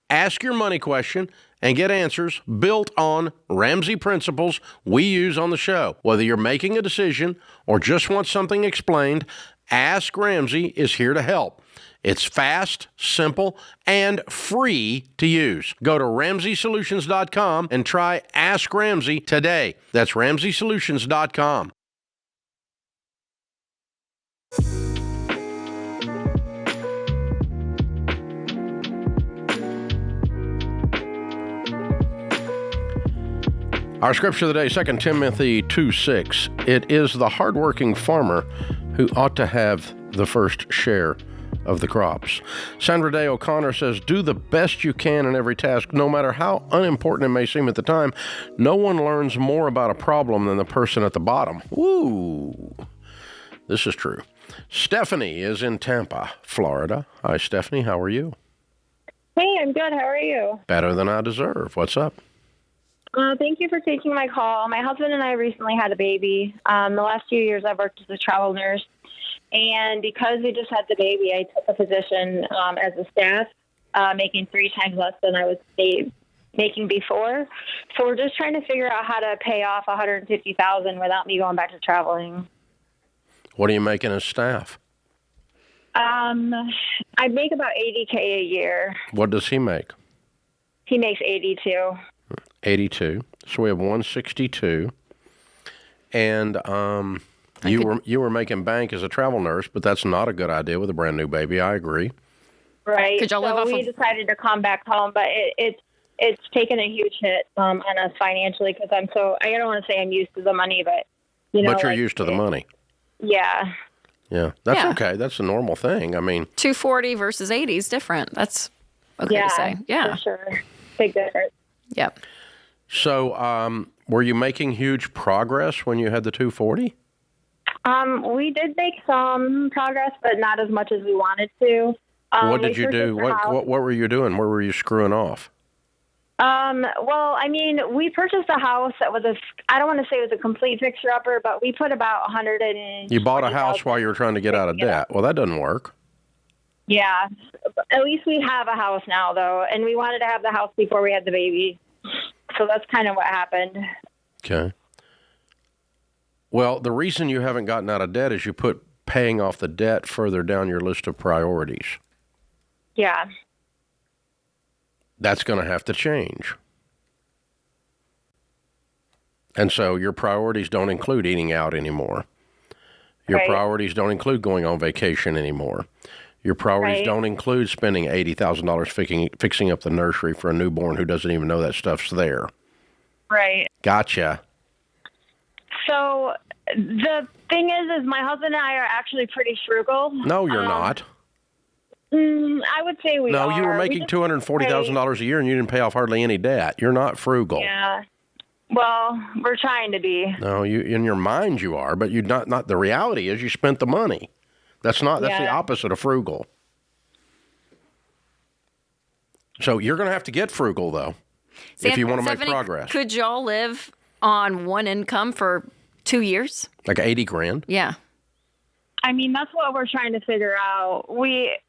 Ask your money question and get answers built on Ramsey principles we use on the show. Whether you're making a decision or just want something explained, Ask Ramsey is here to help. It's fast, simple, and free to use. Go to RamseySolutions.com and try Ask Ramsey today. That's RamseySolutions.com. Our scripture of the day, 2 Timothy 2:6. It is the hardworking farmer who ought to have the first share of the crops. Sandra Day O'Connor says, do the best you can in every task, no matter how unimportant it may seem at the time. No one learns more about a problem than the person at the bottom. Woo! This is true. Stephanie is in Tampa, Florida. Hi, Stephanie. How are you? Hey, I'm good. How are you? Better than I deserve. What's up? Thank you for taking my call. My husband and I recently had a baby. The last few years I've worked as a travel nurse. And because we just had the baby, I took a position as a staff, making 3 times less than I was making before. So we're just trying to figure out how to pay off $150,000 without me going back to traveling. What are you making as staff? I make about $80K a year. What does he make? He makes 82. 82. So we have 162. And you were making bank as a travel nurse, but that's not a good idea with a brand new baby. I agree. Right. Could y'all live so off we of- decided to come back home, but it's taken a huge hit on us financially because I don't want to say I'm used to the money, but But you're used to the money. Yeah. Yeah, that's Yeah. okay. That's a normal thing. I mean, 240 versus 80 is different. That's okay yeah, to say. Yeah. for sure. Big difference. Yep. so were you making huge progress when you had the 240? We did make some progress, but not as much as we wanted to. What did we you do? purchased a house. What were you doing? Where were you screwing off? Well, I mean, we purchased a house that was I don't want to say it was a complete fixer-upper, but we put about 100 and... You bought a house while you were trying to get out of debt. Well, that doesn't work. Yeah. At least we have a house now, though, and we wanted to have the house before we had the baby. So that's kind of what happened. Okay. Well, the reason you haven't gotten out of debt is you put paying off the debt further down your list of priorities. Yeah. That's going to have to change. And so your priorities don't include eating out anymore. Your Right. priorities don't include going on vacation anymore. Your priorities Right. don't include spending $80,000 fixing up the nursery for a newborn who doesn't even know that stuff's there. Right. Gotcha. So the thing is my husband and I are actually pretty frugal. No, you're not. I would say we are. No, you were We making just $240,000 a year and you didn't pay off hardly any debt. You're not frugal. pay- Yeah. Well, we're trying to be. No, you in your mind you are, but you not. The reality is you spent the money. That's the Yeah. opposite of frugal. So you're going to have to get frugal though, if you want to make Stephanie, progress. Could y'all live on one income for 2 years? Like 80 grand. Yeah. I mean, that's what we're trying to figure out. We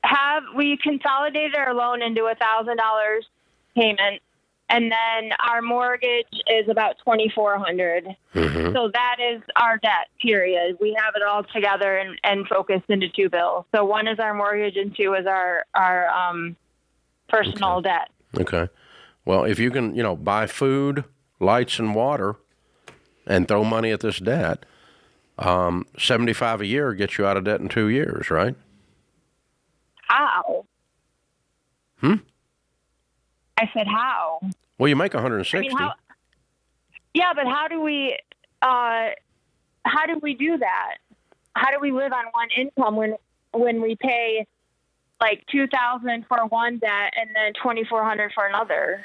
consolidated our loan into $1,000 payment, and then our mortgage is about $2,400. Mm-hmm. So that is our debt. Period. We have it all together and focused into two bills. So one is our mortgage, and two is our personal debt. Okay. Well, if you can, buy food, lights, and water, and throw money at this debt, $75 a year gets you out of debt in 2 years, right? How? Hmm? I said how? Well, you make 160. I mean, yeah, but how do we do that? How do we live on one income when we pay like $2,000 for one debt and then $2,400 for another?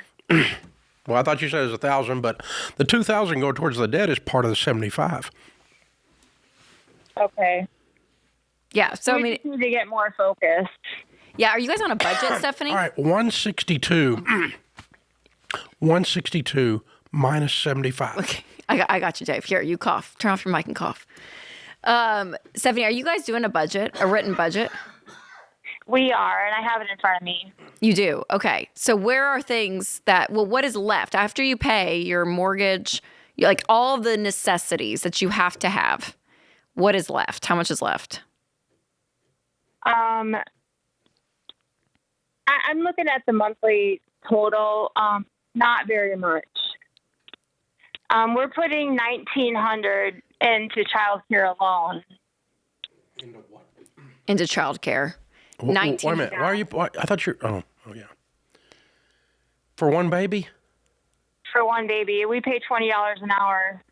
Well, I thought you said it was 1,000, but the 2,000 go towards the debt is part of the 75. Okay. Yeah. So we just need to get more focused. Yeah. Are you guys on a budget, Stephanie? All right, 162. 162 minus 75. Okay. I got you, Dave. Here, you cough. Turn off your mic and cough. Stephanie, are you guys doing a written budget? We are, and I have it in front of me. You do? Okay. So where are things what is left after you pay your mortgage, like all of the necessities that you have to have? What is left? How much is left? I'm looking at the monthly total. Not very much. We're putting $1,900 into childcare alone. Into childcare. Wait a minute. I thought oh yeah. For one baby? For one baby. We pay $20 an hour.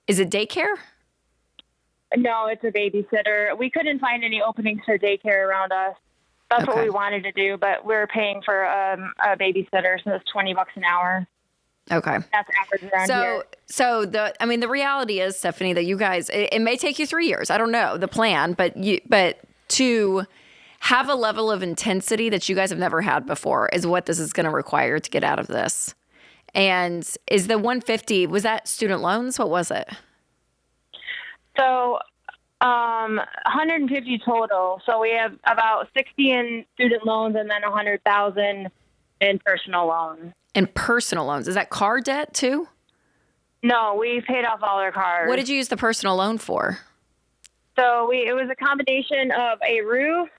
Is it daycare? No, it's a babysitter. We couldn't find any openings for daycare around us. That's what we wanted to do, but we're paying for a babysitter, so it's $20 an hour. Okay. That's average around here. So the reality is, Stephanie, that you guys, it may take you 3 years. I don't know the plan, but to have a level of intensity that you guys have never had before is what this is going to require to get out of this. And is the 150, was that student loans? What was it? So 150 total. So we have about 60 in student loans and then 100,000 in personal loans. And personal loans. Is that car debt too? No, we paid off all our cars. What did you use the personal loan for? So it was a combination of a roof,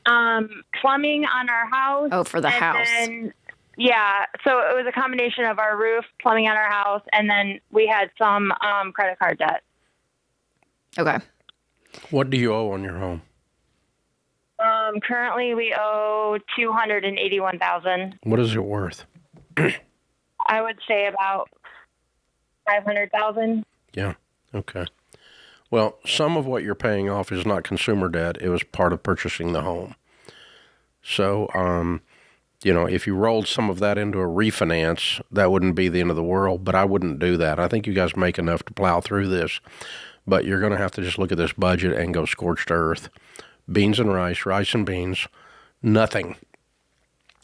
plumbing on our house. Oh, for the house. Then, yeah. So it was a combination of our roof, plumbing on our house, and then we had some credit card debt. Okay. What do you owe on your home? Currently we owe $281,000. What is it worth? I would say about $500,000. Yeah. Okay. Well, some of what you're paying off is not consumer debt. It was part of purchasing the home. So, if you rolled some of that into a refinance, that wouldn't be the end of the world, but I wouldn't do that. I think you guys make enough to plow through this, but you're going to have to just look at this budget and go scorched earth. Beans and rice and beans, nothing.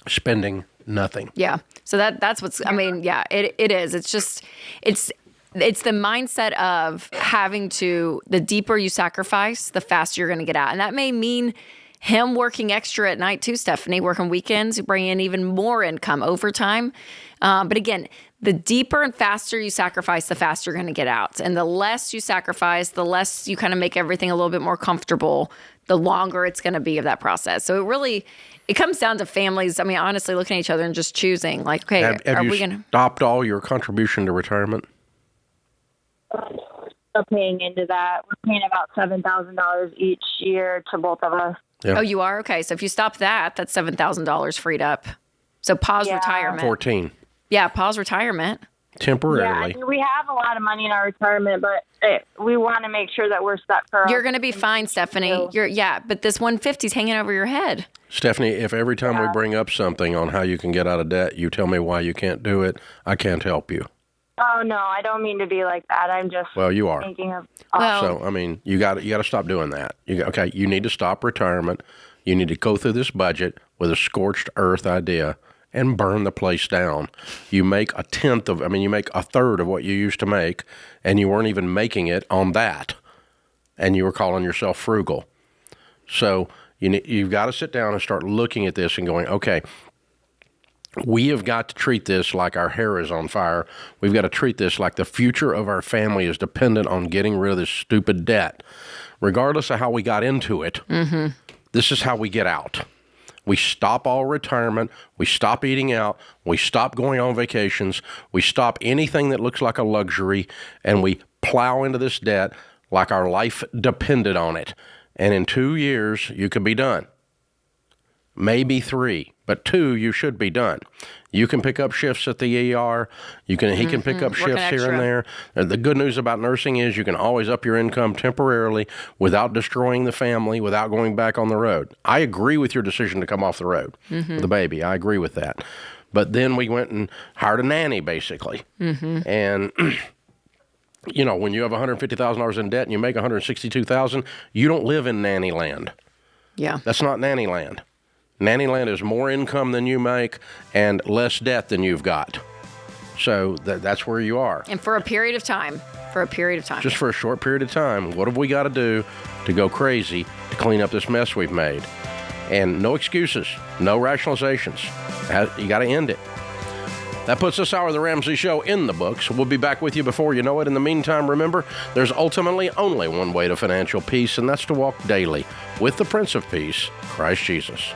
Spending nothing. Yeah. So that's what's, it is. It's just, it's the mindset of having to, the deeper you sacrifice, the faster you're going to get out. And that may mean him working extra at night too, Stephanie, working weekends, bring in even more income over time. But again, the deeper and faster you sacrifice, the faster you're going to get out. And the less you sacrifice, the less you kind of make everything a little bit more comfortable, the longer it's going to be of that process. So it comes down to families. I mean, honestly, looking at each other and just choosing like, okay, have we you going to stopped all your contribution to retirement? Still paying into that. We're paying about $7,000 each year to both of us. Yeah. Oh, you are? Okay. So if you stop that, that's $7,000 freed up. So pause retirement. 14. Yeah, pause retirement. Temporarily. Yeah, I mean, we have a lot of money in our retirement, but we want to make sure that we're set for. You're going to be fine, Stephanie. But this 150 is hanging over your head. Stephanie, if every time we bring up something on how you can get out of debt, you tell me why you can't do it, I can't help you. Oh no, I don't mean to be like that. I'm just You are. thinking of. So I mean, you got to stop doing that. You need to stop retirement. You need to go through this budget with a scorched earth idea and burn the place down. You make you make a third of what you used to make, and you weren't even making it on that, and you were calling yourself frugal. So you've got to sit down and start looking at this and going, okay, we have got to treat this like our hair is on fire. We've got to treat this like the future of our family is dependent on getting rid of this stupid debt. Regardless of how we got into it, this is how we get out. We stop all retirement. We stop eating out. We stop going on vacations. We stop anything that looks like a luxury, and we plow into this debt like our life depended on it. And in 2 years, you could be done. Maybe 3, but 2, you should be done. You can pick up shifts at the ER. He can pick up shifts here and there. And the good news about nursing is you can always up your income temporarily without destroying the family, without going back on the road. I agree with your decision to come off the road with a baby. I agree with that. But then we went and hired a nanny, basically. And when you have $150,000 in debt and you make $162,000, you don't live in nanny land. Yeah. That's not nanny land. Nanny land is more income than you make and less debt than you've got. So that's where you are. And for a period of time. Just for a short period of time. What have we got to do to go crazy to clean up this mess we've made? And no excuses, no rationalizations. You got to end it. That puts this hour of the Ramsey Show in the books. We'll be back with you before you know it. In the meantime, remember, there's ultimately only one way to financial peace, and that's to walk daily with the Prince of Peace, Christ Jesus.